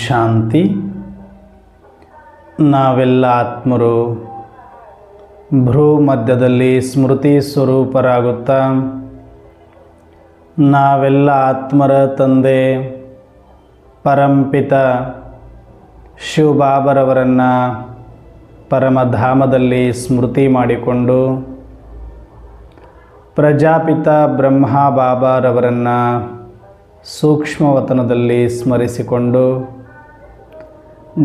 ಶಾಂತಿ. ನಾವೆಲ್ಲ ಆತ್ಮರು ಭ್ರೂ ಮಧ್ಯದಲ್ಲಿ ಸ್ಮೃತಿ ಸ್ವರೂಪರಾಗುತ್ತಾ ನಾವೆಲ್ಲ ಆತ್ಮರ ತಂದೆ ಪರಂಪಿತ ಶಿವಬಾಬರವರನ್ನು ಪರಮಧಾಮದಲ್ಲಿ ಸ್ಮೃತಿ ಮಾಡಿಕೊಂಡು ಪ್ರಜಾಪಿತ ಬ್ರಹ್ಮ ಬಾಬಾರವರನ್ನು ಸೂಕ್ಷ್ಮವತನದಲ್ಲಿ ಸ್ಮರಿಸಿಕೊಂಡು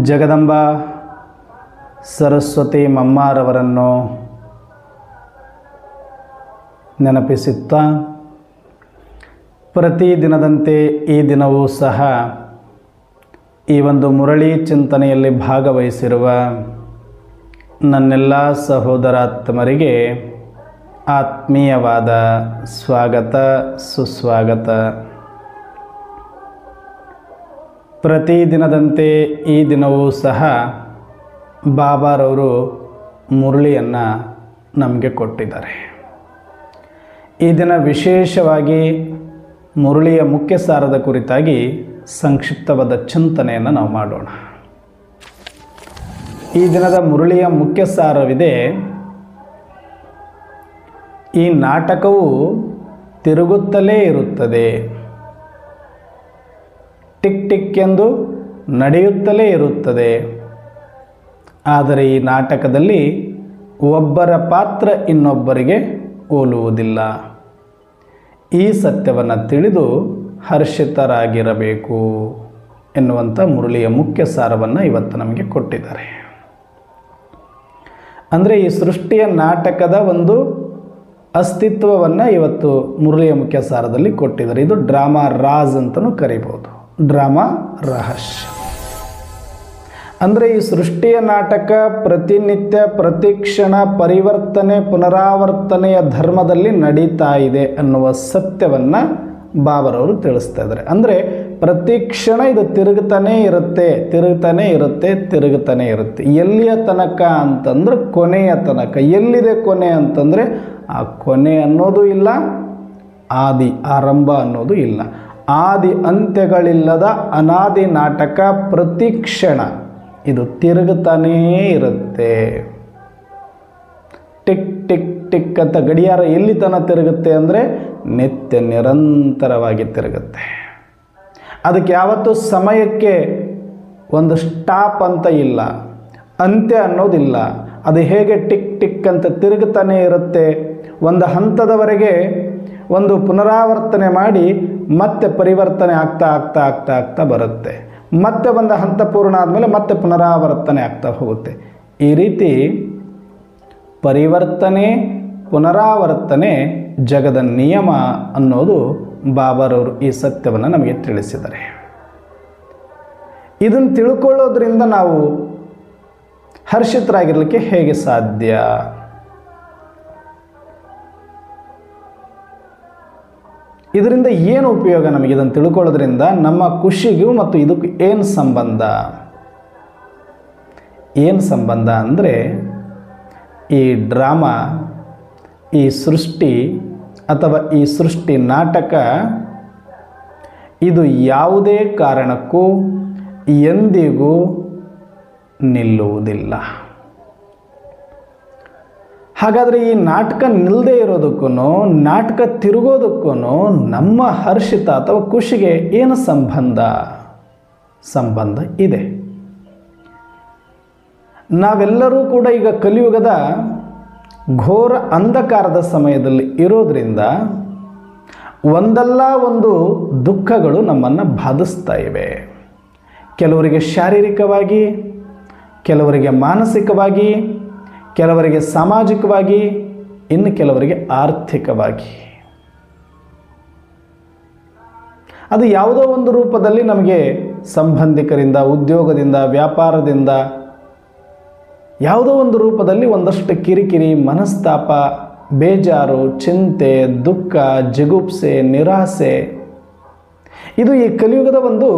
ಜಗದಂಬ ಸರಸ್ವತಿ ಮಮ್ಮಾರವರನ್ನು ನೆನಪಿಸುತ್ತಾ ಪ್ರತಿದಿನದಂತೆ ಈ ದಿನವೂ ಸಹ ಈ ಒಂದು ಮುರಳಿ ಚಿಂತನೆಯಲ್ಲಿ ಭಾಗವಹಿಸಿರುವ ನನ್ನೆಲ್ಲ ಸಹೋದರಾತ್ಮರಿಗೆ ಆತ್ಮೀಯವಾದ ಸ್ವಾಗತ ಸುಸ್ವಾಗತ. ಪ್ರತಿದಿನದಂತೆ ಈ ದಿನವೂ ಸಹ ಬಾಬಾರವರು ಮುರಳಿಯನ್ನು ನಮಗೆ ಕೊಟ್ಟಿದ್ದಾರೆ. ಈ ದಿನ ವಿಶೇಷವಾಗಿ ಮುರಳಿಯ ಮುಖ್ಯ ಸಾರದ ಕುರಿತಾಗಿ ಸಂಕ್ಷಿಪ್ತವಾದ ಚಿಂತನೆಯನ್ನು ನಾವು ಮಾಡೋಣ. ಈ ದಿನದ ಮುರಳಿಯ ಮುಖ್ಯ ಸಾರವಿದೆ: ಈ ನಾಟಕವು ತಿರುಗುತ್ತಲೇ ಇರುತ್ತದೆ, ಟಿಕ್ ಟಿಕ್ ಎಂದು ನಡೆಯುತ್ತಲೇ ಇರುತ್ತದೆ. ಆದರೆ ಈ ನಾಟಕದಲ್ಲಿ ಒಬ್ಬರ ಪಾತ್ರ ಇನ್ನೊಬ್ಬರಿಗೆ ಹೋಲುವುದಿಲ್ಲ. ಈ ಸತ್ಯವನ್ನು ತಿಳಿದು ಹರ್ಷಿತರಾಗಿರಬೇಕು ಎನ್ನುವಂಥ ಮುರಳಿಯ ಮುಖ್ಯ ಸಾರವನ್ನು ಇವತ್ತು ನಮಗೆ ಕೊಟ್ಟಿದ್ದಾರೆ. ಅಂದರೆ ಈ ಸೃಷ್ಟಿಯ ನಾಟಕದ ಒಂದು ಅಸ್ತಿತ್ವವನ್ನು ಇವತ್ತು ಮುರಳಿಯ ಮುಖ್ಯ ಸಾರದಲ್ಲಿ ಕೊಟ್ಟಿದ್ದಾರೆ. ಇದು ಡ್ರಾಮಾ ರಾಜ್ ಅಂತಲೂ ಕರಿಬೋದು, ಡ್ರಾಮಾ ರಹಸ್ಯ. ಅಂದರೆ ಈ ಸೃಷ್ಟಿಯ ನಾಟಕ ಪ್ರತಿನಿತ್ಯ ಪ್ರತಿಕ್ಷಣ ಪರಿವರ್ತನೆ ಪುನರಾವರ್ತನೆಯ ಧರ್ಮದಲ್ಲಿ ನಡೀತಾ ಇದೆ ಅನ್ನುವ ಸತ್ಯವನ್ನು ಬಾಬರವರು ತಿಳಿಸ್ತಾ ಇದ್ದಾರೆ. ಅಂದರೆ ಪ್ರತಿಕ್ಷಣ ಇದು ತಿರುಗುತ್ತಾನೇ ಇರುತ್ತೆ, ತಿರುಗುತ್ತಾನೇ ಇರುತ್ತೆ, ತಿರುಗುತ್ತಾನೇ ಇರುತ್ತೆ. ಎಲ್ಲಿಯ ತನಕ ಅಂತಂದ್ರೆ ಕೊನೆಯ ತನಕ. ಎಲ್ಲಿದೆ ಕೊನೆ ಅಂತಂದರೆ ಆ ಕೊನೆ ಅನ್ನೋದು ಇಲ್ಲ, ಆದಿ ಆರಂಭ ಅನ್ನೋದು ಇಲ್ಲ. ಆದಿ ಅಂತ್ಯಗಳಿಲ್ಲದ ಅನಾದಿ ನಾಟಕ ಪ್ರತಿಕ್ಷಣ ಇದು ತಿರುಗುತ್ತಾನೇ ಇರುತ್ತೆ. ಟಿಕ್ ಟಿಕ್ ಟಿಕ್ ಅಂತ ಗಡಿಯಾರ ಎಲ್ಲಿ ತನಕ ತಿರುಗುತ್ತೆ ಅಂದರೆ ನಿತ್ಯ ನಿರಂತರವಾಗಿ ತಿರುಗುತ್ತೆ. ಅದಕ್ಕೆ ಯಾವತ್ತೂ ಸಮಯಕ್ಕೆ ಒಂದು ಸ್ಟಾಪ್ ಅಂತ ಇಲ್ಲ, ಅಂತ್ಯ ಅನ್ನೋದಿಲ್ಲ. ಅದು ಹೇಗೆ ಟಿಕ್ ಟಿಕ್ ಅಂತ ತಿರುಗುತ್ತಾನೆ ಇರುತ್ತೆ. ಒಂದು ಹಂತದವರೆಗೆ ಒಂದು ಪುನರಾವರ್ತನೆ ಮಾಡಿ ಮತ್ತೆ ಪರಿವರ್ತನೆ ಆಗ್ತಾ ಆಗ್ತಾ ಆಗ್ತಾ ಆಗ್ತಾ ಬರುತ್ತೆ. ಮತ್ತೆ ಒಂದು ಹಂತ ಪೂರ್ಣ ಆದಮೇಲೆ ಮತ್ತೆ ಪುನರಾವರ್ತನೆ ಆಗ್ತಾ ಹೋಗುತ್ತೆ. ಈ ರೀತಿ ಪರಿವರ್ತನೆ ಪುನರಾವರ್ತನೆ ಜಗದ ನಿಯಮ ಅನ್ನೋದು ಬಾಬಾರವರು ಈ ಸತ್ಯವನ್ನು ನಮಗೆ ತಿಳಿಸಿದ್ದಾರೆ. ಇದನ್ನು ತಿಳ್ಕೊಳ್ಳೋದ್ರಿಂದ ನಾವು ಹರ್ಷಿತರಾಗಿರಲಿಕ್ಕೆ ಹೇಗೆ ಸಾಧ್ಯ? ಇದರಿಂದ ಏನು ಉಪಯೋಗ ನಮಗೆ? ಇದನ್ನು ತಿಳ್ಕೊಳ್ಳೋದ್ರಿಂದ ನಮ್ಮ ಖುಷಿಗೂ ಮತ್ತು ಇದಕ್ಕೂ ಏನು ಸಂಬಂಧ? ಏನು ಸಂಬಂಧ ಅಂದರೆ ಈ ಡ್ರಾಮಾ, ಈ ಸೃಷ್ಟಿ ಅಥವಾ ಈ ಸೃಷ್ಟಿ ನಾಟಕ ಇದು ಯಾವುದೇ ಕಾರಣಕ್ಕೂ ಎಂದಿಗೂ ನಿಲ್ಲುವುದಿಲ್ಲ. ಹಾಗಾದರೆ ಈ ನಾಟಕ ನಿಲ್ಲದೆ ಇರೋದಕ್ಕೂ ನಾಟಕ ತಿರುಗೋದಕ್ಕೂ ನಮ್ಮ ಹರ್ಷಿತ ಅಥವಾ ಖುಷಿಗೆ ಏನು ಸಂಬಂಧ? ಸಂಬಂಧ ಇದೆ. ನಾವೆಲ್ಲರೂ ಕೂಡ ಈಗ ಕಲಿಯುಗದ ಘೋರ ಅಂಧಕಾರದ ಸಮಯದಲ್ಲಿ ಇರೋದರಿಂದ ಒಂದಲ್ಲ ಒಂದು ದುಃಖಗಳು ನಮ್ಮನ್ನು ಬಾಧಿಸ್ತಾ ಇವೆ. ಕೆಲವರಿಗೆ ಶಾರೀರಿಕವಾಗಿ, ಕೆಲವರಿಗೆ ಮಾನಸಿಕವಾಗಿ, ಕೆಲವರಿಗೆ ಸಾಮಾಜಿಕವಾಗಿ, ಇನ್ನು ಕೆಲವರಿಗೆ ಆರ್ಥಿಕವಾಗಿ. ಅದು ಯಾವುದೋ ಒಂದು ರೂಪದಲ್ಲಿ ನಮಗೆ ಸಂಬಂಧಿಕರಿಂದ, ಉದ್ಯೋಗದಿಂದ, ವ್ಯಾಪಾರದಿಂದ, ಯಾವುದೋ ಒಂದು ರೂಪದಲ್ಲಿ ಒಂದಷ್ಟು ಕಿರಿಕಿರಿ, ಮನಸ್ತಾಪ, ಬೇಜಾರು, ಚಿಂತೆ, ದುಃಖ, ಜಿಗುಪ್ಸೆ, ನಿರಾಸೆ, ಇದು ಈ ಕಲಿಯುಗದ ಒಂದು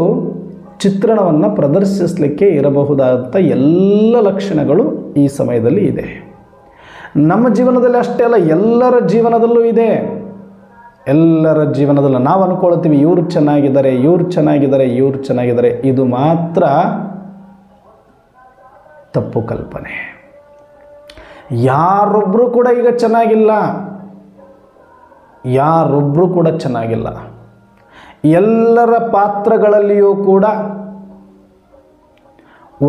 ಚಿತ್ರಣವನ್ನು ಪ್ರದರ್ಶಿಸಲಿಕ್ಕೆ ಇರಬಹುದಾದ ಎಲ್ಲ ಲಕ್ಷಣಗಳು ಈ ಸಮಯದಲ್ಲಿ ಇದೆ. ನಮ್ಮ ಜೀವನದಲ್ಲಿ ಅಷ್ಟೇ ಅಲ್ಲ, ಎಲ್ಲರ ಜೀವನದಲ್ಲೂ ಇದೆ. ಎಲ್ಲರ ಜೀವನದಲ್ಲಿ ನಾವು ಅಂದ್ಕೊಳ್ತೀವಿ ಇವ್ರು ಚೆನ್ನಾಗಿದ್ದಾರೆ, ಇವ್ರು ಚೆನ್ನಾಗಿದ್ದಾರೆ, ಇವ್ರು ಚೆನ್ನಾಗಿದ್ದಾರೆ. ಇದು ಮಾತ್ರ ತಪ್ಪು ಕಲ್ಪನೆ. ಯಾರೊಬ್ಬರು ಕೂಡ ಈಗ ಚೆನ್ನಾಗಿಲ್ಲ, ಯಾರೊಬ್ಬರು ಕೂಡ ಚೆನ್ನಾಗಿಲ್ಲ. ಎಲ್ಲರ ಪಾತ್ರಗಳಲ್ಲಿಯೂ ಕೂಡ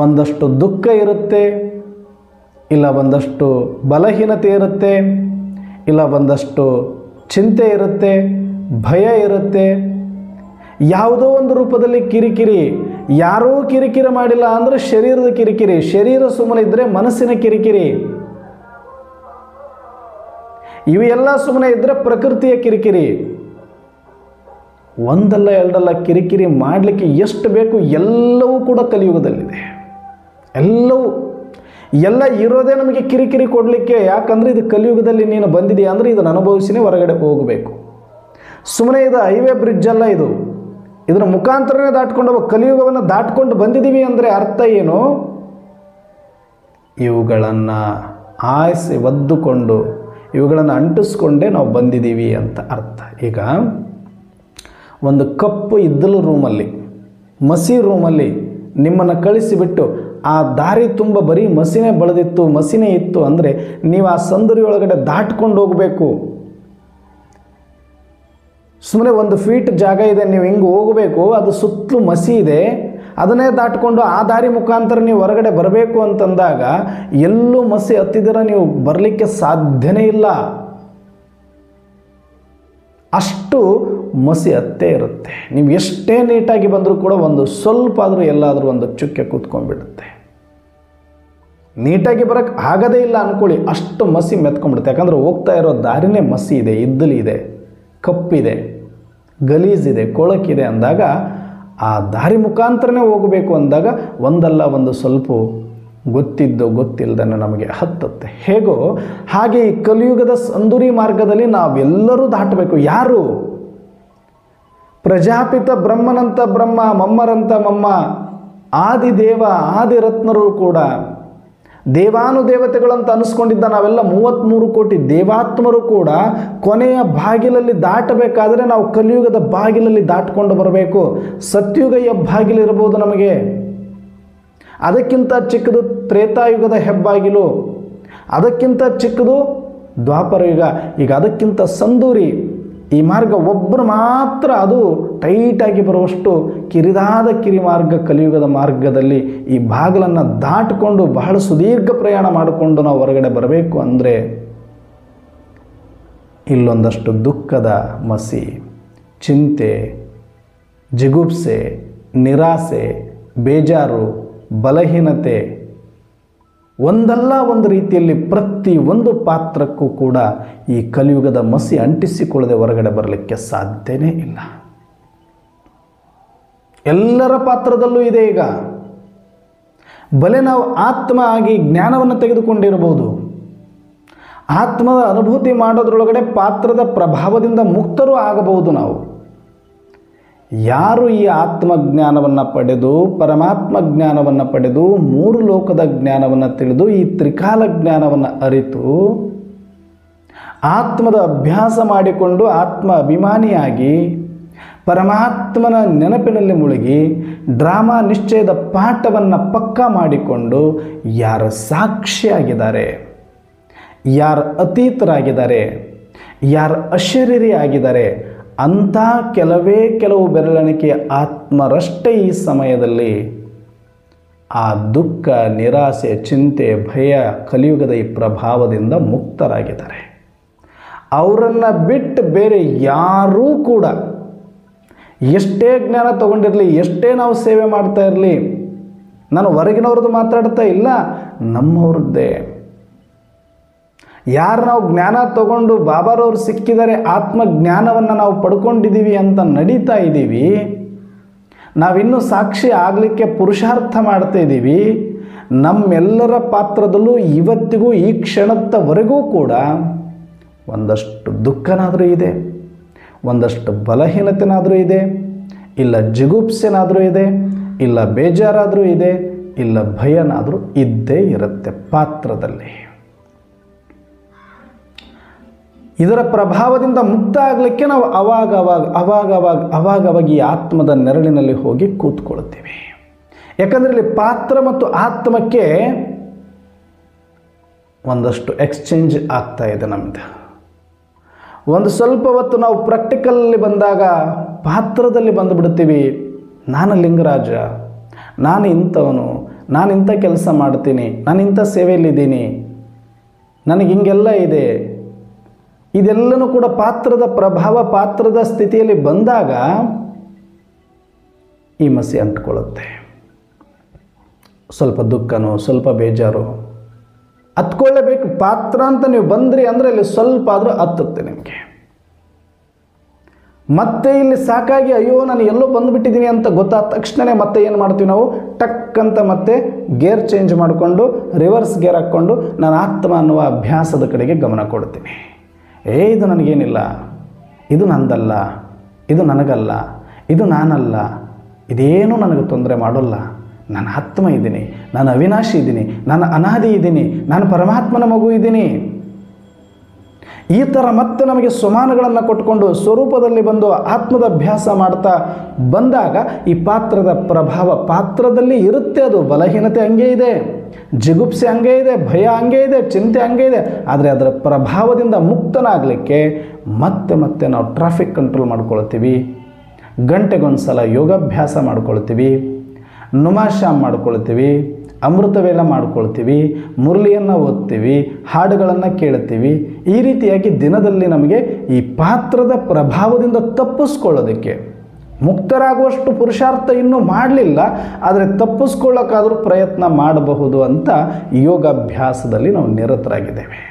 ಒಂದಷ್ಟು ದುಃಖ ಇರುತ್ತೆ, ಇಲ್ಲ ಒಂದಷ್ಟು ಬಲಹೀನತೆ ಇರುತ್ತೆ, ಇಲ್ಲ ಒಂದಷ್ಟು ಚಿಂತೆ ಇರುತ್ತೆ, ಭಯ ಇರುತ್ತೆ, ಯಾವುದೋ ಒಂದು ರೂಪದಲ್ಲಿ ಕಿರಿಕಿರಿ. ಯಾರೂ ಕಿರಿಕಿರಿ ಮಾಡಿಲ್ಲ ಅಂದರೆ ಶರೀರದ ಕಿರಿಕಿರಿ, ಶರೀರ ಸುಮ್ಮನೆ ಇದ್ದರೆ ಮನಸ್ಸಿನ ಕಿರಿಕಿರಿ, ಇವೆಲ್ಲ ಸುಮ್ಮನೆ ಇದ್ದರೆ ಪ್ರಕೃತಿಯ ಕಿರಿಕಿರಿ. ಒಂದಲ್ಲ ಎರಡಲ್ಲ ಕಿರಿಕಿರಿ ಮಾಡಲಿಕ್ಕೆ ಎಷ್ಟು ಬೇಕು ಎಲ್ಲವೂ ಕೂಡ ಕಲಿಯುಗದಲ್ಲಿದೆ. ಎಲ್ಲವೂ ಎಲ್ಲ ಇರೋದೇ ನಮಗೆ ಕಿರಿಕಿರಿ ಕೊಡಲಿಕ್ಕೆ. ಯಾಕಂದರೆ ಇದು ಕಲಿಯುಗದಲ್ಲಿ ನೀನು ಬಂದಿದೆಯಾ ಅಂದರೆ ಇದನ್ನು ಅನುಭವಿಸಿನೇ ಹೊರಗಡೆ ಹೋಗಬೇಕು. ಸುಮ್ಮನೆ ಇದು ಹೈವೇ ಬ್ರಿಡ್ಜ್ ಅಲ್ಲ, ಇದರ ಮುಖಾಂತರನೇ ದಾಟ್ಕೊಂಡು ಕಲಿಯುಗವನ್ನು ದಾಟ್ಕೊಂಡು ಬಂದಿದ್ದೀವಿ ಅಂದರೆ ಅರ್ಥ ಏನು? ಇವುಗಳನ್ನು ಆಯ್ಸಿ ಒದ್ದುಕೊಂಡು ಇವುಗಳನ್ನು ಅಂಟಿಸ್ಕೊಂಡೇ ನಾವು ಬಂದಿದ್ದೀವಿ ಅಂತ ಅರ್ಥ. ಈಗ ಒಂದು ಕಪ್ಪು ಇದ್ದಲು ರೂಮಲ್ಲಿ, ಮಸಿ ರೂಮಲ್ಲಿ ನಿಮ್ಮನ್ನು ಕಳಿಸಿಬಿಟ್ಟು ಆ ದಾರಿ ತುಂಬ ಬರೀ ಮಸಿನೇ ಬೆಳೆದಿತ್ತು, ಮಸಿನೇ ಇತ್ತು ಅಂದರೆ ನೀವು ಆ ಸಂದುರಿ ಒಳಗಡೆ ದಾಟ್ಕೊಂಡು ಹೋಗಬೇಕು. ಸುಮ್ಮನೆ 1 ಫೀಟ್ ಜಾಗ ಇದೆ, ನೀವು ಹಿಂಗೆ ಹೋಗಬೇಕು, ಅದು ಸುತ್ತಲೂ ಮಸಿ ಇದೆ, ಅದನ್ನೇ ದಾಟ್ಕೊಂಡು ಆ ದಾರಿ ಮುಖಾಂತರ ನೀವು ಹೊರಗಡೆ ಬರಬೇಕು ಅಂತಂದಾಗ ಎಲ್ಲೂ ಮಸಿ ಹತ್ತಿದಿರ ನೀವು ಬರಲಿಕ್ಕೆ ಸಾಧ್ಯನೇ ಇಲ್ಲ. ಅಷ್ಟು ಮಸಿ ಹತ್ತೇ ಇರುತ್ತೆ. ನೀವು ಎಷ್ಟೇ ನೀಟಾಗಿ ಬಂದರೂ ಕೂಡ ಒಂದು ಸ್ವಲ್ಪ ಆದರೂ ಎಲ್ಲಾದರೂ ಒಂದು ಚುಕ್ಕೆ ಕೂತ್ಕೊಂಡ್ಬಿಡುತ್ತೆ. ನೀಟಾಗಿ ಬರೋಕ್ಕೆ ಆಗದೇ ಇಲ್ಲ ಅಂದ್ಕೊಳ್ಳಿ, ಅಷ್ಟು ಮಸಿ ಮೆತ್ಕೊಂಡ್ಬಿಡುತ್ತೆ. ಯಾಕಂದರೆ ಹೋಗ್ತಾ ಇರೋ ದಾರಿನೇ ಮಸಿ ಇದೆ, ಇದ್ದಲು ಇದೆ, ಕಪ್ಪಿದೆ, ಗಲೀಜಿದೆ, ಕೊಳಕಿದೆ ಅಂದಾಗ ಆ ದಾರಿ ಮುಖಾಂತರನೇ ಹೋಗಬೇಕು ಅಂದಾಗ ಒಂದಲ್ಲ ಒಂದು ಸ್ವಲ್ಪ ಗೊತ್ತಿದ್ದೋ ಗೊತ್ತಿಲ್ಲದನ್ನು ನಮಗೆ ಹತ್ತುತ್ತೆ. ಹೇಗೋ ಹಾಗೆ ಈ ಕಲಿಯುಗದ ಸಂದುರಿ ಮಾರ್ಗದಲ್ಲಿ ನಾವೆಲ್ಲರೂ ದಾಟಬೇಕು. ಯಾರು? ಪ್ರಜಾಪಿತ ಬ್ರಹ್ಮನಂತ ಬ್ರಹ್ಮ, ಮಮ್ಮರಂತ ಮಮ್ಮ, ಆದಿದೇವ ಆದಿರತ್ನರು ಕೂಡ ದೇವಾನುದೇವತೆಗಳಂತ ಅನಿಸ್ಕೊಂಡಿದ್ದ ನಾವೆಲ್ಲ 33 ಕೋಟಿ ದೇವಾತ್ಮರು ಕೂಡ ಕೊನೆಯ ಬಾಗಿಲಲ್ಲಿ ದಾಟಬೇಕಾದರೆ ನಾವು ಕಲಿಯುಗದ ಬಾಗಿಲಲ್ಲಿ ದಾಟ್ಕೊಂಡು ಬರಬೇಕು. ಸತ್ಯುಗ ಹೆಬ್ಬಾಗಿಲಿರ್ಬೋದು ನಮಗೆ, ಅದಕ್ಕಿಂತ ಚಿಕ್ಕದು ತ್ರೇತಾಯುಗದ ಹೆಬ್ಬಾಗಿಲು, ಅದಕ್ಕಿಂತ ಚಿಕ್ಕದು ದ್ವಾಪರ ಯುಗ, ಈಗ ಅದಕ್ಕಿಂತ ಸಂದೂರಿ ಈ ಮಾರ್ಗ ಒಬ್ಬರು ಮಾತ್ರ ಅದು ಟೈಟಾಗಿ ಬರುವಷ್ಟು ಕಿರಿದಾದ ಕಿರಿಮಾರ್ಗ ಕಲಿಯುಗದ ಮಾರ್ಗದಲ್ಲಿ ಈ ಬಾಗಿಲನ್ನು ದಾಟಿಕೊಂಡು ಬಹಳ ಸುದೀರ್ಘ ಪ್ರಯಾಣ ಮಾಡಿಕೊಂಡು ನಾವು ಹೊರಗಡೆ ಬರಬೇಕು ಅಂದರೆ ಇಲ್ಲೊಂದಷ್ಟು ದುಃಖದ ಮಸಿ, ಚಿಂತೆ, ಜಿಗುಪ್ಸೆ, ನಿರಾಸೆ, ಬೇಜಾರು, ಬಲಹೀನತೆ ಒಂದಲ್ಲ ಒಂದು ರೀತಿಯಲ್ಲಿ ಪ್ರತಿಯೊಂದು ಪಾತ್ರಕ್ಕೂ ಕೂಡ ಈ ಕಲಿಯುಗದ ಮಸಿ ಅಂಟಿಸಿಕೊಳ್ಳದೆ ಹೊರಗಡೆ ಬರಲಿಕ್ಕೆ ಸಾಧ್ಯನೇ ಇಲ್ಲ. ಎಲ್ಲರ ಪಾತ್ರದಲ್ಲೂ ಇದೆ. ಈಗ ಬಲೆ ನಾವು ಆತ್ಮ ಆಗಿ ಜ್ಞಾನವನ್ನು ತೆಗೆದುಕೊಂಡಿರಬಹುದು, ಆತ್ಮದ ಅನುಭೂತಿ ಮಾಡೋದ್ರೊಳಗಡೆ ಪಾತ್ರದ ಪ್ರಭಾವದಿಂದ ಮುಕ್ತರೂ ಆಗಬಹುದು. ನಾವು ಯಾರು ಈ ಆತ್ಮಜ್ಞಾನವನ್ನು ಪಡೆದು ಪರಮಾತ್ಮ ಜ್ಞಾನವನ್ನು ಪಡೆದು 3 ಲೋಕದ ಜ್ಞಾನವನ್ನು ತಿಳಿದು ಈ ತ್ರಿಕಾಲ ಜ್ಞಾನವನ್ನು ಅರಿತು ಆತ್ಮದ ಅಭ್ಯಾಸ ಮಾಡಿಕೊಂಡು ಆತ್ಮ ಅಭಿಮಾನಿಯಾಗಿ ಪರಮಾತ್ಮನ ನೆನಪಿನಲ್ಲಿ ಮುಳುಗಿ ಡ್ರಾಮಾ ನಿಶ್ಚಯದ ಪಾಠವನ್ನು ಪಕ್ಕಾ ಮಾಡಿಕೊಂಡು ಯಾರ ಸಾಕ್ಷಿಯಾಗಿದ್ದಾರೆ, ಯಾರು ಅತೀತರಾಗಿದ್ದಾರೆ, ಯಾರು ಅಶರೀರಿ ಆಗಿದ್ದಾರೆ ಅಂಥ ಕೆಲವು ಬೆರಳೆಣಿಕೆಯ ಆತ್ಮರಷ್ಟೇ ಈ ಸಮಯದಲ್ಲಿ ಆ ದುಃಖ, ನಿರಾಸೆ, ಚಿಂತೆ, ಭಯ ಕಲಿಯುಗದ ಈ ಪ್ರಭಾವದಿಂದ ಮುಕ್ತರಾಗಿದ್ದಾರೆ. ಅವರನ್ನು ಬಿಟ್ಟು ಬೇರೆ ಯಾರೂ ಕೂಡ ಎಷ್ಟೇ ಜ್ಞಾನ ತಗೊಂಡಿರಲಿ, ಎಷ್ಟೇ ನಾವು ಸೇವೆ ಮಾಡ್ತಾ ಇರಲಿ, ನಾನು ಹೊರಗಿನವ್ರದ್ದು ಮಾತಾಡ್ತಾ ಇಲ್ಲ, ನಮ್ಮವ್ರದ್ದೇ. ಯಾರು ನಾವು ಜ್ಞಾನ ತಗೊಂಡು ಬಾಬಾರವ್ರು ಸಿಕ್ಕಿದರೆ ಆತ್ಮಜ್ಞಾನವನ್ನು ನಾವು ಪಡ್ಕೊಂಡಿದ್ದೀವಿ ಅಂತ ನಡೀತಾ ಇದ್ದೀವಿ, ನಾವಿನ್ನೂ ಸಾಕ್ಷಿ ಆಗಲಿಕ್ಕೆ ಪುರುಷಾರ್ಥ ಮಾಡ್ತಾ ಇದ್ದೀವಿ, ನಮ್ಮೆಲ್ಲರ ಪಾತ್ರದಲ್ಲೂ ಇವತ್ತಿಗೂ ಈ ಕ್ಷಣದವರೆಗೂ ಕೂಡ ಒಂದಷ್ಟು ದುಃಖನಾದರೂ ಇದೆ, ಒಂದಷ್ಟು ಬಲಹೀನತೆನಾದರೂ ಇದೆ, ಇಲ್ಲ ಜಿಗುಪ್ಸೆನಾದರೂ ಇದೆ, ಇಲ್ಲ ಬೇಜಾರಾದರೂ ಇದೆ, ಇಲ್ಲ ಭಯನಾದರೂ ಇದ್ದೇ ಇರುತ್ತೆ ಪಾತ್ರದಲ್ಲಿ. ಇದರ ಪ್ರಭಾವದಿಂದ ಮುಕ್ತ ಆಗಲಿಕ್ಕೆ ನಾವು ಅವಾಗ ಈ ಆತ್ಮದ ನೆರಳಿನಲ್ಲಿ ಹೋಗಿ ಕೂತ್ಕೊಳ್ತೀವಿ. ಯಾಕಂದರೆ ಇಲ್ಲಿ ಪಾತ್ರ ಮತ್ತು ಆತ್ಮಕ್ಕೆ ಒಂದಷ್ಟು ಎಕ್ಸ್ಚೇಂಜ್ ಆಗ್ತಾ ಇದೆ ನಮ್ಮದು. ಒಂದು ಸ್ವಲ್ಪ ಹೊತ್ತು ನಾವು ಪ್ರಾಕ್ಟಿಕಲಲ್ಲಿ ಬಂದಾಗ ಪಾತ್ರದಲ್ಲಿ ಬಂದುಬಿಡ್ತೀವಿ. ನಾನು ಲಿಂಗರಾಜ, ನಾನು ಇಂಥವನು, ನಾನು ಇಂಥ ಕೆಲಸ ಮಾಡ್ತೀನಿ, ನಾನು ಇಂಥ ಸೇವೆಯಲ್ಲಿದ್ದೀನಿ, ನನಗೆ ಹಿಂಗೆಲ್ಲ ಇದೆ. ಇದೆಲ್ಲನೂ ಕೂಡ ಪಾತ್ರದ ಪ್ರಭಾವ, ಪಾತ್ರದ ಸ್ಥಿತಿಯಲ್ಲಿ ಬಂದಾಗ ಈ ಮಸಿ ಅಂಟ್ಕೊಳ್ಳುತ್ತೆ. ಸ್ವಲ್ಪ ದುಃಖನೋ, ಸ್ವಲ್ಪ ಬೇಜಾರು ಹತ್ಕೊಳ್ಳೇಬೇಕು. ಪಾತ್ರ ಅಂತ ನೀವು ಬಂದ್ರಿ ಅಂದರೆ ಇಲ್ಲಿ ಸ್ವಲ್ಪ ಆದರೂ ಹತ್ತುತ್ತೆ ನಿಮಗೆ. ಮತ್ತೆ ಇಲ್ಲಿ ಸಾಕಾಗಿ ಅಯ್ಯೋ ನಾನು ಎಲ್ಲೋ ಬಂದುಬಿಟ್ಟಿದ್ದೀನಿ ಅಂತ ಗೊತ್ತಾದ ತಕ್ಷಣವೇ ಮತ್ತೆ ಏನು ಮಾಡ್ತೀವಿ ನಾವು, ಟಕ್ ಅಂತ ಮತ್ತೆ ಗೇರ್ ಚೇಂಜ್ ಮಾಡಿಕೊಂಡು ರಿವರ್ಸ್ ಗೇರ್ ಹಾಕ್ಕೊಂಡು ನಾನು ಆತ್ಮ ಅನ್ನುವ ಅಭ್ಯಾಸದ ಕಡೆಗೆ ಗಮನ ಕೊಡ್ತೀನಿ. ಇದು ನನಗೇನಿಲ್ಲ, ಇದು ನಂದಲ್ಲ, ಇದು ನನಗಲ್ಲ, ಇದು ನಾನಲ್ಲ, ಇದೇನೂ ನನಗೆ ತೊಂದರೆ ಮಾಡೋಲ್ಲ, ನಾನು ಆತ್ಮ ಇದ್ದೀನಿ, ನಾನು ಅವಿನಾಶಿ ಇದ್ದೀನಿ, ನಾನು ಅನಾದಿ ಇದ್ದೀನಿ, ನಾನು ಪರಮಾತ್ಮನ ಮಗು ಇದ್ದೀನಿ. ಈ ಥರ ಮತ್ತೆ ನಮಗೆ ಸ್ವಮಾನಗಳನ್ನು ಕೊಟ್ಕೊಂಡು ಸ್ವರೂಪದಲ್ಲಿ ಬಂದು ಆತ್ಮದ ಅಭ್ಯಾಸ ಮಾಡ್ತಾ ಬಂದಾಗ ಈ ಪಾತ್ರದ ಪ್ರಭಾವ ಪಾತ್ರದಲ್ಲಿ ಇರುತ್ತೆ. ಅದು ಬಲಹೀನತೆ ಹಂಗೆ ಇದೆ, ಜಿಗುಪ್ಸೆ ಹಂಗೆ ಇದೆ, ಭಯ ಹಂಗೆ ಇದೆ, ಚಿಂತೆ ಹಂಗೆ ಇದೆ. ಆದರೆ ಅದರ ಪ್ರಭಾವದಿಂದ ಮುಕ್ತನಾಗಲಿಕ್ಕೆ ಮತ್ತೆ ಮತ್ತೆ ನಾವು ಟ್ರಾಫಿಕ್ ಕಂಟ್ರೋಲ್ ಮಾಡ್ಕೊಳ್ತೀವಿ, ಗಂಟೆಗೊಂದು ಸಲ ಯೋಗಾಭ್ಯಾಸ ಮಾಡ್ಕೊಳ್ತೀವಿ, ನುಮಾಶಾಮ್ ಮಾಡ್ಕೊಳ್ತೀವಿ, ಅಮೃತವೇಲ ಮಾಡ್ಕೊಳ್ತೀವಿ, ಮುರಳಿಯನ್ನು ಓದ್ತೀವಿ, ಹಾಡುಗಳನ್ನು ಕೇಳ್ತೀವಿ. ಈ ರೀತಿಯಾಗಿ ದಿನದಲ್ಲಿ ನಮಗೆ ಈ ಪಾತ್ರದ ಪ್ರಭಾವದಿಂದ ತಪ್ಪಿಸ್ಕೊಳ್ಳೋದಕ್ಕೆ, ಮುಕ್ತರಾಗುವಷ್ಟು ಪುರುಷಾರ್ಥ ಇನ್ನೂ ಮಾಡಲಿಲ್ಲ, ಆದರೆ ತಪ್ಪಿಸ್ಕೊಳ್ಳೋಕ್ಕಾದರೂ ಪ್ರಯತ್ನ ಮಾಡಬಹುದು ಅಂತ ಯೋಗಾಭ್ಯಾಸದಲ್ಲಿ ನಾವು ನಿರತರಾಗಿದ್ದೇವೆ.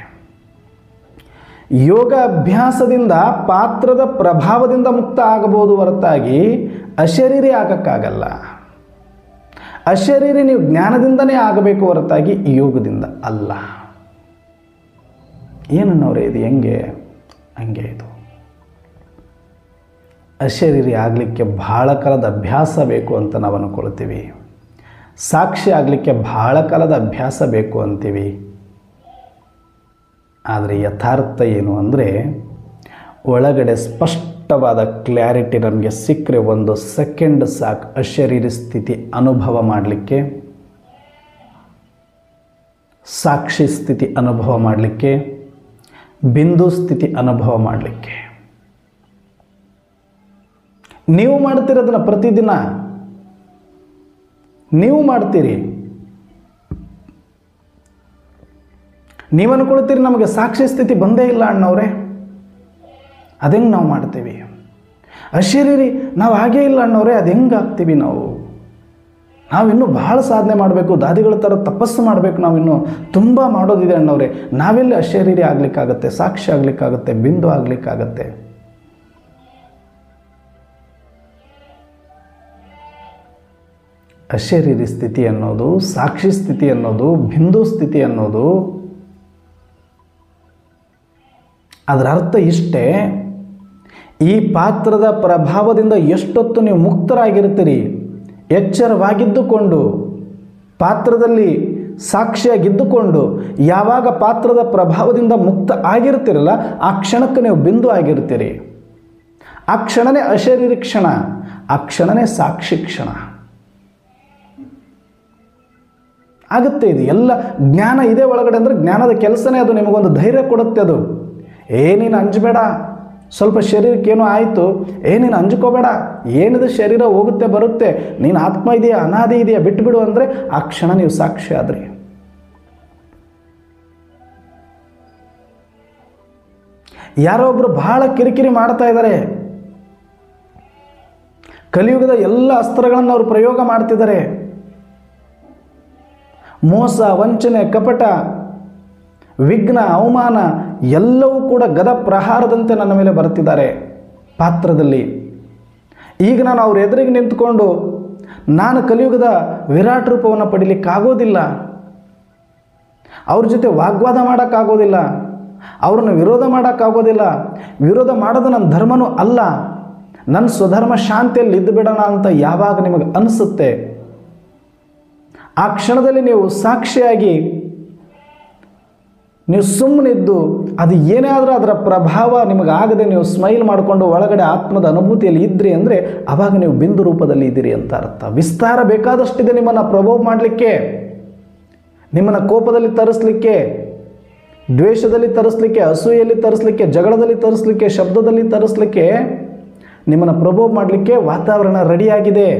ಯೋಗ ಅಭ್ಯಾಸದಿಂದ ಪಾತ್ರದ ಪ್ರಭಾವದಿಂದ ಮುಕ್ತ ಆಗಬಹುದು ಹೊರತಾಗಿ ಅಶರೀರಿ ಆಗಕ್ಕಾಗಲ್ಲ. ಅಶರೀರಿ ನೀವು ಜ್ಞಾನದಿಂದನೇ ಆಗಬೇಕು ಹೊರತಾಗಿ ಯೋಗದಿಂದ ಅಲ್ಲ. ಏನನ್ನೋರೇ ಇದು ಹೆಂಗೆ? ಹಂಗೆ ಇದು ಅಶರೀರಿ ಆಗಲಿಕ್ಕೆ ಬಹಳ ಕಾಲದ ಅಭ್ಯಾಸ ಬೇಕು ಅಂತ ನಾವು ಅಂದ್ಕೊಳ್ತೀವಿ. ಸಾಕ್ಷಿ ಆಗಲಿಕ್ಕೆ ಬಹಳ ಕಾಲದ ಅಭ್ಯಾಸ ಬೇಕು ಅಂತೀವಿ. ಆದರೆ ಯಥಾರ್ಥ ಏನು ಅಂದರೆ, ಒಳಗಡೆ ಸ್ಪಷ್ಟವಾದ ಕ್ಲಾರಿಟಿ ನಮಗೆ ಸಿಕ್ಕರೆ 1 ಸೆಕೆಂಡ್ ಸಾಕು ಅಶರೀರಿ ಸ್ಥಿತಿ ಅನುಭವ ಮಾಡಲಿಕ್ಕೆ, ಸಾಕ್ಷಿ ಸ್ಥಿತಿ ಅನುಭವ ಮಾಡಲಿಕ್ಕೆ, ಬಿಂದು ಸ್ಥಿತಿ ಅನುಭವ ಮಾಡಲಿಕ್ಕೆ. ನೀವು ಮಾಡ್ತಿರೋದನ್ನ ಪ್ರತಿದಿನ ನೀವು ಮಾಡ್ತೀರಿ. ನೀವು ಅನ್ಕೊಳ್ತೀರಿ ನಮಗೆ ಸಾಕ್ಷಿ ಸ್ಥಿತಿ ಬಂದೇ ಇಲ್ಲ ಅಣ್ಣವ್ರೆ, ಅದೆಂಗೆ ನಾವು ಮಾಡ್ತೀವಿ? ಅಶರೀರಿ ನಾವು ಹಾಗೇ ಇಲ್ಲ ಅಣ್ಣವ್ರೆ, ಅದು ಹೆಂಗೆ ಆಗ್ತೀವಿ? ನಾವಿನ್ನೂ ಬಹಳ ಸಾಧನೆ ಮಾಡಬೇಕು, ದಾದಿಗಳ ಥರ ತಪಸ್ಸು ಮಾಡಬೇಕು, ನಾವಿನ್ನೂ ತುಂಬ ಮಾಡೋದಿದೆ ಅಣ್ಣವ್ರೆ. ನಾವೆಲ್ಲಿ ಅಶರೀರಿ ಆಗಲಿಕ್ಕಾಗತ್ತೆ, ಸಾಕ್ಷಿ ಆಗಲಿಕ್ಕಾಗತ್ತೆ, ಬಿಂದು ಆಗಲಿಕ್ಕಾಗತ್ತೆ? ಅಶರೀರಿ ಸ್ಥಿತಿ ಅನ್ನೋದು, ಸಾಕ್ಷಿ ಸ್ಥಿತಿ ಅನ್ನೋದು, ಬಿಂದು ಸ್ಥಿತಿ ಅನ್ನೋದು, ಅದರ ಅರ್ಥ ಇಷ್ಟೇ. ಈ ಪಾತ್ರದ ಪ್ರಭಾವದಿಂದ ಎಷ್ಟೊತ್ತು ನೀವು ಮುಕ್ತರಾಗಿರ್ತೀರಿ, ಎಚ್ಚರವಾಗಿದ್ದುಕೊಂಡು ಪಾತ್ರದಲ್ಲಿ ಸಾಕ್ಷಿಯಾಗಿದ್ದುಕೊಂಡು ಯಾವಾಗ ಪಾತ್ರದ ಪ್ರಭಾವದಿಂದ ಮುಕ್ತ ಆಗಿರ್ತೀರಲ್ಲ, ಆ ಕ್ಷಣಕ್ಕೆ ನೀವು ಬಿಂದು ಆಗಿರ್ತೀರಿ. ಆ ಕ್ಷಣನೇ ಅಶರೀರಿ ಕ್ಷಣ, ಆ ಕ್ಷಣನೇ ಸಾಕ್ಷಿ ಕ್ಷಣ ಆಗುತ್ತೆ. ಇದು ಎಲ್ಲ ಜ್ಞಾನ ಇದೆ ಒಳಗಡೆ ಅಂದರೆ ಜ್ಞಾನದ ಕೆಲಸನೇ ಅದು. ನಿಮಗೊಂದು ಧೈರ್ಯ ಕೊಡುತ್ತೆ ಅದು. ನೀನು ಅಂಜಬೇಡ, ಸ್ವಲ್ಪ ಶರೀರಕ್ಕೇನೋ ಆಯಿತು, ನೀನು ಅಂಜ್ಕೋಬೇಡ, ಏನಿದೆ ಶರೀರ ಹೋಗುತ್ತೆ ಬರುತ್ತೆ, ನೀನು ಆತ್ಮ ಇದೆಯಾ ಅನಾದಿ ಇದೆಯಾ ಬಿಟ್ಟುಬಿಡು ಅಂದರೆ ಆ ಕ್ಷಣ ನೀವು ಸಾಕ್ಷಿ ಆದ್ರಿ. ಯಾರೋ ಒಬ್ಬರು ಬಹಳ ಕಿರಿಕಿರಿ ಮಾಡ್ತಾ ಇದ್ದಾರೆ, ಕಲಿಯುಗದ ಎಲ್ಲ ಅಸ್ತ್ರಗಳನ್ನು ಅವರು ಪ್ರಯೋಗ ಮಾಡ್ತಿದ್ದಾರೆ. ಮೋಸ, ವಂಚನೆ, ಕಪಟ, ವಿಘ್ನ, ಅವಮಾನ ಎಲ್ಲವೂ ಕೂಡ ಗದ ಪ್ರಹಾರದಂತೆ ನನ್ನ ಮೇಲೆ ಬರ್ತಿದ್ದಾರೆ ಪಾತ್ರದಲ್ಲಿ. ಈಗ ನಾನು ಅವ್ರ ಎದುರಿಗೆ ನಿಂತುಕೊಂಡು ನಾನು ಕಲಿಯುಗದ ವಿರಾಟ್ ರೂಪವನ್ನು ಪಡೀಲಿಕ್ಕಾಗೋದಿಲ್ಲ, ಅವ್ರ ಜೊತೆ ವಾಗ್ವಾದ ಮಾಡೋಕ್ಕಾಗೋದಿಲ್ಲ, ಅವ್ರನ್ನ ವಿರೋಧ ಮಾಡೋಕ್ಕಾಗೋದಿಲ್ಲ. ವಿರೋಧ ಮಾಡೋದು ನನ್ನ ಧರ್ಮನೂ ಅಲ್ಲ, ನನ್ನ ಸ್ವಧರ್ಮ ಶಾಂತಿಯಲ್ಲಿ ಇದ್ದು ಬಿಡೋಣ ಅಂತ ಯಾವಾಗ ನಿಮಗೆ ಅನಿಸುತ್ತೆ, ಆ ಕ್ಷಣದಲ್ಲಿ ನೀವು ಸಾಕ್ಷಿಯಾಗಿ ನೀವು ಸುಮ್ಮನಿದ್ದು ಅದು ಏನೇ ಆದರೂ ಅದರ ಪ್ರಭಾವ ನಿಮಗಾಗದೆ ನೀವು ಸ್ಮೈಲ್ ಮಾಡಿಕೊಂಡು ಒಳಗಡೆ ಆತ್ಮದ ಅನುಭೂತಿಯಲ್ಲಿ ಇದ್ರಿ ಅಂದರೆ ಆವಾಗ ನೀವು ಬಿಂದು ರೂಪದಲ್ಲಿ ಇದ್ದೀರಿ ಅಂತ ಅರ್ಥ. ವಿಸ್ತಾರ ಬೇಕಾದಷ್ಟಿದೆ ನಿಮ್ಮನ್ನು ಪ್ರಭಾವ ಮಾಡಲಿಕ್ಕೆ, ನಿಮ್ಮನ್ನು ಕೋಪದಲ್ಲಿ ತರಿಸಲಿಕ್ಕೆ, ದ್ವೇಷದಲ್ಲಿ ತರಿಸಲಿಕ್ಕೆ, ಅಸೂಯೆಯಲ್ಲಿ ತರಿಸಲಿಕ್ಕೆ, ಜಗಳದಲ್ಲಿ ತರಿಸಲಿಕ್ಕೆ, ಶಬ್ದದಲ್ಲಿ ತರಿಸಲಿಕ್ಕೆ, ನಿಮ್ಮನ್ನು ಪ್ರಭಾವ ಮಾಡಲಿಕ್ಕೆ ವಾತಾವರಣ ರೆಡಿಯಾಗಿದೆ,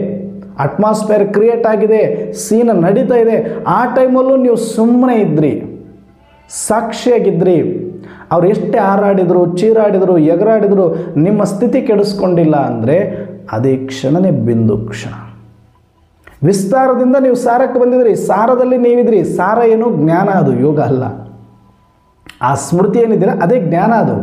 ಅಟ್ಮಾಸ್ಫಿಯರ್ ಕ್ರಿಯೇಟ್ ಆಗಿದೆ, ಸೀನ್ ನಡೀತಾ ಇದೆ. ಆ ಟೈಮಲ್ಲೂ ನೀವು ಸುಮ್ಮನೆ ಇದ್ರಿ, ಸಾಕ್ಷಿಯಾಗಿದ್ರಿ. ಅವ್ರು ಎಷ್ಟೇ ಹಾರಾಡಿದ್ರು, ಚೀರಾಡಿದ್ರು, ಎಗರಾಡಿದ್ರು, ನಿಮ್ಮ ಸ್ಥಿತಿ ಕೆಡಿಸ್ಕೊಂಡಿಲ್ಲ ಅಂದರೆ ಅದೇ ಕ್ಷಣನೇ ಬಿಂದು ಕ್ಷಣ. ವಿಸ್ತಾರದಿಂದ ನೀವು ಸಾರಕ್ಕೆ ಬಂದಿದ್ರಿ, ಸಾರದಲ್ಲಿ ನೀವಿದ್ರಿ. ಸಾರ ಏನು? ಜ್ಞಾನ. ಅದು ಯೋಗ ಅಲ್ಲ. ಆ ಸ್ಮೃತಿ ಏನಿದ್ದೀರ ಅದೇ ಜ್ಞಾನ. ಅದು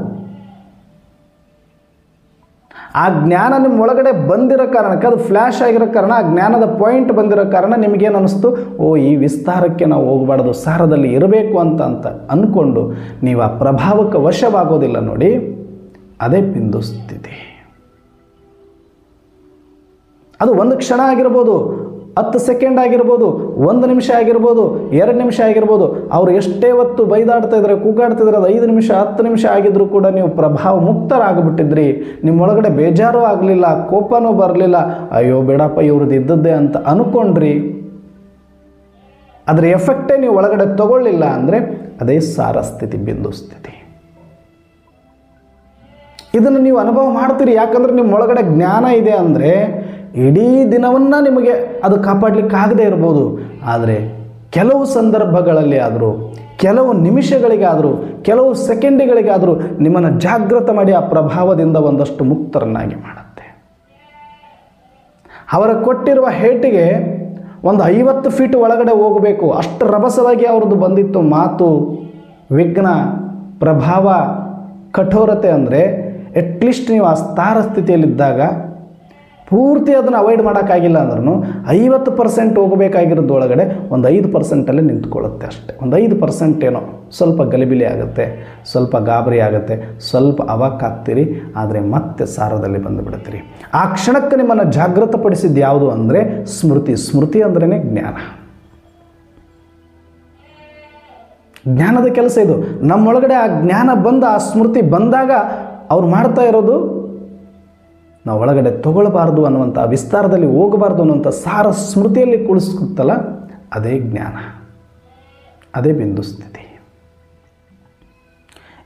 ಆ ಜ್ಞಾನ ನಿಮ್ಮ ಒಳಗಡೆ ಬಂದಿರೋ ಕಾರಣಕ್ಕೆ, ಅದು ಫ್ಲ್ಯಾಶ್ ಆಗಿರೋ ಕಾರಣ, ಆ ಜ್ಞಾನದ ಪಾಯಿಂಟ್ ಬಂದಿರೋ ಕಾರಣ ನಿಮಗೇನು ಅನ್ನಿಸ್ತು? ಓ, ಈ ವಿಸ್ತಾರಕ್ಕೆ ನಾವು ಹೋಗಬಾರ್ದು, ಸಾರದಲ್ಲಿ ಇರಬೇಕು ಅಂತ ಅಂದ್ಕೊಂಡು ನೀವು ಆ ಪ್ರಭಾವಕ್ಕೆ ವಶವಾಗೋದಿಲ್ಲ ನೋಡಿ. ಅದೇ ಬಿಂದು ಸ್ಥಿತಿ. ಅದು ಒಂದು ಕ್ಷಣ ಆಗಿರ್ಬೋದು, 10 ಸೆಕೆಂಡ್ ಆಗಿರ್ಬೋದು, 1 ನಿಮಿಷ ಆಗಿರ್ಬೋದು, 2 ನಿಮಿಷ ಆಗಿರ್ಬೋದು. ಅವರು ಎಷ್ಟೇ ಹೊತ್ತು ಬೈದಾಡ್ತಾ ಇದ್ದಾರೆ, ಕೂಗಾಡ್ತಿದ್ರೆ, ಅದು 5 ನಿಮಿಷ 10 ನಿಮಿಷ ಆಗಿದ್ರೂ ಕೂಡ ನೀವು ಪ್ರಭಾವ ಮುಕ್ತರಾಗಿಬಿಟ್ಟಿದ್ರಿ. ನಿಮ್ಮೊಳಗಡೆ ಬೇಜಾರೂ ಆಗಲಿಲ್ಲ, ಕೋಪನೂ ಬರಲಿಲ್ಲ. ಅಯ್ಯೋ ಬೇಡಪ್ಪ ಇವ್ರದ್ದು ಇದ್ದದ್ದೇ ಅಂತ ಅಂದ್ಕೊಂಡ್ರಿ. ಅದರ ಎಫೆಕ್ಟೇ ನೀವು ಒಳಗಡೆ ತಗೊಳ್ಳಿಲ್ಲ ಅಂದರೆ ಅದೇ ಸಾರ ಸ್ಥಿತಿ, ಬಿಂದು ಸ್ಥಿತಿ. ಇದನ್ನು ನೀವು ಅನುಭವ ಮಾಡ್ತೀರಿ. ಯಾಕಂದರೆ ನಿಮ್ಮ ಒಳಗಡೆ ಜ್ಞಾನ ಇದೆ ಅಂದರೆ ಇಡೀ ದಿನವನ್ನು ನಿಮಗೆ ಅದು ಕಾಪಾಡಲಿಕ್ಕಾಗದೇ ಇರ್ಬೋದು. ಆದರೆ ಕೆಲವು ಸಂದರ್ಭಗಳಲ್ಲಿ ಆದರೂ, ಕೆಲವು ನಿಮಿಷಗಳಿಗಾದರೂ, ಕೆಲವು ಸೆಕೆಂಡ್ಗಳಿಗಾದರೂ ನಿಮ್ಮನ್ನು ಜಾಗೃತ ಮಾಡಿ ಆ ಪ್ರಭಾವದಿಂದ ಒಂದಷ್ಟು ಮುಕ್ತರನ್ನಾಗಿ ಮಾಡುತ್ತೆ. ಅವರ ಕೊಟ್ಟಿರುವ ಹೇಟಿಗೆ ಒಂದು 50 ಫೀಟ್ ಒಳಗಡೆ ಹೋಗಬೇಕು, ಅಷ್ಟು ರಭಸವಾಗಿ ಅವ್ರದ್ದು ಬಂದಿತ್ತು ಮಾತು, ವಿಘ್ನ, ಪ್ರಭಾವ, ಕಠೋರತೆ. ಅಂದರೆ ಅಟ್ಲೀಸ್ಟ್ ನೀವು ಆ ಸ್ಥಾರ ಸ್ಥಿತಿಯಲ್ಲಿದ್ದಾಗ ಪೂರ್ತಿ ಅದನ್ನು ಅವಾಯ್ಡ್ ಮಾಡೋಕ್ಕಾಗಿಲ್ಲ ಅಂದ್ರೂ 50% ಹೋಗಬೇಕಾಗಿರೋದು ಒಳಗಡೆ ಒಂದು 5%ಅಲ್ಲೇ ನಿಂತ್ಕೊಳ್ಳುತ್ತೆ ಅಷ್ಟೇ. ಒಂದು 5% ಏನೋ ಸ್ವಲ್ಪ ಗಲಿಬಿಲಿ ಆಗುತ್ತೆ, ಸ್ವಲ್ಪ ಗಾಬರಿ ಆಗುತ್ತೆ, ಸ್ವಲ್ಪ ಅವಾಕ್ಕಾಗ್ತೀರಿ. ಆದರೆ ಮತ್ತೆ ಸಾರದಲ್ಲಿ ಬಂದುಬಿಡ್ತೀರಿ. ಆ ಕ್ಷಣಕ್ಕೆ ನಿಮ್ಮನ್ನು ಜಾಗೃತಪಡಿಸಿದ್ದು ಯಾವುದು ಅಂದರೆ ಸ್ಮೃತಿ. ಸ್ಮೃತಿ ಅಂದ್ರೇ ಜ್ಞಾನ. ಜ್ಞಾನದ ಕೆಲಸ ಇದು. ನಮ್ಮೊಳಗಡೆ ಆ ಜ್ಞಾನ ಬಂದ, ಆ ಸ್ಮೃತಿ ಬಂದಾಗ ಅವ್ರು ಮಾಡ್ತಾ ಇರೋದು, ನಾವು ಒಳಗಡೆ ತಗೊಳ್ಬಾರ್ದು ಅನ್ನುವಂಥ, ವಿಸ್ತಾರದಲ್ಲಿ ಹೋಗಬಾರ್ದು ಅನ್ನುವಂಥ ಸಾರ ಸ್ಮೃತಿಯಲ್ಲಿ ಕುಳಿಸ್ಕೊತಲ್ಲ, ಅದೇ ಜ್ಞಾನ, ಅದೇ ಬಿಂದು ಸ್ಥಿತಿ.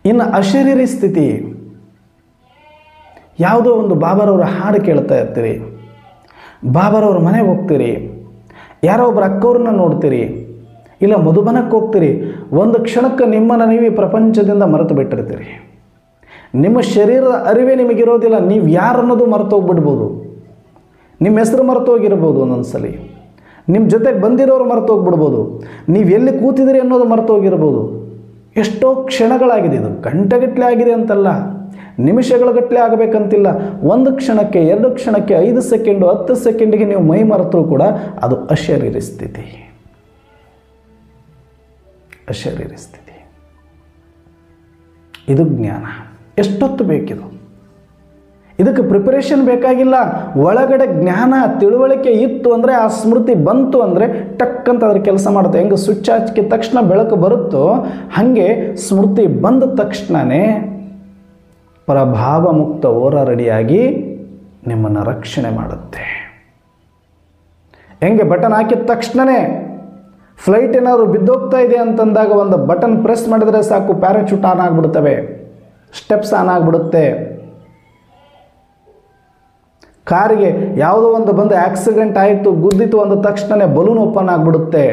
ಇನ್ನು ಅಶರೀರಿ ಸ್ಥಿತಿ. ಯಾವುದೋ ಒಂದು ಬಾಬಾರವರ ಹಾಡು ಕೇಳ್ತಾ ಇರ್ತೀರಿ, ಬಾಬಾರವ್ರ ಮನೆಗೆ ಹೋಗ್ತೀರಿ, ಯಾರೋ ಒಬ್ಬರು ಅಕ್ಕವ್ರನ್ನ ನೋಡ್ತೀರಿ, ಇಲ್ಲ ಮಧುಬನಕ್ಕೆ ಹೋಗ್ತೀರಿ. ಒಂದು ಕ್ಷಣಕ್ಕೆ ನಿಮ್ಮನ್ನು ನೀವು ಈ ಪ್ರಪಂಚದಿಂದ ಮರೆತು ಬಿಟ್ಟಿರ್ತೀರಿ. ನಿಮ್ಮ ಶರೀರದ ಅರಿವೇ ನಿಮಗಿರೋದಿಲ್ಲ. ನೀವು ಯಾರು ಅನ್ನೋದು ಮರೆತೋಗ್ಬಿಡ್ಬೋದು. ನಿಮ್ಮ ಹೆಸರು ಮರೆತೋಗಿರ್ಬೋದು, ಒಂದೊಂದ್ಸಲಿ ನಿಮ್ಮ ಜೊತೆಗೆ ಬಂದಿರೋರು ಮರೆತೋಗ್ಬಿಡ್ಬೋದು. ನೀವು ಎಲ್ಲಿ ಕೂತಿದ್ದೀರಿ ಅನ್ನೋದು ಮರೆತೋಗಿರ್ಬೋದು. ಎಷ್ಟೋ ಕ್ಷಣಗಳಾಗಿದೆ. ಇದು ಗಂಟೆಗಟ್ಟಲೆ ಆಗಿದೆ ಅಂತಲ್ಲ, ನಿಮಿಷಗಳ ಗಟ್ಟಲೆ ಆಗಬೇಕಂತಿಲ್ಲ. 1 ಕ್ಷಣಕ್ಕೆ, 2 ಕ್ಷಣಕ್ಕೆ, 5 ಸೆಕೆಂಡು, 10 ಸೆಕೆಂಡಿಗೆ ನೀವು ಮೈ ಮರೆತರೂ ಕೂಡ ಅದು ಅಶರೀರಿ ಸ್ಥಿತಿ. ಅಶರೀರಿ ಸ್ಥಿತಿ. ಇದು ಜ್ಞಾನ. ಎಷ್ಟೊತ್ತು ಬೇಕಿದು? ಇದಕ್ಕೆ ಪ್ರಿಪರೇಷನ್ ಬೇಕಾಗಿಲ್ಲ. ಒಳಗಡೆ ಜ್ಞಾನ, ತಿಳುವಳಿಕೆ ಇತ್ತು ಅಂದರೆ, ಆ ಸ್ಮೃತಿ ಬಂತು ಅಂದರೆ ಟಕ್ಕಂತ ಅದ್ರ ಕೆಲಸ ಮಾಡುತ್ತೆ. ಹೆಂಗೆ ಸ್ವಿಚ್ ಹಾಕಿದ ತಕ್ಷಣ ಬೆಳಕು ಬರುತ್ತೋ ಹಾಗೆ ಸ್ಮೃತಿ ಬಂದ ತಕ್ಷಣವೇ ಪ್ರಭಾವ ಮುಕ್ತ ಓರ ರೆಡಿಯಾಗಿ ನಿಮ್ಮನ್ನು ರಕ್ಷಣೆ ಮಾಡುತ್ತೆ. ಹೆಂಗೆ ಬಟನ್ ಹಾಕಿದ ತಕ್ಷಣವೇ ಫ್ಲೈಟ್ ಏನಾದರೂ ಬಿದ್ದೋಗ್ತಾ ಇದೆ ಅಂತಂದಾಗ ಒಂದು ಬಟನ್ ಪ್ರೆಸ್ ಮಾಡಿದರೆ ಸಾಕು, ಪ್ಯಾರಾಚೂಟ್ ಆನ್ ಆಗಿಬಿಡ್ತವೆ, ಸ್ಟೆಪ್ಸ್ ಆನ್ ಆಗಿಬಿಡುತ್ತೆ. ಕಾರಿಗೆ ಯಾವುದೋ ಒಂದು ಬಂದು ಆಕ್ಸಿಡೆಂಟ್ ಆಯಿತು, ಗುದ್ದಿತು ಅಂದ ತಕ್ಷಣವೇ ಬಲೂನ್ ಓಪನ್ ಆಗಿಬಿಡುತ್ತೆ.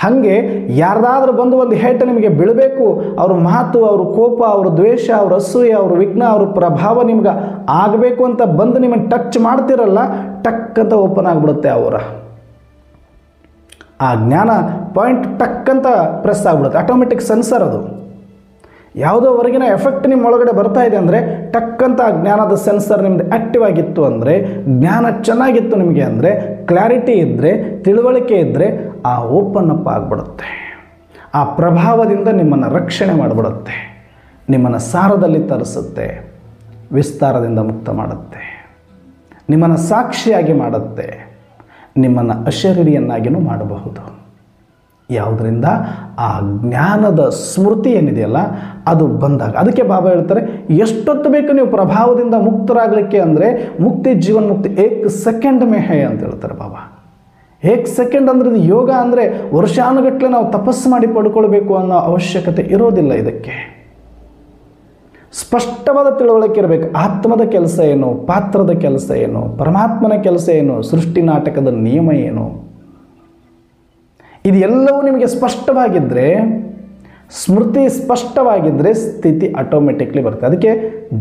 ಹಾಗೆ ಯಾರ್ದಾದ್ರೂ ಬಂದು ಒಂದು ಹೇಟ್ ನಿಮಗೆ ಬೀಳಬೇಕು, ಅವ್ರ ಮಾತು, ಅವ್ರ ಕೋಪ, ಅವ್ರ ದ್ವೇಷ, ಅವ್ರ ಅಸೂಯೆ, ಅವ್ರ ವಿಘ್ನ, ಅವ್ರ ಪ್ರಭಾವ ನಿಮ್ಗೆ ಆಗಬೇಕು ಅಂತ ಬಂದು ನಿಮ್ಮನ್ನು ಟಚ್ ಮಾಡ್ತಿರಲ್ಲ, ಟಕ್ ಅಂತ ಓಪನ್ ಆಗಿಬಿಡುತ್ತೆ. ಆ ಜ್ಞಾನ ಪಾಯಿಂಟ್ ಟಕ್ ಅಂತ ಪ್ರೆಸ್ ಆಗಿಬಿಡುತ್ತೆ. ಆಟೋಮೆಟಿಕ್ ಸೆನ್ಸರ್ ಅದು. ಯಾವುದೋ ಹೊರಗಿನ ಎಫೆಕ್ಟ್ ನಿಮ್ಮ ಒಳಗಡೆ ಬರ್ತಾ ಇದೆ ಅಂದರೆ ಟಕ್ಕಂತ ಆ ಜ್ಞಾನದ ಸೆನ್ಸರ್ ನಿಮ್ಮದು ಆ್ಯಕ್ಟಿವ್ ಆಗಿತ್ತು ಅಂದರೆ, ಜ್ಞಾನ ಚೆನ್ನಾಗಿತ್ತು ನಿಮಗೆ ಅಂದರೆ, ಕ್ಲಾರಿಟಿ ಇದ್ದರೆ, ತಿಳುವಳಿಕೆ ಇದ್ದರೆ ಆ ಓಪನ್ ಅಪ್ ಆಗಿಬಿಡುತ್ತೆ. ಆ ಪ್ರಭಾವದಿಂದ ನಿಮ್ಮನ್ನು ರಕ್ಷಣೆ ಮಾಡಿಬಿಡುತ್ತೆ, ನಿಮ್ಮನ್ನು ಸಾರದಲ್ಲಿ ತರಿಸುತ್ತೆ, ವಿಸ್ತಾರದಿಂದ ಮುಕ್ತ ಮಾಡುತ್ತೆ, ನಿಮ್ಮನ್ನು ಸಾಕ್ಷಿಯಾಗಿ ಮಾಡುತ್ತೆ, ನಿಮ್ಮನ್ನು ಅಶರೀರಿಯನ್ನಾಗಿಯೂ ಮಾಡಬಹುದು. ಯಾವುದರಿಂದ? ಆ ಜ್ಞಾನದ ಸ್ಮೃತಿ ಏನಿದೆಯಲ್ಲ ಅದು ಬಂದಾಗ. ಅದಕ್ಕೆ ಬಾಬಾ ಹೇಳ್ತಾರೆ, ಎಷ್ಟೊತ್ತು ಬೇಕು ನೀವು ಪ್ರಭಾವದಿಂದ ಮುಕ್ತರಾಗಲಿಕ್ಕೆ ಅಂದರೆ ಮುಕ್ತಿ ಜೀವನ್ ಮುಕ್ತಿ ಏಕ್ ಸೆಕೆಂಡ್ ಮೇ ಹೈ ಅಂತ ಹೇಳ್ತಾರೆ ಬಾಬಾ. ಏಕ್ ಸೆಕೆಂಡ್ ಅಂದರೆ ಇದು ಯೋಗ ಅಂದರೆ ವರ್ಷಾನುಗಟ್ಟಲೆ ನಾವು ತಪಸ್ಸು ಮಾಡಿ ಪಡ್ಕೊಳ್ಬೇಕು ಅನ್ನೋ ಅವಶ್ಯಕತೆ ಇರೋದಿಲ್ಲ. ಇದಕ್ಕೆ ಸ್ಪಷ್ಟವಾದ ತಿಳುವಳಿಕೆ ಇರಬೇಕು. ಆತ್ಮದ ಕೆಲಸ ಏನು, ಪಾತ್ರದ ಕೆಲಸ ಏನು, ಪರಮಾತ್ಮನ ಕೆಲಸ ಏನು, ಸೃಷ್ಟಿ ನಾಟಕದ ನಿಯಮ ಏನು, ಇದೆಲ್ಲವೂ ನಿಮಗೆ ಸ್ಪಷ್ಟವಾಗಿದ್ದರೆ, ಸ್ಮೃತಿ ಸ್ಪಷ್ಟವಾಗಿದ್ದರೆ ಸ್ಥಿತಿ ಆಟೋಮೆಟಿಕ್ಲಿ ಬರುತ್ತೆ. ಅದಕ್ಕೆ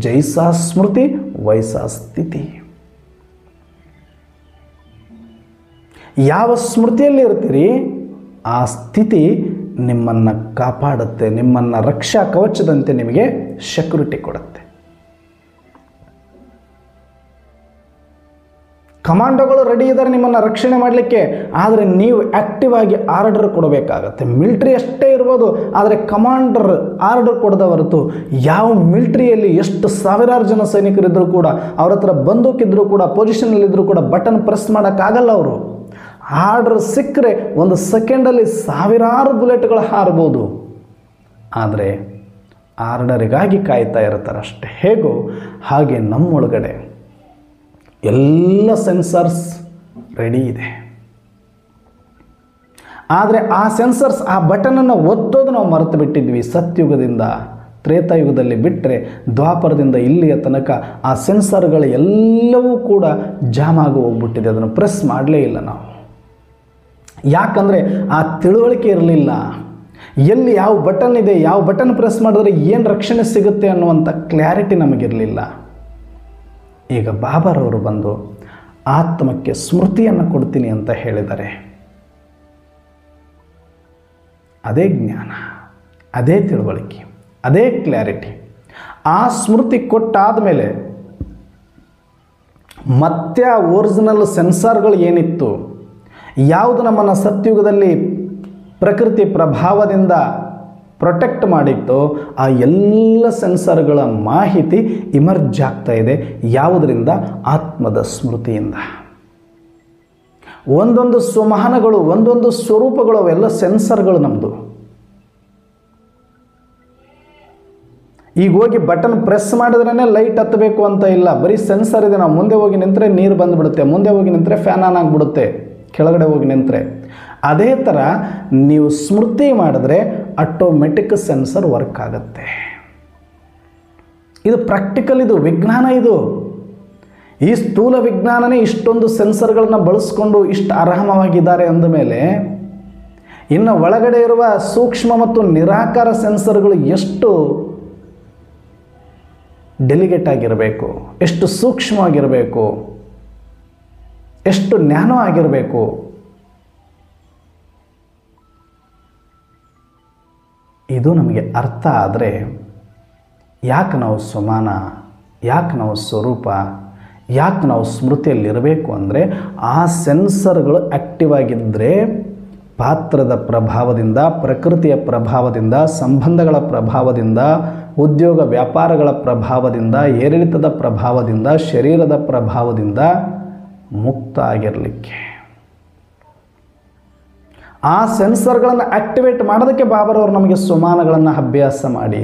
ಜೈಸಾ ಸ್ಮೃತಿ ವೈಸಾ ಸ್ಥಿತಿ. ಯಾವ ಸ್ಮೃತಿಯಲ್ಲಿ ಇರ್ತೀರಿ ಆ ಸ್ಥಿತಿ ನಿಮ್ಮನ್ನು ಕಾಪಾಡುತ್ತೆ, ನಿಮ್ಮನ್ನು ರಕ್ಷಾ ಕವಚದಂತೆ ನಿಮಗೆ ಸೆಕ್ಯೂರಿಟಿ ಕೊಡುತ್ತೆ. ಕಮಾಂಡೋಗಳು ರೆಡಿ ಇದ್ದಾರೆ ನಿಮ್ಮನ್ನು ರಕ್ಷಣೆ ಮಾಡಲಿಕ್ಕೆ, ಆದರೆ ನೀವು ಆ್ಯಕ್ಟಿವ್ ಆಗಿ ಆರ್ಡರ್ ಕೊಡಬೇಕಾಗತ್ತೆ. ಮಿಲಿಟ್ರಿ ಅಷ್ಟೇ ಇರ್ಬೋದು, ಆದರೆ ಕಮಾಂಡರ್ ಆರ್ಡರ್ ಕೊಡದ ಹೊರತು ಯಾವ ಮಿಲಿಟ್ರಿಯಲ್ಲಿ ಎಷ್ಟು ಸಾವಿರಾರು ಜನ ಸೈನಿಕರಿದ್ದರೂ ಕೂಡ, ಅವ್ರ ಹತ್ರ ಬಂದೂಕಿದ್ರೂ ಕೂಡ, ಪೊಸಿಷನಲ್ಲಿದ್ದರೂ ಕೂಡ ಬಟನ್ ಪ್ರೆಸ್ ಮಾಡೋಕ್ಕಾಗಲ್ಲ. ಅವರು ಆರ್ಡರ್ ಸಿಕ್ಕರೆ ಒಂದು ಸೆಕೆಂಡಲ್ಲಿ ಸಾವಿರಾರು ಬುಲೆಟ್ಗಳು ಹಾರಬಹುದು, ಆದರೆ ಆರ್ಡರಿಗಾಗಿ ಕಾಯ್ತಾ ಇರ್ತಾರೆ ಅಷ್ಟೇ. ಹೇಗೋ ಹಾಗೆ ನಮ್ಮೊಳಗಡೆ ಎಲ್ಲ ಸೆನ್ಸರ್ಸ್ ರೆಡಿ ಇದೆ, ಆದರೆ ಆ ಸೆನ್ಸರ್ಸ್ ಆ ಬಟನನ್ನು ಒತ್ತೋದು ನಾವು ಮರೆತು ಬಿಟ್ಟಿದ್ವಿ. ಸತ್ಯುಗದಿಂದ ತ್ರೇತಾಯುಗದಲ್ಲಿ ಬಿಟ್ಟರೆ ದ್ವಾಪರದಿಂದ ಇಲ್ಲಿಯ ತನಕ ಆ ಸೆನ್ಸರ್ಗಳು ಎಲ್ಲವೂ ಕೂಡ ಜಾಮ್ ಆಗಿ ಹೋಗ್ಬಿಟ್ಟಿದೆ. ಅದನ್ನು ಪ್ರೆಸ್ ಮಾಡಲೇ ಇಲ್ಲ ನಾವು. ಯಾಕಂದರೆ ಆ ತಿಳುವಳಿಕೆ ಇರಲಿಲ್ಲ. ಎಲ್ಲಿ ಯಾವ ಬಟನ್ ಇದೆ, ಯಾವ ಬಟನ್ ಪ್ರೆಸ್ ಮಾಡಿದ್ರೆ ಏನು ರಕ್ಷಣೆ ಸಿಗುತ್ತೆ ಅನ್ನುವಂಥ ಕ್ಲಾರಿಟಿ ನಮಗಿರಲಿಲ್ಲ. ಈಗ ಬಾಬಾರವರು ಬಂದು ಆತ್ಮಕ್ಕೆ ಸ್ಮೃತಿಯನ್ನು ಕೊಡ್ತೀನಿ ಅಂತ ಹೇಳಿದ್ದಾರೆ. ಅದೇ ಜ್ಞಾನ, ಅದೇ ತಿಳುವಳಿಕೆ, ಅದೇ ಕ್ಲಾರಿಟಿ. ಆ ಸ್ಮೃತಿ ಕೊಟ್ಟಾದ ಮೇಲೆ ಮತ್ತೆ ಆ ಒರಿಜಿನಲ್ ಸೆನ್ಸಾರ್ಗಳು ಏನಿತ್ತು, ಯಾವುದು ನಮ್ಮನ್ನು ಸತ್ಯುಗದಲ್ಲಿ ಪ್ರಕೃತಿ ಪ್ರಭಾವದಿಂದ ಪ್ರೊಟೆಕ್ಟ್ ಮಾಡಿತ್ತೋ ಆ ಎಲ್ಲ ಸೆನ್ಸರ್ಗಳ ಮಾಹಿತಿ ಇಮರ್ಜ್ ಆಗ್ತಾ ಇದೆ. ಯಾವುದರಿಂದ? ಆತ್ಮದ ಸ್ಮೃತಿಯಿಂದ. ಒಂದೊಂದು ಸ್ವಮಾನಗಳು, ಒಂದೊಂದು ಸ್ವರೂಪಗಳು, ಅವೆಲ್ಲ ಸೆನ್ಸರ್ಗಳು ನಮ್ಮದು. ಈಗ ಹೋಗಿ ಬಟನ್ ಪ್ರೆಸ್ ಮಾಡಿದ್ರೇ ಲೈಟ್ ಹತ್ತಬೇಕು ಅಂತ ಇಲ್ಲ, ಬರೀ ಸೆನ್ಸರ್ ಇದೆ. ನಾವು ಮುಂದೆ ಹೋಗಿ ನಿಂತರೆ ನೀರು ಬಂದುಬಿಡುತ್ತೆ, ಮುಂದೆ ಹೋಗಿ ನಿಂತರೆ ಫ್ಯಾನ್ ಆನ್ ಆಗಿಬಿಡುತ್ತೆ, ಕೆಳಗಡೆ ಹೋಗಿ ನಿಂತರೆ. ಅದೇ ಥರ ನೀವು ಸ್ಮೃತಿ ಮಾಡಿದ್ರೆ ಆಟೋಮೆಟಿಕ್ ಸೆನ್ಸರ್ ವರ್ಕ್ ಆಗುತ್ತೆ. ಇದು ಪ್ರಾಕ್ಟಿಕಲ್, ಇದು ವಿಜ್ಞಾನ. ಇದು ಈ ಸ್ಥೂಲ ವಿಜ್ಞಾನನೇ ಇಷ್ಟೊಂದು ಸೆನ್ಸರ್ಗಳನ್ನ ಬಳಸ್ಕೊಂಡು ಇಷ್ಟು ಆರಾಮವಾಗಿದ್ದಾರೆ ಅಂದಮೇಲೆ ಇನ್ನು ಒಳಗಡೆ ಇರುವ ಸೂಕ್ಷ್ಮ ಮತ್ತು ನಿರಾಕಾರ ಸೆನ್ಸರ್ಗಳು ಎಷ್ಟು ಡೆಲಿಗೇಟ್ ಆಗಿರಬೇಕು, ಎಷ್ಟು ಸೂಕ್ಷ್ಮವಾಗಿರಬೇಕು, ಎಷ್ಟು ಜ್ಞಾನ ಆಗಿರಬೇಕು. ಇದು ನಮಗೆ ಅರ್ಥ ಆದರೆ ಯಾಕೆ ನಾವು ಸಮಾನ, ಯಾಕೆ ನಾವು ಸ್ವರೂಪ, ಯಾಕೆ ನಾವು ಸ್ಮೃತಿಯಲ್ಲಿರಬೇಕು ಅಂದರೆ ಆ ಸೆನ್ಸರ್ಗಳು ಆ್ಯಕ್ಟಿವ್ ಆಗಿದ್ದರೆ ಪಾತ್ರದ ಪ್ರಭಾವದಿಂದ, ಪ್ರಕೃತಿಯ ಪ್ರಭಾವದಿಂದ, ಸಂಬಂಧಗಳ ಪ್ರಭಾವದಿಂದ, ಉದ್ಯೋಗ ವ್ಯಾಪಾರಗಳ ಪ್ರಭಾವದಿಂದ, ಏರಿಳಿತದ ಪ್ರಭಾವದಿಂದ, ಶರೀರದ ಪ್ರಭಾವದಿಂದ ಮುಕ್ತ ಆಗಿರಲಿಕ್ಕೆ. ಆ ಸೆನ್ಸರ್ಗಳನ್ನು ಆ್ಯಕ್ಟಿವೇಟ್ ಮಾಡೋದಕ್ಕೆ ಬಾಬಾರವರು ನಮಗೆ ಸುಮಾನಗಳನ್ನು ಅಭ್ಯಾಸ ಮಾಡಿ,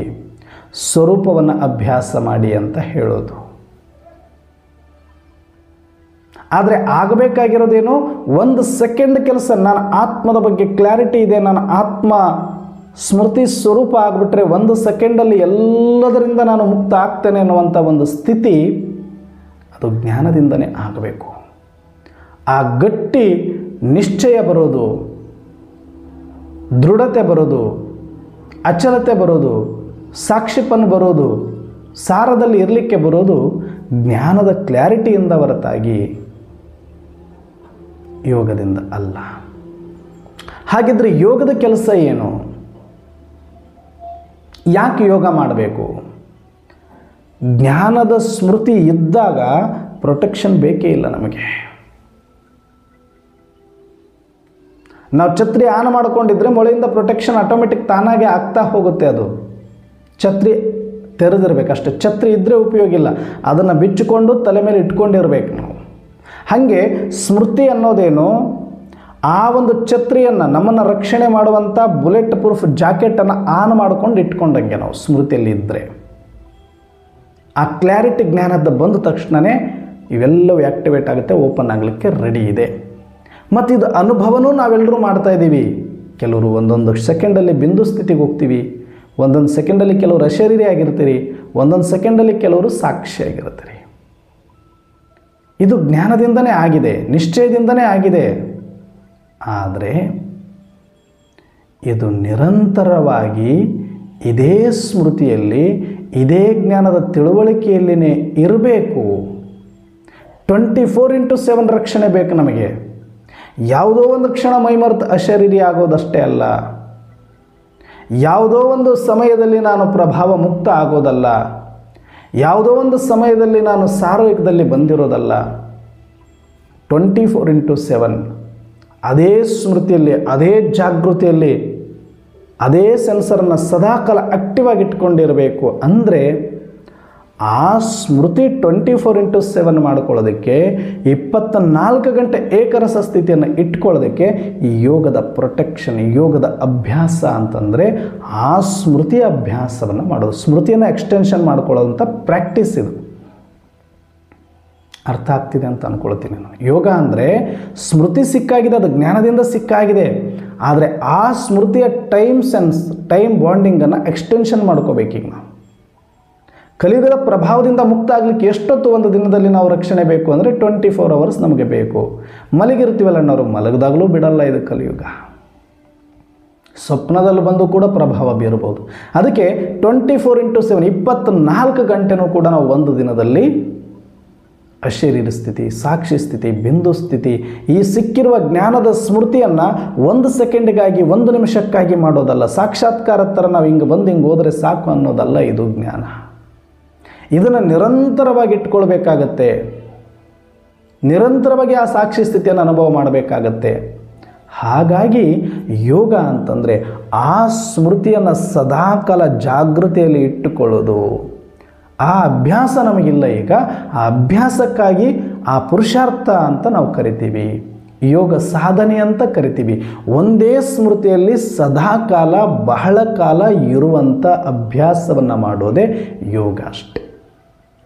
ಸ್ವರೂಪವನ್ನು ಅಭ್ಯಾಸ ಮಾಡಿ ಅಂತ ಹೇಳೋದು. ಆದರೆ ಆಗಬೇಕಾಗಿರೋದೇನು? ಒಂದು ಸೆಕೆಂಡ್ ಕೆಲಸ. ನಾನು ಆತ್ಮದ ಬಗ್ಗೆ ಕ್ಲಾರಿಟಿ ಇದೆ, ನಾನು ಆತ್ಮ ಸ್ಮೃತಿ ಸ್ವರೂಪ ಆಗಿಬಿಟ್ರೆ ಒಂದು ಸೆಕೆಂಡಲ್ಲಿ ಎಲ್ಲದರಿಂದ ನಾನು ಮುಕ್ತ ಆಗ್ತೇನೆ ಅನ್ನುವಂಥ ಒಂದು ಸ್ಥಿತಿ, ಅದು ಜ್ಞಾನದಿಂದನೇ ಆಗಬೇಕು. ಆ ಗಟ್ಟಿ ನಿಶ್ಚಯ ಬರೋದು, ದೃಢತೆ ಬರೋದು, ಅಚಲತೆ ಬರೋದು, ಸಾಕ್ಷಿಪನ್ ಬರೋದು, ಸಾರದಲ್ಲಿ ಇರಲಿಕ್ಕೆ ಬರೋದು ಜ್ಞಾನದ ಕ್ಲಾರಿಟಿಯಿಂದ ಹೊರತಾಗಿ ಯೋಗದಿಂದ ಅಲ್ಲ. ಹಾಗಿದ್ರೆ ಯೋಗದ ಕೆಲಸ ಏನು? ಯಾಕೆ ಯೋಗ ಮಾಡಬೇಕು? ಜ್ಞಾನದ ಸ್ಮೃತಿ ಇದ್ದಾಗ ಪ್ರೊಟೆಕ್ಷನ್ ಬೇಕೇ ಇಲ್ಲ ನಮಗೆ. ನಾವು ಛತ್ರಿ ಆನ್ ಮಾಡ್ಕೊಂಡಿದ್ರೆ ಮೊಳೆಯಿಂದ ಪ್ರೊಟೆಕ್ಷನ್ ಆಟೋಮೆಟಿಕ್ ತಾನಾಗೆ ಆಗ್ತಾ ಹೋಗುತ್ತೆ. ಅದು ಛತ್ರಿ ತೆರೆದಿರ್ಬೇಕಷ್ಟೆ. ಛತ್ರಿ ಇದ್ದರೆ ಉಪಯೋಗ ಇಲ್ಲ, ಅದನ್ನು ಬಿಚ್ಚಿಕೊಂಡು ತಲೆ ಮೇಲೆ ಇಟ್ಕೊಂಡಿರ್ಬೇಕು ನಾವು. ಹಾಗೆ ಸ್ಮೃತಿ ಅನ್ನೋದೇನು, ಆ ಒಂದು ಛತ್ರಿಯನ್ನು, ನಮ್ಮನ್ನು ರಕ್ಷಣೆ ಮಾಡುವಂಥ ಬುಲೆಟ್ ಪ್ರೂಫ್ ಜಾಕೆಟನ್ನು ಆನ್ ಮಾಡ್ಕೊಂಡು ಇಟ್ಕೊಂಡಂಗೆ ನಾವು ಸ್ಮೃತಿಯಲ್ಲಿ ಇದ್ದರೆ, ಆ ಕ್ಲಾರಿಟಿ ಜ್ಞಾನದ ಬಂದ ತಕ್ಷಣವೇ ಇವೆಲ್ಲವೂ ಆ್ಯಕ್ಟಿವೇಟ್ ಆಗುತ್ತೆ, ಓಪನ್ ಆಗಲಿಕ್ಕೆ ರೆಡಿ ಇದೆ. ಮತ್ತು ಇದು ಅನುಭವನೂ ನಾವೆಲ್ಲರೂ ಮಾಡ್ತಾಯಿದ್ದೀವಿ. ಕೆಲವರು ಒಂದೊಂದು ಸೆಕೆಂಡಲ್ಲಿ ಬಿಂದು ಸ್ಥಿತಿಗೆ ಹೋಗ್ತೀವಿ, ಒಂದೊಂದು ಸೆಕೆಂಡಲ್ಲಿ ಕೆಲವರು ಅಶರೀರಿ ಆಗಿರ್ತೀರಿ, ಒಂದೊಂದು ಸೆಕೆಂಡಲ್ಲಿ ಕೆಲವರು ಸಾಕ್ಷಿಯಾಗಿರ್ತೀರಿ. ಇದು ಜ್ಞಾನದಿಂದನೇ ಆಗಿದೆ, ನಿಶ್ಚಯದಿಂದನೇ ಆಗಿದೆ. ಆದರೆ ಇದು ನಿರಂತರವಾಗಿ ಇದೇ ಸ್ಮೃತಿಯಲ್ಲಿ, ಇದೇ ಜ್ಞಾನದ ತಿಳುವಳಿಕೆಯಲ್ಲಿನೇ ಇರಬೇಕು. 24/7 ರಕ್ಷಣೆ ಬೇಕು ನಮಗೆ. ಯಾವುದೋ ಒಂದು ಕ್ಷಣ ಮೈಮರೆತು ಅಶರೀರಿ ಆಗೋದಷ್ಟೇ ಅಲ್ಲ, ಯಾವುದೋ ಒಂದು ಸಮಯದಲ್ಲಿ ನಾನು ಪ್ರಭಾವ ಮುಕ್ತ ಆಗೋದಲ್ಲ, ಯಾವುದೋ ಒಂದು ಸಮಯದಲ್ಲಿ ನಾನು ಸಾರೋಗದಲ್ಲಿ ಬಂದಿರೋದಲ್ಲ. 24/7 ಅದೇ ಸ್ಮೃತಿಯಲ್ಲಿ, ಅದೇ ಜಾಗೃತಿಯಲ್ಲಿ, ಅದೇ ಸೆನ್ಸರನ್ನು ಸದಾಕಾಲ ಆಕ್ಟಿವ್ ಆಗಿ ಇಟ್ಕೊಂಡಿರಬೇಕು. ಅಂದರೆ ಆ ಸ್ಮೃತಿ 24/7 ಮಾಡ್ಕೊಳ್ಳೋದಕ್ಕೆ, 24 ಗಂಟೆ ಏಕರಸ ಸ್ಥಿತಿಯನ್ನು ಇಟ್ಕೊಳ್ಳೋದಕ್ಕೆ ಈ ಯೋಗದ ಪ್ರೊಟೆಕ್ಷನ್, ಯೋಗದ ಅಭ್ಯಾಸ ಅಂತಂದರೆ ಆ ಸ್ಮೃತಿಯ ಅಭ್ಯಾಸವನ್ನು ಮಾಡೋದು, ಸ್ಮೃತಿಯನ್ನು ಎಕ್ಸ್ಟೆನ್ಷನ್ ಮಾಡ್ಕೊಳ್ಳೋದಂಥ ಪ್ರಾಕ್ಟೀಸ್ ಇದು. ಅರ್ಥ ಆಗ್ತಿದೆ ಅಂತ ಅಂದ್ಕೊಳ್ತೀನಿ ನಾನು. ಯೋಗ ಅಂದರೆ ಸ್ಮೃತಿ ಸಿಕ್ಕಾಗಿದೆ, ಅದು ಜ್ಞಾನದಿಂದ ಸಿಕ್ಕಾಗಿದೆ. ಆದರೆ ಆ ಸ್ಮೃತಿಯ ಟೈಮ್ ಬಾಂಡಿಂಗನ್ನು ಎಕ್ಸ್ಟೆನ್ಷನ್ ಮಾಡ್ಕೋಬೇಕೀಗ ನಾವು. ಕಲಿಯುಗದ ಪ್ರಭಾವದಿಂದ ಮುಕ್ತ ಆಗಲಿಕ್ಕೆ ಎಷ್ಟೊತ್ತು ಒಂದು ದಿನದಲ್ಲಿ ನಾವು ರಕ್ಷಣೆ ಬೇಕು ಅಂದರೆ 24 hours ನಮಗೆ ಬೇಕು. ಮಲಗಿರ್ತೀವಲ್ಲ ನಾವು, ಮಲಗಿದಾಗಲೂ ಬಿಡಲ್ಲ ಇದು ಕಲಿಯುಗ. ಸ್ವಪ್ನದಲ್ಲಿ ಬಂದು ಕೂಡ ಪ್ರಭಾವ ಬೀರಬಹುದು. ಅದಕ್ಕೆ 24/7 24 ಗಂಟೆನೂ ಕೂಡ ನಾವು ಒಂದು ದಿನದಲ್ಲಿ ಅಶರೀರ ಸ್ಥಿತಿ, ಸಾಕ್ಷಿ ಸ್ಥಿತಿ, ಬಿಂದು ಸ್ಥಿತಿ, ಈ ಸಿಕ್ಕಿರುವ ಜ್ಞಾನದ ಸ್ಮೃತಿಯನ್ನು 1 ಸೆಕೆಂಡಿಗಾಗಿ, 1 ನಿಮಿಷಕ್ಕಾಗಿ ಮಾಡೋದಲ್ಲ. ಸಾಕ್ಷಾತ್ಕಾರ ಥರ ನಾವು ಹಿಂಗೆ ಬಂದು ಹಿಂಗೆ ಹೋದರೆ ಸಾಕು ಅನ್ನೋದಲ್ಲ ಇದು ಜ್ಞಾನ. ಇದನ್ನು ನಿರಂತರವಾಗಿ ಇಟ್ಕೊಳ್ಬೇಕಾಗತ್ತೆ, ನಿರಂತರವಾಗಿ ಆ ಸಾಕ್ಷಿ ಸ್ಥಿತಿಯನ್ನು ಅನುಭವ ಮಾಡಬೇಕಾಗತ್ತೆ. ಹಾಗಾಗಿ ಯೋಗ ಅಂತಂದರೆ ಆ ಸ್ಮೃತಿಯನ್ನು ಸದಾಕಾಲ ಜಾಗೃತಿಯಲ್ಲಿ ಇಟ್ಟುಕೊಳ್ಳೋದು. ಆ ಅಭ್ಯಾಸ ನಮಗಿಲ್ಲ ಈಗ. ಆ ಅಭ್ಯಾಸಕ್ಕಾಗಿ ಆ ಪುರುಷಾರ್ಥ ಅಂತ ನಾವು ಕರಿತೀವಿ, ಯೋಗ ಸಾಧನೆ ಅಂತ ಕರಿತೀವಿ. ಒಂದೇ ಸ್ಮೃತಿಯಲ್ಲಿ ಸದಾಕಾಲ ಬಹಳ ಕಾಲ ಇರುವಂಥ ಅಭ್ಯಾಸವನ್ನು ಮಾಡೋದೇ ಯೋಗ ಅಷ್ಟೆ.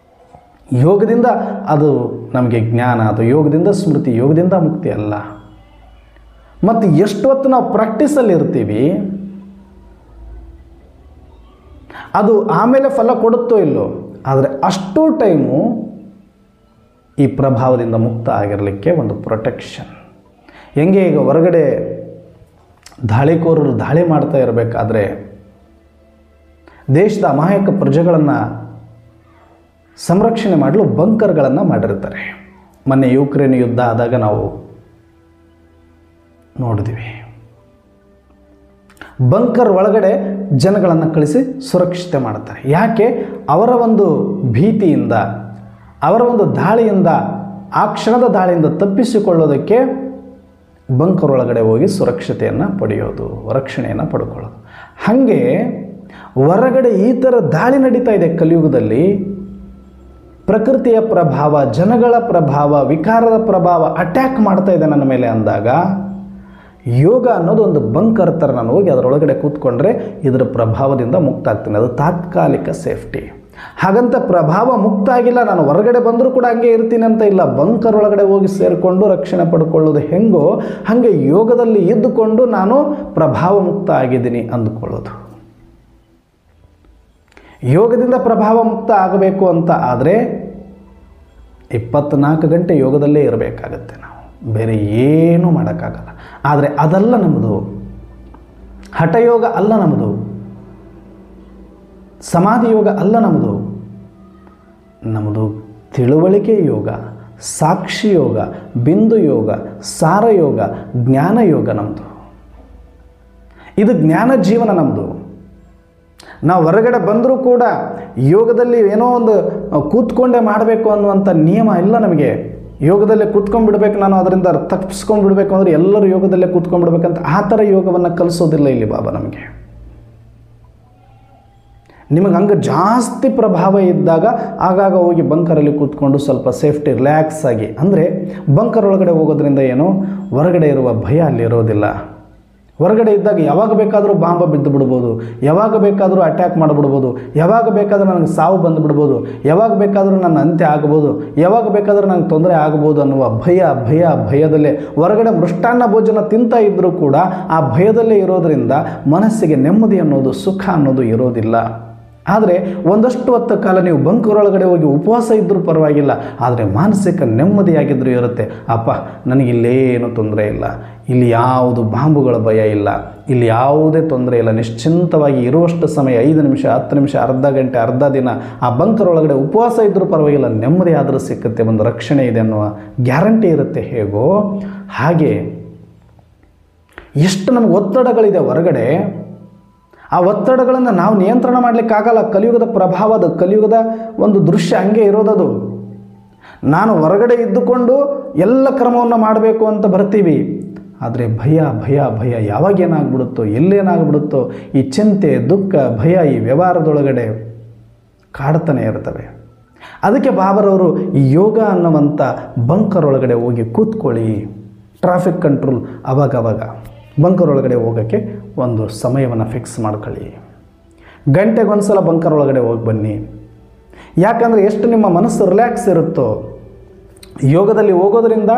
ಯೋಗದಿಂದ ಅದು ನಮಗೆ ಜ್ಞಾನ, ಅದು ಯೋಗದಿಂದ ಸ್ಮೃತಿ, ಯೋಗದಿಂದ ಮುಕ್ತಿ ಅಲ್ಲ. ಮತ್ತು ಎಷ್ಟು ಹೊತ್ತು ನಾವು ಪ್ರಾಕ್ಟೀಸಲ್ಲಿ ಇರ್ತೀವಿ, ಅದು ಆಮೇಲೆ ಫಲ ಕೊಡುತ್ತೋ ಇಲ್ಲೋ, ಆದರೆ ಅಷ್ಟು ಟೈಮು ಈ ಪ್ರಭಾವದಿಂದ ಮುಕ್ತ ಆಗಿರಲಿಕ್ಕೆ ಒಂದು ಪ್ರೊಟೆಕ್ಷನ್. ಹೆಂಗೆ ಈಗ ಹೊರಗಡೆ ದಾಳಿಕೋರರು ದಾಳಿ ಮಾಡ್ತಾ ಇರಬೇಕಾದ್ರೆ ದೇಶದ ಅಮಾಯಕ ಪ್ರಜೆಗಳನ್ನು ಸಂರಕ್ಷಣೆ ಮಾಡಲು ಬಂಕರ್ಗಳನ್ನು ಮಾಡಿರ್ತಾರೆ. ಮೊನ್ನೆ ಯುಕ್ರೇನ್ ಯುದ್ಧ ಆದಾಗ ನಾವು ನೋಡಿದ್ವಿ. ಬಂಕರ್ ಒಳಗಡೆ ಜನಗಳನ್ನು ಕಳಿಸಿ ಸುರಕ್ಷಿತ ಮಾಡ್ತಾರೆ. ಯಾಕೆ? ಅವರ ಒಂದು ಭೀತಿಯಿಂದ, ಅವರ ಒಂದು ದಾಳಿಯಿಂದ, ಆ ಕ್ಷಣದ ದಾಳಿಯಿಂದ ತಪ್ಪಿಸಿಕೊಳ್ಳೋದಕ್ಕೆ ಬಂಕರ್ ಒಳಗಡೆ ಹೋಗಿ ಸುರಕ್ಷತೆಯನ್ನು ಪಡೆಯೋದು, ರಕ್ಷಣೆಯನ್ನು ಪಡ್ಕೊಳ್ಳೋದು. ಹಾಗೆ ಹೊರಗಡೆ ಈ ಥರ ದಾಳಿ ನಡೀತಾ ಇದೆ ಕಲಿಯುಗದಲ್ಲಿ. ಪ್ರಕೃತಿಯ ಪ್ರಭಾವ, ಜನಗಳ ಪ್ರಭಾವ, ವಿಕಾರದ ಪ್ರಭಾವ ಅಟ್ಯಾಕ್ ಮಾಡ್ತಾ ಇದೆ ನನ್ನ ಮೇಲೆ ಅಂದಾಗ ಯೋಗ ಅನ್ನೋದು ಒಂದು ಬಂಕರ್ ಥರ. ನಾನು ಹೋಗಿ ಅದರೊಳಗಡೆ ಕೂತ್ಕೊಂಡ್ರೆ ಇದರ ಪ್ರಭಾವದಿಂದ ಮುಕ್ತ ಆಗ್ತೀನಿ. ಅದು ತಾತ್ಕಾಲಿಕ ಸೇಫ್ಟಿ. ಹಾಗಂತ ಪ್ರಭಾವ ಮುಕ್ತ ಆಗಿಲ್ಲ, ನಾನು ಹೊರಗಡೆ ಬಂದರೂ ಕೂಡ ಹಂಗೆ ಇರ್ತೀನಿ ಅಂತ ಇಲ್ಲ. ಬಂಕರ್ ಒಳಗಡೆ ಹೋಗಿ ಸೇರಿಕೊಂಡು ರಕ್ಷಣೆ ಪಡ್ಕೊಳ್ಳೋದು ಹೆಂಗೋ ಹಾಗೆ ಯೋಗದಲ್ಲಿ ಇದ್ದುಕೊಂಡು ನಾನು ಪ್ರಭಾವ ಮುಕ್ತ ಆಗಿದ್ದೀನಿ ಅಂದುಕೊಳ್ಳೋದು. ಯೋಗದಿಂದ ಪ್ರಭಾವ ಮುಕ್ತ ಆಗಬೇಕು ಅಂತ ಆದರೆ 24 ಗಂಟೆ ಯೋಗದಲ್ಲೇ ಇರಬೇಕಾಗತ್ತೆ. ನಾವು ಬೇರೆ ಏನೂ ಮಾಡೋಕ್ಕಾಗಲ್ಲ. ಆದರೆ ಅದಲ್ಲ ನಮ್ಮದು, ಹಠಯೋಗ ಅಲ್ಲ ನಮ್ಮದು, ಸಮಾಧಿ ಯೋಗ ಅಲ್ಲ ನಮ್ಮದು. ನಮ್ಮದು ತಿಳುವಳಿಕೆ ಯೋಗ, ಸಾಕ್ಷಿ ಯೋಗ, ಬಿಂದು ಯೋಗ, ಸಾರ ಯೋಗ, ಜ್ಞಾನ ಯೋಗ ನಮ್ಮದು. ಇದು ಜ್ಞಾನ ಜೀವನ ನಮ್ಮದು. ನಾವು ಹೊರಗಡೆ ಬಂದರೂ ಕೂಡ ಯೋಗದಲ್ಲಿ ಏನೋ ಒಂದು ಕೂತ್ಕೊಂಡೇ ಮಾಡಬೇಕು ಅನ್ನುವಂಥ ನಿಯಮ ಇಲ್ಲ ನಮಗೆ. ಯೋಗದಲ್ಲೇ ಕೂತ್ಕೊಂಡ್ಬಿಡ್ಬೇಕು, ನಾನು ಅದರಿಂದ ತಪ್ಪಿಸ್ಕೊಂಡ್ಬಿಡ್ಬೇಕು ಅಂದರೆ ಎಲ್ಲರೂ ಯೋಗದಲ್ಲೇ ಕೂತ್ಕೊಂಡ್ಬಿಡ್ಬೇಕಂತ ಆ ಥರ ಯೋಗವನ್ನು ಕಲಿಸೋದಿಲ್ಲ ಇಲ್ಲಿ ಬಾಬಾ ನಮಗೆ. ನಿಮಗೆ ಹಂಗೆ ಜಾಸ್ತಿ ಪ್ರಭಾವ ಇದ್ದಾಗ ಆಗಾಗ ಹೋಗಿ ಬಂಕರಲ್ಲಿ ಕೂತ್ಕೊಂಡು ಸ್ವಲ್ಪ ಸೇಫ್ಟಿ ರಿಲ್ಯಾಕ್ಸ್ ಆಗಿ, ಅಂದರೆ ಬಂಕರ್ ಒಳಗಡೆ ಹೋಗೋದ್ರಿಂದ ಏನು, ಹೊರಗಡೆ ಇರುವ ಭಯ ಅಲ್ಲಿ ಇರೋದಿಲ್ಲ. ಹೊರಗಡೆ ಇದ್ದಾಗ ಯಾವಾಗ ಬೇಕಾದರೂ ಬಾಂಬ ಬಿದ್ದು ಬಿಡ್ಬೋದು, ಯಾವಾಗ ಬೇಕಾದರೂ ಅಟ್ಯಾಕ್ ಮಾಡಿಬಿಡ್ಬೋದು, ಯಾವಾಗ ಬೇಕಾದರೂ ನನಗೆ ಸಾವು ಬಂದು ಬಿಡ್ಬೋದು, ಯಾವಾಗ ಬೇಕಾದರೂ ನನ್ನ ಅಂತ್ಯ ಆಗ್ಬೋದು, ಯಾವಾಗ ಬೇಕಾದರೂ ನನಗೆ ತೊಂದರೆ ಆಗ್ಬೋದು ಅನ್ನುವ ಭಯದಲ್ಲೇ ಹೊರಗಡೆ ಮೃಷ್ಟಾನ್ನ ಭೋಜನ ತಿಂತಾ ಇದ್ದರೂ ಕೂಡ ಆ ಭಯದಲ್ಲೇ ಇರೋದರಿಂದ ಮನಸ್ಸಿಗೆ ನೆಮ್ಮದಿ ಅನ್ನೋದು, ಸುಖ ಅನ್ನೋದು ಇರೋದಿಲ್ಲ. ಆದರೆ ಒಂದಷ್ಟು ಹೊತ್ತ ಕಾಲ ನೀವು ಬಂಕರೊಳಗಡೆ ಹೋಗಿ ಉಪವಾಸ ಇದ್ದರೂ ಪರವಾಗಿಲ್ಲ, ಆದರೆ ಮಾನಸಿಕ ನೆಮ್ಮದಿಯಾಗಿದ್ದರೂ ಇರುತ್ತೆ. ಅಪ್ಪ, ನನಗಿಲ್ಲೇನು ತೊಂದರೆ ಇಲ್ಲ, ಇಲ್ಲಿ ಯಾವುದು ಬಾಂಬುಗಳ ಭಯ ಇಲ್ಲ, ಇಲ್ಲಿ ಯಾವುದೇ ತೊಂದರೆ ಇಲ್ಲ, ನಿಶ್ಚಿಂತವಾಗಿ ಇರುವಷ್ಟು ಸಮಯ 5 ನಿಮಿಷ 10 ನಿಮಿಷ ಅರ್ಧ ಗಂಟೆ ಅರ್ಧ ದಿನ ಆ ಬಂಕರೊಳಗಡೆ ಉಪವಾಸ ಇದ್ದರೂ ಪರವಾಗಿಲ್ಲ, ನೆಮ್ಮದಿ ಆದರೂ ಸಿಕ್ಕುತ್ತೆ, ಒಂದು ರಕ್ಷಣೆ ಇದೆ ಅನ್ನುವ ಗ್ಯಾರಂಟಿ ಇರುತ್ತೆ. ಹೇಗೋ ಹಾಗೆ ಎಷ್ಟು ನಮಗೆ ಒತ್ತಡಗಳಿದೆ ಹೊರಗಡೆ, ಆ ಒತ್ತಡಗಳನ್ನು ನಾವು ನಿಯಂತ್ರಣ ಮಾಡಲಿಕ್ಕಾಗಲ್ಲ. ಕಲಿಯುಗದ ಪ್ರಭಾವದ, ಕಲಿಯುಗದ ಒಂದು ದೃಶ್ಯ ಹಂಗೆ ಇರೋದದು. ನಾನು ಹೊರಗಡೆ ಇದ್ದುಕೊಂಡು ಎಲ್ಲ ಕ್ರಮವನ್ನು ಮಾಡಬೇಕು ಅಂತ ಬರ್ತೀವಿ, ಆದರೆ ಭಯ ಯಾವಾಗ ಏನಾಗ್ಬಿಡುತ್ತೋ, ಎಲ್ಲೇನಾಗ್ಬಿಡುತ್ತೋ, ಈ ಚಿಂತೆ ದುಃಖ ಭಯ ಈ ವ್ಯವಹಾರದೊಳಗಡೆ ಕಾಡ್ತಾನೆ ಇರ್ತವೆ. ಅದಕ್ಕೆ ಬಾಬರವರು ಈ ಯೋಗ ಅನ್ನುವಂಥ ಬಂಕರ್ ಒಳಗಡೆ ಹೋಗಿ ಕೂತ್ಕೊಳ್ಳಿ, ಟ್ರಾಫಿಕ್ ಕಂಟ್ರೋಲ್ ಅವಾಗವಾಗ ಬಂಕರ್ ಒಳಗಡೆ ಹೋಗೋಕ್ಕೆ ಒಂದು ಸಮಯವನ್ನು ಫಿಕ್ಸ್ ಮಾಡ್ಕೊಳ್ಳಿ, ಗಂಟೆಗೊಂದು ಸಲ ಬಂಕರ್ ಒಳಗಡೆ ಹೋಗಿ ಬನ್ನಿ. ಯಾಕಂದರೆ ಎಷ್ಟು ನಿಮ್ಮ ಮನಸ್ಸು ರಿಲ್ಯಾಕ್ಸ್ ಇರುತ್ತೋ, ಯೋಗದಲ್ಲಿ ಹೋಗೋದ್ರಿಂದ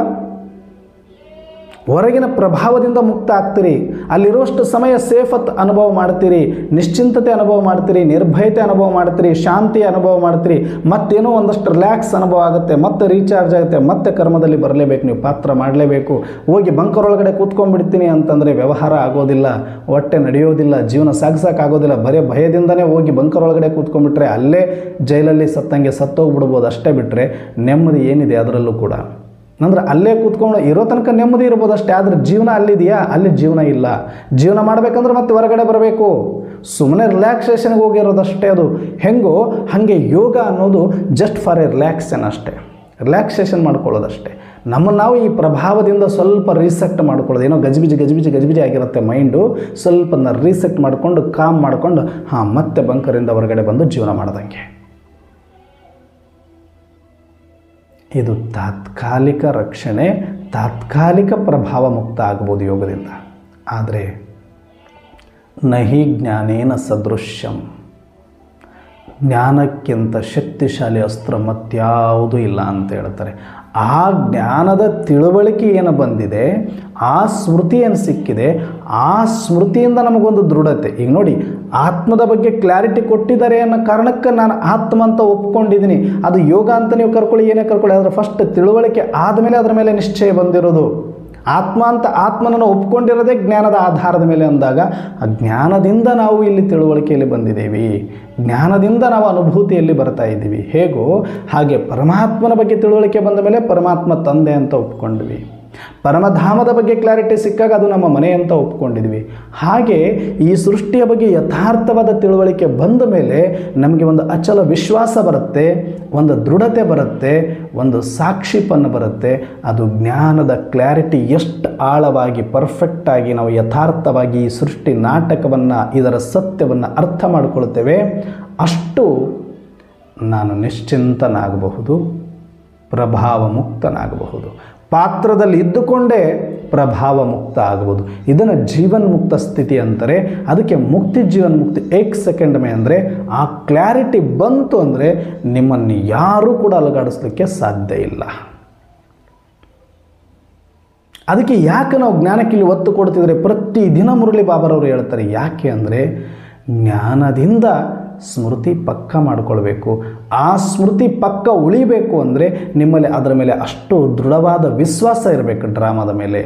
ಹೊರಗಿನ ಪ್ರಭಾವದಿಂದ ಮುಕ್ತ ಆಗ್ತೀರಿ. ಅಲ್ಲಿರುವಷ್ಟು ಸಮಯ ಸೇಫತ್ ಅನುಭವ ಮಾಡ್ತೀರಿ, ನಿಶ್ಚಿಂತತೆ ಅನುಭವ ಮಾಡ್ತೀರಿ, ನಿರ್ಭಯತೆ ಅನುಭವ ಮಾಡ್ತೀರಿ, ಶಾಂತಿ ಅನುಭವ ಮಾಡ್ತೀರಿ, ಮತ್ತೇನೋ ಒಂದಷ್ಟು ರಿಲ್ಯಾಕ್ಸ್ ಅನುಭವ ಆಗುತ್ತೆ, ಮತ್ತೆ ರೀಚಾರ್ಜ್ ಆಗುತ್ತೆ, ಮತ್ತೆ ಕರ್ಮದಲ್ಲಿ ಬರಲೇಬೇಕು, ನೀವು ಪಾತ್ರ ಮಾಡಲೇಬೇಕು. ಹೋಗಿ ಬಂಕರ್ ಒಳಗಡೆ ಕೂತ್ಕೊಂಡ್ಬಿಡ್ತೀನಿ ಅಂತಂದರೆ ವ್ಯವಹಾರ ಆಗೋದಿಲ್ಲ, ಹೊಟ್ಟೆ ನಡೆಯೋದಿಲ್ಲ, ಜೀವನ ಸಾಗಿಸೋಕ್ಕಾಗೋದಿಲ್ಲ. ಬರೀ ಭಯದಿಂದನೇ ಹೋಗಿ ಬಂಕರ್ ಒಳಗಡೆ ಕೂತ್ಕೊಂಡ್ಬಿಟ್ರೆ ಅಲ್ಲೇ ಜೈಲಲ್ಲಿ ಸತ್ತಂಗೆ ಸತ್ತೋಗ್ಬಿಡ್ಬೋದು. ಅಷ್ಟೇ ಬಿಟ್ಟರೆ ನೆಮ್ಮದಿ ಏನಿದೆ ಅದರಲ್ಲೂ ಕೂಡ, ಅಂದರೆ ಅಲ್ಲೇ ಕೂತ್ಕೊಂಡು ಇರೋ ತನಕ ನೆಮ್ಮದಿ ಇರ್ಬೋದು ಅಷ್ಟೇ. ಆದರೆ ಜೀವನ ಅಲ್ಲಿದೆಯಾ? ಅಲ್ಲಿ ಜೀವನ ಇಲ್ಲ. ಜೀವನ ಮಾಡಬೇಕಂದ್ರೆ ಮತ್ತೆ ಹೊರಗಡೆ ಬರಬೇಕು. ಸುಮ್ಮನೆ ರಿಲ್ಯಾಕ್ಸೇಷನ್ಗೆ ಹೋಗಿರೋದಷ್ಟೇ. ಅದು ಹೆಂಗೋ ಹಾಗೆ ಯೋಗ ಅನ್ನೋದು ಜಸ್ಟ್ ಫಾರ್ ಎ ರಿಲ್ಯಾಕ್ಸೇಷನ್ ಅಷ್ಟೇ, ರಿಲ್ಯಾಕ್ಸೇಷನ್ ಮಾಡ್ಕೊಳ್ಳೋದಷ್ಟೇ. ನಮ್ಮನ್ನು ನಾವು ಈ ಪ್ರಭಾವದಿಂದ ಸ್ವಲ್ಪ ರೀಸೆಟ್ ಮಾಡ್ಕೊಳ್ಳೋದು. ಏನೋ ಗಜಿಬಿಜಿ ಆಗಿರುತ್ತೆ ಮೈಂಡು, ಸ್ವಲ್ಪ ರೀಸೆಟ್ ಮಾಡಿಕೊಂಡು ಕಾಮ್ ಮಾಡಿಕೊಂಡು ಮತ್ತೆ ಬಂಕರಿಂದ ಹೊರಗಡೆ ಬಂದು ಜೀವನ ಮಾಡ್ದಂಗೆ. ಇದು ತಾತ್ಕಾಲಿಕ ರಕ್ಷಣೆ, ತಾತ್ಕಾಲಿಕ ಪ್ರಭಾವ ಮುಕ್ತ ಆಗ್ಬೋದು ಯೋಗದಿಂದ. ಆದರೆ ನಹಿ ಜ್ಞಾನೇನ ಸದೃಶ್ಯಂ, ಜ್ಞಾನಕ್ಕಿಂತ ಶಕ್ತಿಶಾಲಿ ಅಸ್ತ್ರ ಮತ್ಯಾವುದೂ ಇಲ್ಲ ಅಂತ ಹೇಳ್ತಾರೆ. ಆ ಜ್ಞಾನದ ತಿಳುವಳಿಕೆ ಏನು ಬಂದಿದೆ, ಆ ಸ್ಮೃತಿ ಏನು ಸಿಕ್ಕಿದೆ, ಆ ಸ್ಮೃತಿಯಿಂದ ನಮಗೊಂದು ದೃಢತೆ. ಈಗ ನೋಡಿ, ಆತ್ಮದ ಬಗ್ಗೆ ಕ್ಲಾರಿಟಿ ಕೊಟ್ಟಿದ್ದಾರೆ ಅನ್ನೋ ಕಾರಣಕ್ಕೆ ನಾನು ಆತ್ಮ ಅಂತ ಒಪ್ಕೊಂಡಿದ್ದೀನಿ. ಅದು ಯೋಗ ಅಂತ ನೀವು ಕರ್ಕೊಳ್ಳಿ, ಏನೇ ಕರ್ಕೊಳ್ಳಿ, ಅದರ ಫಸ್ಟ್ ತಿಳುವಳಿಕೆ ಆದಮೇಲೆ ಅದರ ಮೇಲೆ ನಿಶ್ಚಯ ಬಂದಿರೋದು. ಆತ್ಮ ಅಂತ ಆತ್ಮನನ್ನು ಒಪ್ಕೊಂಡಿರೋದೇ ಜ್ಞಾನದ ಆಧಾರದ ಮೇಲೆ ಅಂದಾಗ, ಆ ಜ್ಞಾನದಿಂದ ನಾವು ಇಲ್ಲಿ ತಿಳುವಳಿಕೆಯಲ್ಲಿ ಬಂದಿದ್ದೀವಿ, ಜ್ಞಾನದಿಂದ ನಾವು ಅನುಭೂತಿಯಲ್ಲಿ ಬರ್ತಾ ಇದ್ದೀವಿ. ಹೇಗೋ ಹಾಗೆ ಪರಮಾತ್ಮನ ಬಗ್ಗೆ ತಿಳುವಳಿಕೆ ಬಂದ ಮೇಲೆ ಪರಮಾತ್ಮ ತಂದೆ ಅಂತ ಒಪ್ಕೊಂಡ್ವಿ, ಪರಮಧಾಮದ ಬಗ್ಗೆ ಕ್ಲಾರಿಟಿ ಸಿಕ್ಕಾಗ ಅದು ನಮ್ಮ ಮನೆ ಅಂತ ಒಪ್ಕೊಂಡಿದ್ವಿ. ಹಾಗೆ ಈ ಸೃಷ್ಟಿಯ ಬಗ್ಗೆ ಯಥಾರ್ಥವಾದ ತಿಳುವಳಿಕೆ ಬಂದ ಮೇಲೆ ನಮಗೆ ಒಂದು ಅಚಲ ವಿಶ್ವಾಸ ಬರುತ್ತೆ, ಒಂದು ದೃಢತೆ ಬರುತ್ತೆ, ಒಂದು ಸಾಕ್ಷಿಪನ್ನು ಬರುತ್ತೆ. ಅದು ಜ್ಞಾನದ ಕ್ಲಾರಿಟಿ ಎಷ್ಟು ಆಳವಾಗಿ ಪರ್ಫೆಕ್ಟಾಗಿ ನಾವು ಯಥಾರ್ಥವಾಗಿ ಈ ಸೃಷ್ಟಿ ನಾಟಕವನ್ನು, ಇದರ ಸತ್ಯವನ್ನು ಅರ್ಥ ಮಾಡಿಕೊಳ್ತೇವೆ, ಅಷ್ಟು ನಾನು ನಿಶ್ಚಿಂತನಾಗಬಹುದು, ಪ್ರಭಾವ ಮುಕ್ತನಾಗಬಹುದು. ಪಾತ್ರದಲ್ಲಿ ಇದ್ದುಕೊಂಡೇ ಪ್ರಭಾವ ಮುಕ್ತ ಆಗಬಹುದು. ಇದನ್ನು ಜೀವನ್ಮುಕ್ತ ಸ್ಥಿತಿ ಅಂತಾರೆ. ಅದಕ್ಕೆ ಮುಕ್ತಿ ಜೀವನ್ಮುಕ್ತಿ 1 ಸೆಕೆಂಡ್ ಮೇ ಅಂದರೆ ಆ ಕ್ಲಾರಿಟಿ ಬಂತು ಅಂದರೆ ನಿಮ್ಮನ್ನು ಯಾರೂ ಕೂಡ ಅಲುಗಾಡಿಸ್ಲಿಕ್ಕೆ ಸಾಧ್ಯ ಇಲ್ಲ. ಅದಕ್ಕೆ ಯಾಕೆ ನಾವು ಜ್ಞಾನಕ್ಕೆ ಇಲ್ಲಿ ಒತ್ತು ಕೊಡ್ತಿದ್ರೆ ಪ್ರತಿದಿನ ಮುರಳಿ ಬಾಬರವರು ಹೇಳ್ತಾರೆ. ಯಾಕೆ ಅಂದರೆ ಜ್ಞಾನದಿಂದ ಸ್ಮೃತಿ ಪಕ್ಕ ಮಾಡಿಕೊಳ್ಬೇಕು. ಆ ಸ್ಮೃತಿ ಪಕ್ಕ ಉಳಿಬೇಕು ಅಂದರೆ ನಿಮ್ಮಲ್ಲಿ ಅದರ ಮೇಲೆ ಅಷ್ಟು ದೃಢವಾದ ವಿಶ್ವಾಸ ಇರಬೇಕು. ಡ್ರಾಮಾದ ಮೇಲೆ,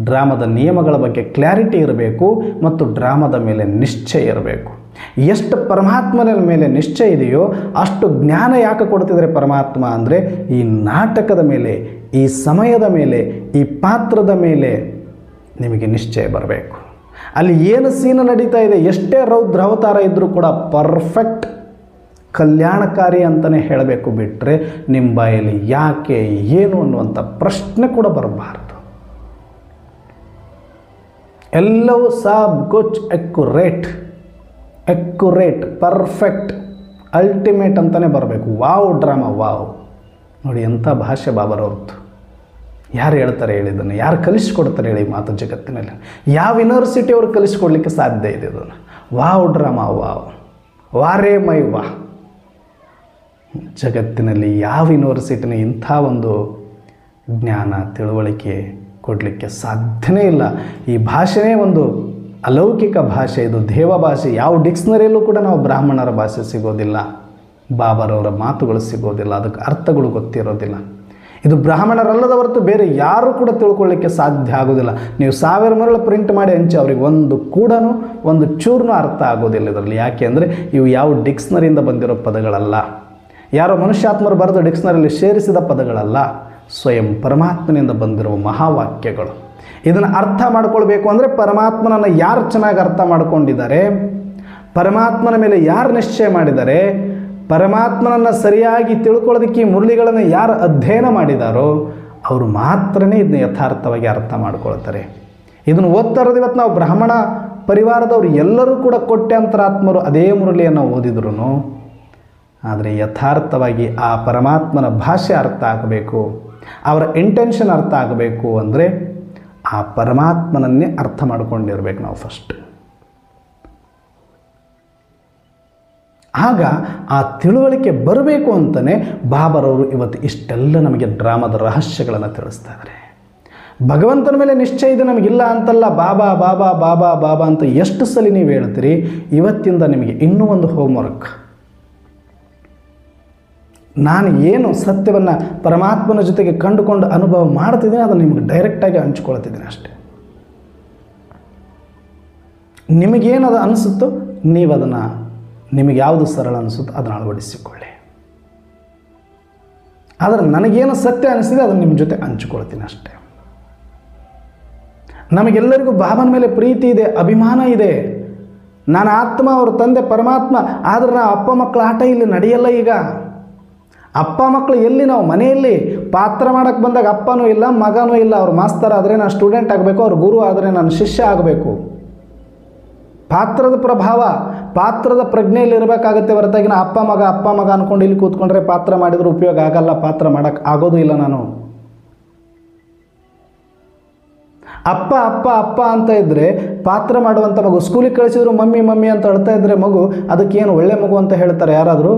ಡ್ರಾಮಾದ ನಿಯಮಗಳ ಬಗ್ಗೆ ಕ್ಲಾರಿಟಿ ಇರಬೇಕು ಮತ್ತು ಡ್ರಾಮಾದ ಮೇಲೆ ನಿಶ್ಚಯ ಇರಬೇಕು. ಎಷ್ಟು ಪರಮಾತ್ಮನ ಮೇಲೆ ನಿಶ್ಚಯ ಇದೆಯೋ ಅಷ್ಟು ಜ್ಞಾನ ಯಾಕೆ ಕೊಡ್ತಿದ್ದಾರೆ ಪರಮಾತ್ಮ ಅಂದರೆ ಈ ನಾಟಕದ ಮೇಲೆ, ಈ ಸಮಯದ ಮೇಲೆ, ಈ ಪಾತ್ರದ ಮೇಲೆ ನಿಮಗೆ ನಿಶ್ಚಯ ಬರಬೇಕು. ಅಲ್ಲಿ ಏನು ಸೀನ ನಡೀತಾ ಇದೆ, ಎಷ್ಟೇ ರೌದ್ರಾವತಾರ ಇದ್ದರೂ ಕೂಡ ಪರ್ಫೆಕ್ಟ್ ಕಲ್ಯಾಣಕಾರಿ ಅಂತಲೇ ಹೇಳಬೇಕು. ಬಿಟ್ಟರೆ ನಿಮ್ಮ ಬಾಯಲ್ಲಿ ಯಾಕೆ ಏನು ಅನ್ನುವಂಥ ಪ್ರಶ್ನೆ ಕೂಡ ಬರಬಾರ್ದು. ಎಲ್ಲವೂ ಸಬ್ ಕುಚ್ ಎಕ್ಯುರೇಟ್, ಪರ್ಫೆಕ್ಟ್ ಅಲ್ಟಿಮೇಟ್ ಅಂತಲೇ ಬರಬೇಕು. Wow drama, wow. ನೋಡಿ ಎಂಥ ಭಾಷೆ ಬಾಬರವ್ರದ್ದು. ಯಾರು ಹೇಳ್ತಾರೆ ಹೇಳಿದ್ದನ್ನು? ಯಾರು ಕಲಿಸ್ಕೊಡ್ತಾರೆ ಹೇಳಿ ಮಾತು ಜಗತ್ತಿನಲ್ಲಿ? ಯಾವ ಯೂನಿವರ್ಸಿಟಿ ಅವರು ಕಲಿಸ್ಕೊಡ್ಲಿಕ್ಕೆ ಸಾಧ್ಯ ಇದೆ ಅದನ್ನು? ವಾವ್ ಡ್ರಾಮಾ, ವಾವ್, ವಾರೇ ಮೈ ವಾ. ಜಗತ್ತಿನಲ್ಲಿ ಯಾವ ಯೂನಿವರ್ಸಿಟಿನ ಇಂಥ ಒಂದು ಜ್ಞಾನ ತಿಳುವಳಿಕೆ ಕೊಡಲಿಕ್ಕೆ ಸಾಧ್ಯನೇ ಇಲ್ಲ. ಈ ಭಾಷೆನೇ ಒಂದು ಅಲೌಕಿಕ ಭಾಷೆ, ಇದು ದೇವ ಭಾಷೆ. ಯಾವ ಡಿಕ್ಸ್ನರಿಯಲ್ಲೂ ಕೂಡ ನಾವು ಬ್ರಾಹ್ಮಣರ ಭಾಷೆ ಸಿಗೋದಿಲ್ಲ, ಬಾಬರವರ ಮಾತುಗಳು ಸಿಗೋದಿಲ್ಲ, ಅದಕ್ಕೆ ಅರ್ಥಗಳು ಗೊತ್ತಿರೋದಿಲ್ಲ. ಇದು ಬ್ರಾಹ್ಮಣರಲ್ಲದ ಹೊರತು ಬೇರೆ ಯಾರೂ ಕೂಡ ತಿಳ್ಕೊಳ್ಳಿಕ್ಕೆ ಸಾಧ್ಯ ಆಗೋದಿಲ್ಲ. ನೀವು 1000 ಮರಳು ಪ್ರಿಂಟ್ ಮಾಡಿ ಹಂಚಿ ಅವ್ರಿಗೆ ಒಂದು ಕೂಡ ಒಂದು ಚೂರ್ನೂ ಅರ್ಥ ಆಗೋದಿಲ್ಲ ಇದರಲ್ಲಿ. ಯಾಕೆ ಅಂದರೆ ಇವು ಯಾವ ಡಿಕ್ಸ್ನರಿಯಿಂದ ಬಂದಿರೋ ಪದಗಳಲ್ಲ, ಯಾರೋ ಮನುಷ್ಯಾತ್ಮರು ಬರೆದು ಡಿಕ್ಸ್ನರಿಯಲ್ಲಿ ಸೇರಿಸಿದ ಪದಗಳಲ್ಲ, ಸ್ವಯಂ ಪರಮಾತ್ಮನಿಂದ ಬಂದಿರುವ ಮಹಾವಾಕ್ಯಗಳು. ಇದನ್ನು ಅರ್ಥ ಮಾಡ್ಕೊಳ್ಬೇಕು ಅಂದರೆ ಪರಮಾತ್ಮನನ್ನು ಯಾರು ಚೆನ್ನಾಗಿ ಅರ್ಥ ಮಾಡ್ಕೊಂಡಿದ್ದಾರೆ, ಪರಮಾತ್ಮನ ಮೇಲೆ ಯಾರು ನಿಶ್ಚಯ ಮಾಡಿದ್ದಾರೆ, ಪರಮಾತ್ಮನನ್ನು ಸರಿಯಾಗಿ ತಿಳ್ಕೊಳ್ಳೋದಕ್ಕೆ ಈ ಮುರಳಿಗಳನ್ನು ಯಾರು ಅಧ್ಯಯನ ಮಾಡಿದಾರೋ ಅವರು ಮಾತ್ರನೇ ಇದನ್ನ ಯಥಾರ್ಥವಾಗಿ ಅರ್ಥ ಮಾಡ್ಕೊಳ್ತಾರೆ. ಇದನ್ನು ಓದ್ತಾ ಇರೋದು ಇವತ್ತು ನಾವು ಬ್ರಾಹ್ಮಣ ಪರಿವಾರದವರು ಎಲ್ಲರೂ ಕೂಡ ಕೋಟ್ಯಾಂತರಾತ್ಮರು ಅದೇ ಮುರಳಿಯನ್ನು ಓದಿದ್ರು, ಆದರೆ ಯಥಾರ್ಥವಾಗಿ ಆ ಪರಮಾತ್ಮನ ಭಾಷೆ ಅರ್ಥ ಆಗಬೇಕು, ಅವರ ಇಂಟೆನ್ಷನ್ ಅರ್ಥ ಆಗಬೇಕು ಅಂದರೆ ಆ ಪರಮಾತ್ಮನನ್ನೇ ಅರ್ಥ ಮಾಡ್ಕೊಂಡಿರ್ಬೇಕು ನಾವು ಫಸ್ಟ್. ಆಗ ಆ ತಿಳುವಳಿಕೆ ಬರಬೇಕು ಅಂತಲೇ ಬಾಬರವರು ಇವತ್ತು ಇಷ್ಟೆಲ್ಲ ನಮಗೆ ಡ್ರಾಮದ ರಹಸ್ಯಗಳನ್ನು ತಿಳಿಸ್ತಾ ಇದ್ದಾರೆ. ಭಗವಂತನ ಮೇಲೆ ನಿಶ್ಚಯ ಇದೆ ನಮಗಿಲ್ಲ ಅಂತಲ್ಲ, ಬಾಬಾ ಬಾಬಾ ಬಾಬಾ ಬಾಬಾ ಅಂತ ಎಷ್ಟು ಸಲ ನೀವು ಹೇಳ್ತೀರಿ. ಇವತ್ತಿಂದ ನಿಮಗೆ ಇನ್ನೂ ಒಂದು ಹೋಮ್ವರ್ಕ್. ನಾನು ಏನು ಸತ್ಯವನ್ನು ಪರಮಾತ್ಮನ ಜೊತೆಗೆ ಕಂಡುಕೊಂಡು ಅನುಭವ ಮಾಡ್ತಿದ್ದೀನಿ ಅದನ್ನು ನಿಮಗೆ ಡೈರೆಕ್ಟಾಗಿ ಹಂಚ್ಕೊಳ್ತಿದ್ದೀನಿ ಅಷ್ಟೇ. ನಿಮಗೇನದು ಅನಿಸುತ್ತೋ ನೀವು ಅದನ್ನು, ನಿಮಗೆ ಯಾವುದು ಸರಳ ಅನಿಸುತ್ತೋ ಅದನ್ನು ಅಳವಡಿಸಿಕೊಳ್ಳಿ. ಆದರೆ ನನಗೇನು ಸತ್ಯ ಅನಿಸಿದೆ ಅದನ್ನು ನಿಮ್ಮ ಜೊತೆ ಹಂಚಿಕೊಳ್ತೀನಿ ಅಷ್ಟೇ. ನಮಗೆಲ್ಲರಿಗೂ ಬಾಬನ ಮೇಲೆ ಪ್ರೀತಿ ಇದೆ, ಅಭಿಮಾನ ಇದೆ. ನಾನು ಆತ್ಮ, ಅವ್ರ ತಂದೆ ಪರಮಾತ್ಮ. ಆದರೆ ನಾವು ಅಪ್ಪ ಮಕ್ಕಳ ಆಟ ಇಲ್ಲಿ ನಡೆಯಲ್ಲ. ಈಗ ಅಪ್ಪ ಮಕ್ಕಳು ಎಲ್ಲಿ? ನಾವು ಮನೆಯಲ್ಲಿ ಪಾತ್ರ ಮಾಡೋಕ್ಕೆ ಬಂದಾಗ ಅಪ್ಪನೂ ಇಲ್ಲ ಮಗನೂ ಇಲ್ಲ. ಅವ್ರ ಮಾಸ್ತರ್ ಆದರೆ ನಾನು ಸ್ಟೂಡೆಂಟ್ ಆಗಬೇಕು, ಅವ್ರ ಗುರು ಆದರೆ ನಾನು ಶಿಷ್ಯ ಆಗಬೇಕು. ಪಾತ್ರದ ಪ್ರಭಾವ, ಪಾತ್ರದ ಪ್ರಜ್ಞೆಯಲ್ಲಿ ಇರಬೇಕಾಗತ್ತೆ ಹೊರತಾಗಿ ನಾ ಅಪ್ಪ ಮಗ ಅಂದ್ಕೊಂಡು ಇಲ್ಲಿ ಕೂತ್ಕೊಂಡ್ರೆ ಪಾತ್ರ ಮಾಡಿದ್ರೆ ಉಪಯೋಗ ಆಗಲ್ಲ, ಪಾತ್ರ ಮಾಡೋಕ್ಕೆ ಆಗೋದು ಇಲ್ಲ. ನಾನು ಅಪ್ಪ ಅಪ್ಪ ಅಪ್ಪ ಅಂತ ಇದ್ದರೆ ಪಾತ್ರ ಮಾಡುವಂಥ ಮಗು, ಸ್ಕೂಲಿಗೆ ಕಳಿಸಿದ್ರು ಮಮ್ಮಿ ಮಮ್ಮಿ ಅಂತ ಅಳ್ತಾ ಇದ್ದರೆ ಮಗು ಅದಕ್ಕೇನು ಒಳ್ಳೆ ಮಗು ಅಂತ ಹೇಳ್ತಾರೆ ಯಾರಾದರೂ?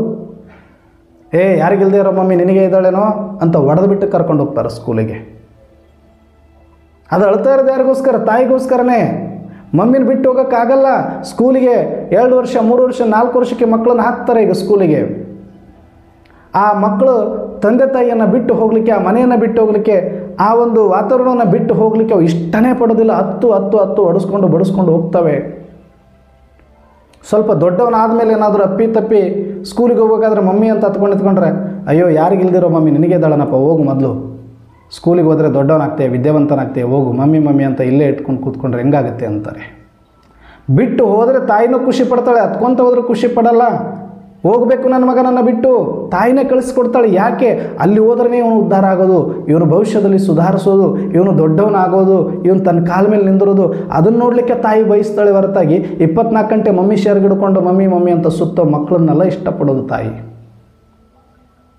ಯಾರಿಗಿಲ್ದೇ ಇರೋ ಮಮ್ಮಿ ನಿನಗೆ ಇದ್ದಾಳೇನೋ ಅಂತ ಹೊಡೆದ್ಬಿಟ್ಟು ಕರ್ಕೊಂಡು ಹೋಗ್ತಾರೆ ಸ್ಕೂಲಿಗೆ. ಅದು ಅಳ್ತಾ ಇರೋದು ಯಾರಿಗೋಸ್ಕರ? ತಾಯಿಗೋಸ್ಕರನೇ. ಮಮ್ಮಿನ ಬಿಟ್ಟು ಹೋಗೋಕ್ಕಾಗಲ್ಲ. ಸ್ಕೂಲಿಗೆ 2 ವರ್ಷ 3 ವರ್ಷ 4 ವರ್ಷಕ್ಕೆ ಮಕ್ಕಳನ್ನ ಹಾಕ್ತಾರೆ ಈಗ ಸ್ಕೂಲಿಗೆ. ಆ ಮಕ್ಕಳು ತಂದೆ ತಾಯಿಯನ್ನು ಬಿಟ್ಟು ಹೋಗಲಿಕ್ಕೆ, ಆ ಮನೆಯನ್ನು ಬಿಟ್ಟು ಹೋಗಲಿಕ್ಕೆ, ಆ ಒಂದು ವಾತಾವರಣವನ್ನು ಬಿಟ್ಟು ಹೋಗಲಿಕ್ಕೆ ಅವು ಇಷ್ಟನೇ ಪಡೋದಿಲ್ಲ. ಹತ್ತು ಬಡಿಸ್ಕೊಂಡು ಹೋಗ್ತವೆ. ಸ್ವಲ್ಪ ದೊಡ್ಡವನಾದಮೇಲೆ ಏನಾದರೂ ಅಪ್ಪಿ ತಪ್ಪಿ ಸ್ಕೂಲಿಗೆ ಹೋಗ್ಬೇಕಾದ್ರೆ ಮಮ್ಮಿ ಅಂತ ಹತ್ಕೊಂಡು ನಿಂತ್ಕೊಂಡ್ರೆ, ಅಯ್ಯೋ ಯಾರಿಗಿಲ್ದಿರೋ ಮಮ್ಮಿ ನಿನಗೆ ಇದ್ದಾಳನಪ್ಪ, ಹೋಗು ಮೊದಲು. ಸ್ಕೂಲಿಗೆ ಹೋದರೆ ದೊಡ್ಡವನಾಗ್ತೇವೆ, ವಿದ್ಯಾವಂತನಾಗ್ತೇವೆ, ಹೋಗು. ಮಮ್ಮಿ ಅಂತ ಇಲ್ಲೇ ಇಟ್ಕೊಂಡು ಕೂತ್ಕೊಂಡ್ರೆ ಹೆಂಗಾಗುತ್ತೆ ಅಂತಾರೆ. ಬಿಟ್ಟು ಹೋದರೆ ತಾಯಿನೂ ಖುಷಿ ಪಡ್ತಾಳೆ, ಹತ್ಕೊಂತ ಹೋದ್ರೆ ಖುಷಿ ಪಡಲ್ಲ. ಹೋಗಬೇಕು ನನ್ನ ಮಗನನ್ನು ಬಿಟ್ಟು ತಾಯಿನೇ ಕಳಿಸ್ಕೊಡ್ತಾಳೆ. ಯಾಕೆ? ಅಲ್ಲಿ ಹೋದ್ರೇ ಇವನು ಉದ್ಧಾರ ಆಗೋದು, ಇವನು ಭವಿಷ್ಯದಲ್ಲಿ ಸುಧಾರಿಸೋದು, ಇವನು ದೊಡ್ಡವನಾಗೋದು, ಇವನು ತನ್ನ ಕಾಲ ಮೇಲೆ ನಿಂದಿರೋದು. ಅದನ್ನು ನೋಡಲಿಕ್ಕೆ ತಾಯಿ ಬಯಸ್ತಾಳೆ ಹೊರತಾಗಿ 24 ಗಂಟೆ ಮಮ್ಮಿ ಶೇರ್ಗಿಡ್ಕೊಂಡು ಮಮ್ಮಿ ಅಂತ ಸುತ್ತೋ ಮಕ್ಕಳನ್ನೆಲ್ಲ ಇಷ್ಟಪಡೋದು ತಾಯಿ.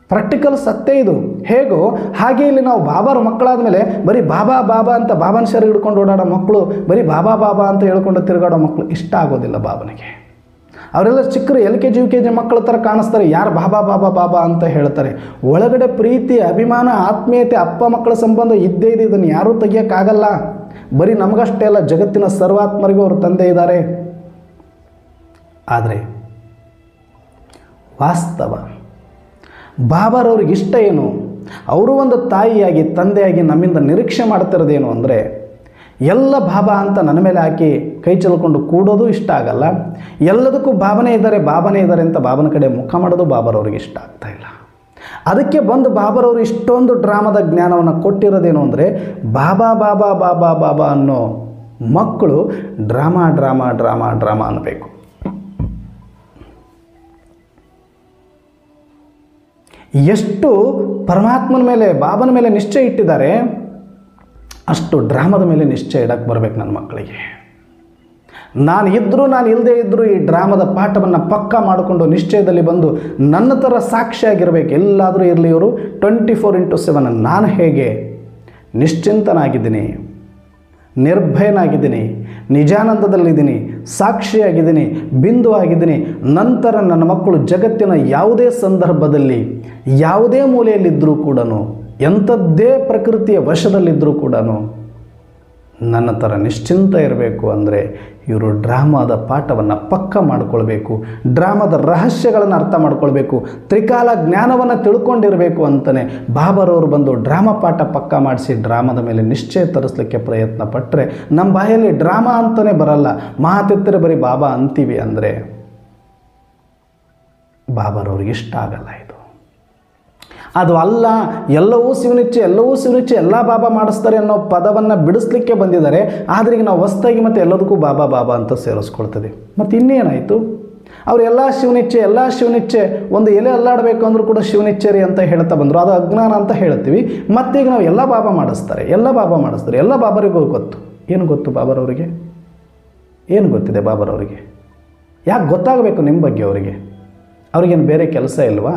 ಪ್ರಾಕ್ಟಿಕಲ್ ಸತ್ಯ ಇದು. ಹೇಗೋ ಹಾಗೆ ಇಲ್ಲಿ ನಾವು ಬಾಬಾರ ಮಕ್ಕಳಾದ ಮೇಲೆ ಬರೀ ಬಾಬಾ ಅಂತ ಬಾಬಾನ ಶೇರ್ ಹಿಡ್ಕೊಂಡು ಓಡಾಡೋ ಮಕ್ಕಳು, ಬರೀ ಬಾಬಾ ಅಂತ ಹೇಳ್ಕೊಂಡು ತಿರುಗಾಡೋ ಮಕ್ಕಳು ಇಷ್ಟ ಆಗೋದಿಲ್ಲ ಬಾಬನಿಗೆ. ಅವರೆಲ್ಲ ಚಿಕ್ಕರು LKG UKG ಮಕ್ಕಳ ಥರ ಕಾಣಿಸ್ತಾರೆ. ಯಾರು ಬಾಬಾ ಅಂತ ಹೇಳ್ತಾರೆ. ಒಳಗಡೆ ಪ್ರೀತಿ, ಅಭಿಮಾನ, ಆತ್ಮೀಯತೆ, ಅಪ್ಪ ಮಕ್ಕಳ ಸಂಬಂಧ ಇದ್ದೇ ಇದೆ. ಇದನ್ನು ಯಾರೂ ತೆಗಿಯೋಕ್ಕಾಗಲ್ಲ. ಬರೀ ನಮಗಷ್ಟೇ ಅಲ್ಲ, ಜಗತ್ತಿನ ಸರ್ವಾತ್ಮರಿಗೂ ಅವರು ತಂದೆ ಇದ್ದಾರೆ. ಆದರೆ ವಾಸ್ತವ ಬಾಬಾರವ್ರಿಗೆ ಇಷ್ಟ ಏನು? ಅವರು ಒಂದು ತಾಯಿಯಾಗಿ ತಂದೆಯಾಗಿ ನಮ್ಮಿಂದ ನಿರೀಕ್ಷೆ ಮಾಡ್ತಿರೋದೇನು ಅಂದರೆ, ಎಲ್ಲ ಬಾಬಾ ಅಂತ ನನ್ನ ಮೇಲೆ ಹಾಕಿ ಕೈ ಚೆಲ್ಕೊಂಡು ಕೂಡೋದು ಇಷ್ಟ ಆಗಲ್ಲ. ಎಲ್ಲದಕ್ಕೂ ಬಾಬನೇ ಇದ್ದಾರೆ ಅಂತ ಬಾಬನ ಕಡೆ ಮುಖ ಮಾಡೋದು ಬಾಬರವ್ರಿಗೆ ಇಷ್ಟ ಆಗ್ತಾ ಇಲ್ಲ. ಅದಕ್ಕೆ ಬಂದು ಬಾಬರವರು ಇಷ್ಟೊಂದು ಡ್ರಾಮದ ಜ್ಞಾನವನ್ನು ಕೊಟ್ಟಿರೋದೇನು ಅಂದರೆ, ಬಾಬಾ ಅನ್ನೋ ಮಕ್ಕಳು ಡ್ರಾಮಾ ಅನ್ನಬೇಕು. ಎಷ್ಟು ಪರಮಾತ್ಮನ ಮೇಲೆ ಬಾಬನ ಮೇಲೆ ನಿಶ್ಚಯ ಇಟ್ಟಿದ್ದಾರೆ, ಅಷ್ಟು ಡ್ರಾಮದ ಮೇಲೆ ನಿಶ್ಚಯ ಇಡಕ್ಕೆ ಬರಬೇಕು ನನ್ನ ಮಕ್ಕಳಿಗೆ. ನಾನು ಇದ್ದರೂ ನಾನು ಇಲ್ಲದೇ ಇದ್ದರೂ ಈ ಡ್ರಾಮದ ಪಾಠವನ್ನು ಪಕ್ಕಾ ಮಾಡಿಕೊಂಡು ನಿಶ್ಚಯದಲ್ಲಿ ಬಂದು ನನ್ನ ಥರ ಸಾಕ್ಷಿಯಾಗಿರಬೇಕು. ಎಲ್ಲಾದರೂ ಇರಲಿ ಇವರು 24/7 ನಾನು ಹೇಗೆ ನಿಶ್ಚಿಂತನಾಗಿದ್ದೀನಿ, ನಿರ್ಭಯನಾಗಿದ್ದೀನಿ, ನಿಜಾನಂದದಲ್ಲಿದ್ದೀನಿ, ಸಾಕ್ಷಿಯಾಗಿದ್ದೀನಿ, ಬಿಂದು ಆಗಿದ್ದೀನಿ. ನಂತರ ನನ್ನ ಮಕ್ಕಳು ಜಗತ್ತಿನ ಯಾವುದೇ ಸಂದರ್ಭದಲ್ಲಿ ಯಾವುದೇ ಮೂಲೆಯಲ್ಲಿದ್ದರೂ ಕೂಡ, ಎಂಥದ್ದೇ ಪ್ರಕೃತಿಯ ವಶದಲ್ಲಿದ್ದರೂ ಕೂಡ ನನ್ನ ಥರ ನಿಶ್ಚಿಂತ ಇರಬೇಕು ಅಂದರೆ ಇವರು ಡ್ರಾಮಾದ ಪಾಠವನ್ನು ಪಕ್ಕ ಮಾಡಿಕೊಳ್ಬೇಕು, ಡ್ರಾಮಾದ ರಹಸ್ಯಗಳನ್ನು ಅರ್ಥ ಮಾಡ್ಕೊಳ್ಬೇಕು, ತ್ರಿಕಾಲ ಜ್ಞಾನವನ್ನು ತಿಳ್ಕೊಂಡಿರಬೇಕು ಅಂತಲೇ ಬಾಬರವರು ಬಂದು ಡ್ರಾಮಾ ಪಾಠ ಪಕ್ಕ ಮಾಡಿಸಿ ಡ್ರಾಮಾದ ಮೇಲೆ ನಿಶ್ಚಯ ತರಿಸಲಿಕ್ಕೆ ಪ್ರಯತ್ನ ಪಟ್ಟರೆ ನಮ್ಮ ಬಾಯಲ್ಲಿ ಡ್ರಾಮಾ ಅಂತಲೇ ಬರಲ್ಲ. ಮಾತೆತ್ತರೆ ಬರೀ ಬಾಬಾ ಅಂತೀವಿ ಅಂದರೆ ಬಾಬರವ್ರಿಗೆ ಇಷ್ಟ ಆಗಲ್ಲ. ಇದು ಅದು ಅಲ್ಲ, ಎಲ್ಲವೂ ಶಿವನಿಚ್ಛೆ, ಎಲ್ಲವೂ ಶಿವನಿಚ್ಛೆ, ಎಲ್ಲ ಬಾಬಾ ಮಾಡಿಸ್ತಾರೆ ಅನ್ನೋ ಪದವನ್ನು ಬಿಡಿಸ್ಲಿಕ್ಕೆ ಬಂದಿದ್ದಾರೆ. ಆದರೆ ಈಗ ನಾವು ಹೊಸ್ದಾಗಿ ಮತ್ತು ಎಲ್ಲದಕ್ಕೂ ಬಾಬಾ ಬಾಬಾ ಅಂತ ಸೇರಿಸ್ಕೊಳ್ತದೆ. ಮತ್ತು ಇನ್ನೇನಾಯಿತು, ಅವ್ರು ಎಲ್ಲ ಶಿವನಿಚ್ಛೆ, ಎಲ್ಲ ಶಿವನಿಚ್ಛೆ, ಒಂದು ಎಲೆ ಅಲ್ಲಾಡಬೇಕು ಅಂದರೂ ಕೂಡ ಶಿವನಿಚ್ಛೆ ರೀ ಅಂತ ಹೇಳ್ತಾ ಬಂದರು. ಅದು ಅಜ್ಞಾನ ಅಂತ ಹೇಳ್ತೀವಿ. ಮತ್ತೀಗ ನಾವು ಎಲ್ಲ ಬಾಬಾ ಮಾಡಿಸ್ತಾರೆ, ಎಲ್ಲ ಬಾಬಾ ಮಾಡಿಸ್ತಾರೆ, ಎಲ್ಲ ಬಾಬರಿಗೂ ಗೊತ್ತು. ಏನು ಗೊತ್ತು ಬಾಬರವರಿಗೆ? ಏನು ಗೊತ್ತಿದೆ ಬಾಬರವರಿಗೆ? ಯಾಕೆ ಗೊತ್ತಾಗಬೇಕು ನಿಮ್ಮ ಬಗ್ಗೆ ಅವರಿಗೆ? ಅವ್ರಿಗೇನು ಬೇರೆ ಕೆಲಸ ಇಲ್ವಾ?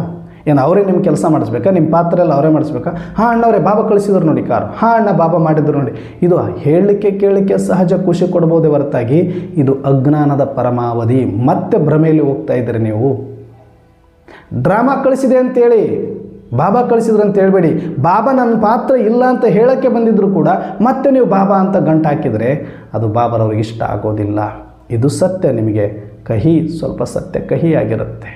ಏನು ಅವರೇ ನಿಮ್ಮ ಕೆಲಸ ಮಾಡಿಸ್ಬೇಕಾ? ನಿಮ್ಮ ಪಾತ್ರ ಎಲ್ಲ ಅವರೇ ಮಾಡಿಸ್ಬೇಕಾ? ಹಾಂ ಅಣ್ಣವರೇ ಬಾಬಾ ಕಳಿಸಿದ್ರು ನೋಡಿ ಕಾರು, ಹಾಂ ಅಣ್ಣ ಬಾಬಾ ಮಾಡಿದ್ರು ನೋಡಿ. ಇದು ಹೇಳಲಿಕ್ಕೆ ಕೇಳಲಿಕ್ಕೆ ಸಹಜ ಖುಷಿ ಕೊಡ್ಬೋದೇ ಹೊರತಾಗಿ ಇದು ಅಜ್ಞಾನದ ಪರಮಾವಧಿ. ಮತ್ತೆ ಭ್ರಮೆಯಲ್ಲಿ ಹೋಗ್ತಾ ಇದ್ದೀರಿ ನೀವು. ಡ್ರಾಮಾ ಕಳಿಸಿದೆ ಅಂತೇಳಿ ಬಾಬಾ ಕಳಿಸಿದ್ರು ಅಂತ ಹೇಳ್ಬೇಡಿ. ಬಾಬಾ ನನ್ನ ಪಾತ್ರ ಇಲ್ಲ ಅಂತ ಹೇಳೋಕ್ಕೆ ಬಂದಿದ್ದರೂ ಕೂಡ ಮತ್ತೆ ನೀವು ಬಾಬಾ ಅಂತ ಗಂಟು ಹಾಕಿದರೆ ಅದು ಬಾಬರವ್ರಿಗೆ ಇಷ್ಟ ಆಗೋದಿಲ್ಲ. ಇದು ಸತ್ಯ. ನಿಮಗೆ ಕಹಿ, ಸ್ವಲ್ಪ ಸತ್ಯ ಕಹಿ ಆಗಿರುತ್ತೆ.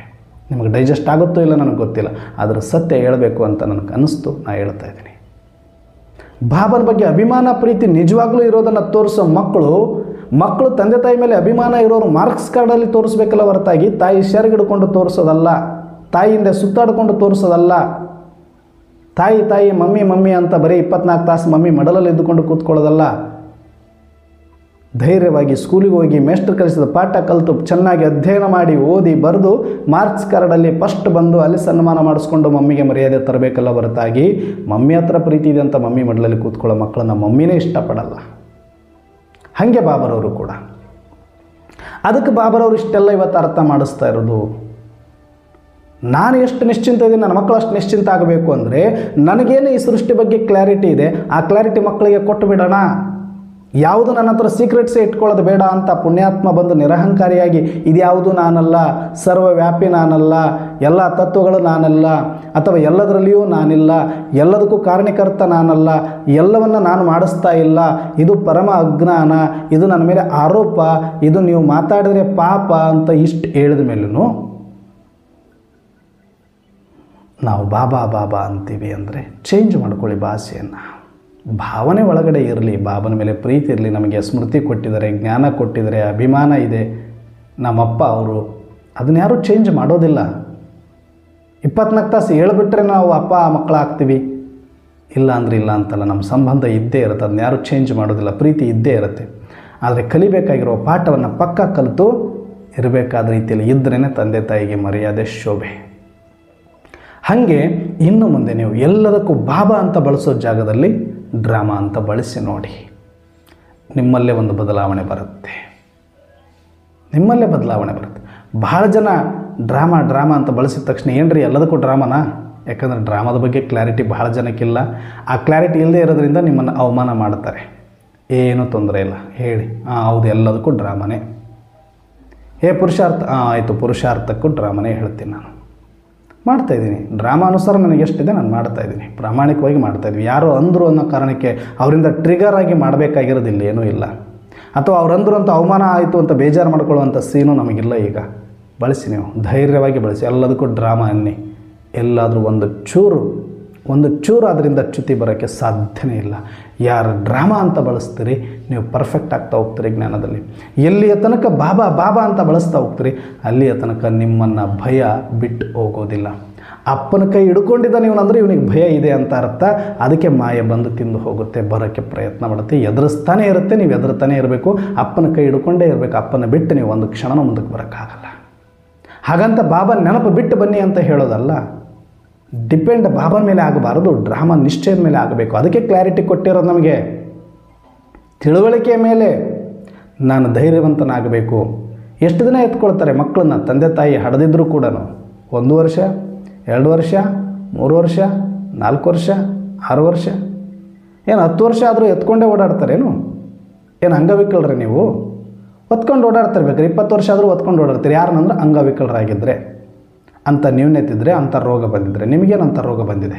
ನಿಮಗೆ ಡೈಜೆಸ್ಟ್ ಆಗುತ್ತೋ ಇಲ್ಲ ನನಗೆ ಗೊತ್ತಿಲ್ಲ, ಆದರೆ ಸತ್ಯ ಹೇಳಬೇಕು ಅಂತ ನನಗೆ ಅನ್ನಿಸ್ತು, ನಾನು ಹೇಳ್ತಾ ಇದ್ದೀನಿ. ಬಾಬನ ಬಗ್ಗೆ ಅಭಿಮಾನ ಪ್ರೀತಿ ನಿಜವಾಗ್ಲೂ ಇರೋದನ್ನು ತೋರಿಸೋ ಮಕ್ಕಳು ತಂದೆ ತಾಯಿ ಮೇಲೆ ಅಭಿಮಾನ ಇರೋರು ಮಾರ್ಕ್ಸ್ ಕಾರ್ಡಲ್ಲಿ ತೋರಿಸ್ಬೇಕಲ್ಲ ಹೊರತಾಗಿ ತಾಯಿ ಶೆರಗಿಡ್ಕೊಂಡು ತೋರಿಸೋದಲ್ಲ, ತಾಯಿಯಿಂದ ಸುತ್ತಾಡಿಕೊಂಡು ತೋರಿಸೋದಲ್ಲ. ತಾಯಿ ಮಮ್ಮಿ ಮಮ್ಮಿ ಅಂತ ಬರೀ 24 ತಾಸು ಮಮ್ಮಿ ಮಡಲಲ್ಲಿ ಇದ್ದುಕೊಂಡು ಕೂತ್ಕೊಳ್ಳೋದಲ್ಲ. ಧೈರ್ಯವಾಗಿ ಸ್ಕೂಲಿಗೆ ಹೋಗಿ ಮೇಸ್ಟರ್ ಕಲಿಸಿದ ಪಾಠ ಕಲಿತು ಚೆನ್ನಾಗಿ ಅಧ್ಯಯನ ಮಾಡಿ ಓದಿ ಬರೆದು ಮಾರ್ಕ್ಸ್ ಕಾರ್ಡಲ್ಲಿ ಫಸ್ಟ್ ಬಂದು ಅಲ್ಲಿ ಸನ್ಮಾನ ಮಾಡಿಸ್ಕೊಂಡು ಮಮ್ಮಿಗೆ ಮರ್ಯಾದೆ ತರಬೇಕಲ್ಲ ಹೊರತಾಗಿ ಮಮ್ಮಿ ಹತ್ರ ಪ್ರೀತಿ ಇದೆ ಅಂತ ಮಮ್ಮಿ ಮಡಲಲ್ಲಿ ಕೂತ್ಕೊಳ್ಳೋ ಮಕ್ಕಳನ್ನ ಮಮ್ಮಿನೇ ಇಷ್ಟಪಡಲ್ಲ. ಹಾಗೆ ಬಾಬರವರು ಕೂಡ. ಅದಕ್ಕೆ ಬಾಬರವರು ಇಷ್ಟೆಲ್ಲ ಇವತ್ತು ಅರ್ಥ ಮಾಡಿಸ್ತಾ ಇರೋದು. ನಾನು ಎಷ್ಟು ನಿಶ್ಚಿಂತ ಇದ್ದೀನಿ, ನನ್ನ ಮಕ್ಕಳು ಅಷ್ಟು ನಿಶ್ಚಿಂತ ಆಗಬೇಕು ಅಂದರೆ ನನಗೇನು ಈ ಸೃಷ್ಟಿ ಬಗ್ಗೆ ಕ್ಲಾರಿಟಿ ಇದೆ, ಆ ಕ್ಲಾರಿಟಿ ಮಕ್ಕಳಿಗೆ ಕೊಟ್ಟು ಬಿಡೋಣ. ಯಾವುದು ನನ್ನ ಹತ್ರ ಸೀಕ್ರೆಟ್ಸೇ ಇಟ್ಕೊಳ್ಳೋದು ಬೇಡ ಅಂತ ಪುಣ್ಯಾತ್ಮ ಬಂದು ನಿರಹಂಕಾರಿಯಾಗಿ ಇದ್ಯಾವುದು ನಾನಲ್ಲ, ಸರ್ವವ್ಯಾಪಿ ನಾನಲ್ಲ, ಎಲ್ಲ ತತ್ವಗಳು ನಾನಲ್ಲ, ಅಥವಾ ಎಲ್ಲದರಲ್ಲಿಯೂ ನಾನಿಲ್ಲ, ಎಲ್ಲದಕ್ಕೂ ಕಾರಣಕರ್ತ ನಾನಲ್ಲ, ಎಲ್ಲವನ್ನು ನಾನು ಮಾಡಿಸ್ತಾ ಇಲ್ಲ, ಇದು ಪರಮ ಅಜ್ಞಾನ, ಇದು ನನ್ನ ಮೇಲೆ ಆರೋಪ, ಇದು ನೀವು ಮಾತಾಡಿದರೆ ಪಾಪ ಅಂತ ಇಷ್ಟು ಹೇಳಿದ ಮೇಲೂ ನಾವು ಬಾಬಾ ಬಾಬಾ ಅಂತೀವಿ ಅಂದರೆ ಚೇಂಜ್ ಮಾಡ್ಕೊಳ್ಳಿ ಭಾಷೆಯನ್ನು. ಭಾವನೆ ಒಳಗಡೆ ಇರಲಿ, ಬಾಬನ ಮೇಲೆ ಪ್ರೀತಿ ಇರಲಿ. ನಮಗೆ ಸ್ಮೃತಿ ಕೊಟ್ಟಿದ್ದಾರೆ, ಜ್ಞಾನ ಕೊಟ್ಟಿದ್ದಾರೆ, ಅಭಿಮಾನ ಇದೆ. ನಮ್ಮಪ್ಪ ಅವರು ಅದನ್ನ ಯಾರೂ ಚೇಂಜ್ ಮಾಡೋದಿಲ್ಲ. 24 ತಾಸು ಹೇಳ್ಬಿಟ್ರೆ ನಾವು ಅಪ್ಪ ಮಕ್ಕಳಾಗ್ತೀವಿ, ಇಲ್ಲ ಅಂದರೆ ಇಲ್ಲ ಅಂತಲ್ಲ. ನಮ್ಮ ಸಂಬಂಧ ಇದ್ದೇ ಇರುತ್ತೆ, ಅದನ್ನ ಯಾರೂ ಚೇಂಜ್ ಮಾಡೋದಿಲ್ಲ. ಪ್ರೀತಿ ಇದ್ದೇ ಇರುತ್ತೆ. ಆದರೆ ಕಲಿಬೇಕಾಗಿರೋ ಪಾಠವನ್ನು ಪಕ್ಕ ಕಲಿತು ಇರಬೇಕಾದ ರೀತಿಯಲ್ಲಿ ಇದ್ರೇ ತಂದೆ ತಾಯಿಗೆ ಮರ್ಯಾದೆ, ಶೋಭೆ. ಹಾಗೆ ಇನ್ನು ಮುಂದೆ ನೀವು ಎಲ್ಲದಕ್ಕೂ ಬಾಬಾ ಅಂತ ಬಳಸೋ ಜಾಗದಲ್ಲಿ ಡ್ರಾಮಾ ಅಂತ ಬಳಸಿ ನೋಡಿ. ನಿಮ್ಮಲ್ಲೇ ಒಂದು ಬದಲಾವಣೆ ಬರುತ್ತೆ, ನಿಮ್ಮಲ್ಲೇ ಬದಲಾವಣೆ ಬರುತ್ತೆ. ಭಾಳ ಜನ ಡ್ರಾಮಾ ಅಂತ ಬಳಸಿದ ತಕ್ಷಣ ಏನ್ರಿ ಎಲ್ಲದಕ್ಕೂ ಡ್ರಾಮಾನಾ? ಯಾಕಂದರೆ ಡ್ರಾಮಾದ ಬಗ್ಗೆ ಕ್ಲಾರಿಟಿ ಭಾಳ ಜನಕ್ಕಿಲ್ಲ. ಆ ಕ್ಲಾರಿಟಿ ಇಲ್ಲದೆ ಇರೋದ್ರಿಂದ ನಿಮ್ಮನ್ನು ಅವಮಾನ ಮಾಡ್ತಾರೆ. ಏನೂ ತೊಂದರೆ ಇಲ್ಲ, ಹೇಳಿ ಹೌದು ಎಲ್ಲದಕ್ಕೂ ಡ್ರಾಮಾನೇ. ಪುರುಷಾರ್ಥ ಆಯಿತು, ಪುರುಷಾರ್ಥಕ್ಕೂ ಡ್ರಾಮಾನೇ ಹೇಳ್ತೀನಿ. ನಾನು ಮಾಡ್ತಾಯಿದ್ದೀನಿ ಡ್ರಾಮಾ ಅನುಸಾರ ನನಗೆ ಎಷ್ಟಿದೆ ನಾನು ಮಾಡ್ತಾಯಿದ್ದೀನಿ, ಪ್ರಾಮಾಣಿಕವಾಗಿ ಮಾಡ್ತಾಯಿದ್ವಿ. ಯಾರೋ ಅಂದರು ಅನ್ನೋ ಕಾರಣಕ್ಕೆ ಅವರಿಂದ ಟ್ರಿಗರ್ ಆಗಿ ಮಾಡಬೇಕಾಗಿರೋದಿಲ್ಲ, ಏನೂ ಇಲ್ಲ. ಅಥವಾ ಅವ್ರು ಅಂದರು ಅಂತ ಅವಮಾನ ಆಯಿತು ಅಂತ ಬೇಜಾರು ಮಾಡ್ಕೊಳ್ಳುವಂಥ ಸೀನು ನಮಗಿಲ್ಲ. ಈಗ ಬಳಸಿ, ನೀವು ಧೈರ್ಯವಾಗಿ ಬಳಸಿ. ಎಲ್ಲದಕ್ಕೂ ಡ್ರಾಮಾ ಅನ್ನಿ. ಎಲ್ಲಾದರೂ ಒಂದು ಚೂರು ಅದರಿಂದ ಚ್ಯುತಿ ಬರೋಕ್ಕೆ ಸಾಧ್ಯನೇ ಇಲ್ಲ. ಯಾರು ಡ್ರಾಮಾ ಅಂತ ಬಳಸ್ತೀರಿ ನೀವು ಪರ್ಫೆಕ್ಟ್ ಆಗ್ತಾ ಹೋಗ್ತೀರಿ ಜ್ಞಾನದಲ್ಲಿ. ಎಲ್ಲಿಯ ತನಕ ಬಾಬಾ ಅಂತ ಬಳಸ್ತಾ ಹೋಗ್ತೀರಿ ಅಲ್ಲಿಯ ತನಕ ನಿಮ್ಮನ್ನು ಭಯ ಬಿಟ್ಟು ಹೋಗೋದಿಲ್ಲ. ಅಪ್ಪನ ಕೈ ಹಿಡ್ಕೊಂಡಿದ್ದ ನೀವು ಅಂದರೆ ಇವನಿಗೆ ಭಯ ಇದೆ ಅಂತ ಅರ್ಥ. ಅದಕ್ಕೆ ಮಾಯ ಬಂದು ತಿಂದು ಹೋಗುತ್ತೆ, ಬರೋಕ್ಕೆ ಪ್ರಯತ್ನ ಮಾಡುತ್ತೆ, ಎದುರಿಸ್ತಾನೆ ಇರುತ್ತೆ. ನೀವು ಎದುರ್ತಾನೆ ಇರಬೇಕು, ಅಪ್ಪನ ಕೈ ಹಿಡ್ಕೊಂಡೇ ಇರಬೇಕು. ಅಪ್ಪನ ಬಿಟ್ಟು ನೀವು ಒಂದು ಕ್ಷಣನೂ ಮುಂದಕ್ಕೆ ಬರೋಕ್ಕಾಗಲ್ಲ. ಹಾಗಂತ ಬಾಬಾ ನೆನಪು ಬಿಟ್ಟು ಬನ್ನಿ ಅಂತ ಹೇಳೋದಲ್ಲ. ಡಿಪೆಂಡ್ ಬಾಬಾ ಮೇಲೆ ಆಗಬಾರದು, ಡ್ರಾಮಾ ನಿಶ್ಚಯದ ಮೇಲೆ ಆಗಬೇಕು. ಅದಕ್ಕೆ ಕ್ಲಾರಿಟಿ ಕೊಟ್ಟಿರೋದು ನಮಗೆ. ತಿಳುವಳಿಕೆಯ ಮೇಲೆ, ನಾನು ಧೈರ್ಯವಂತನಾಗಬೇಕು. ಎಷ್ಟು ದಿನ ಎತ್ಕೊಳ್ತಾರೆ ಮಕ್ಕಳನ್ನ ತಂದೆ ತಾಯಿ ಹಡೆದಿದ್ದರೂ ಕೂಡ? 1 ವರ್ಷ, 2 ವರ್ಷ, 3 ವರ್ಷ, 4 ವರ್ಷ, 6 ವರ್ಷ, ಏನು 10 ವರ್ಷ ಆದರೂ ಎತ್ಕೊಂಡೇ ಓಡಾಡ್ತಾರೇನು? ಏನು ಅಂಗವಿಕಲರೇ ನೀವು? ಹೊತ್ಕೊಂಡು ಓಡಾಡ್ತಿರ್ಬೇಕು. 20 ವರ್ಷ ಆದರೂ ಹೊತ್ಕೊಂಡು ಓಡಾಡ್ತೀರಿ. ಯಾರನ್ನಂದ್ರೆ ಅಂಗವಿಕಲರಾಗಿದ್ದರೆ, ಅಂಥ ನ್ಯೂನ್ಯತೆ ಅಂಥ ರೋಗ ಬಂದಿದ್ದರೆ. ನಿಮಗೇನಂಥ ರೋಗ ಬಂದಿದೆ?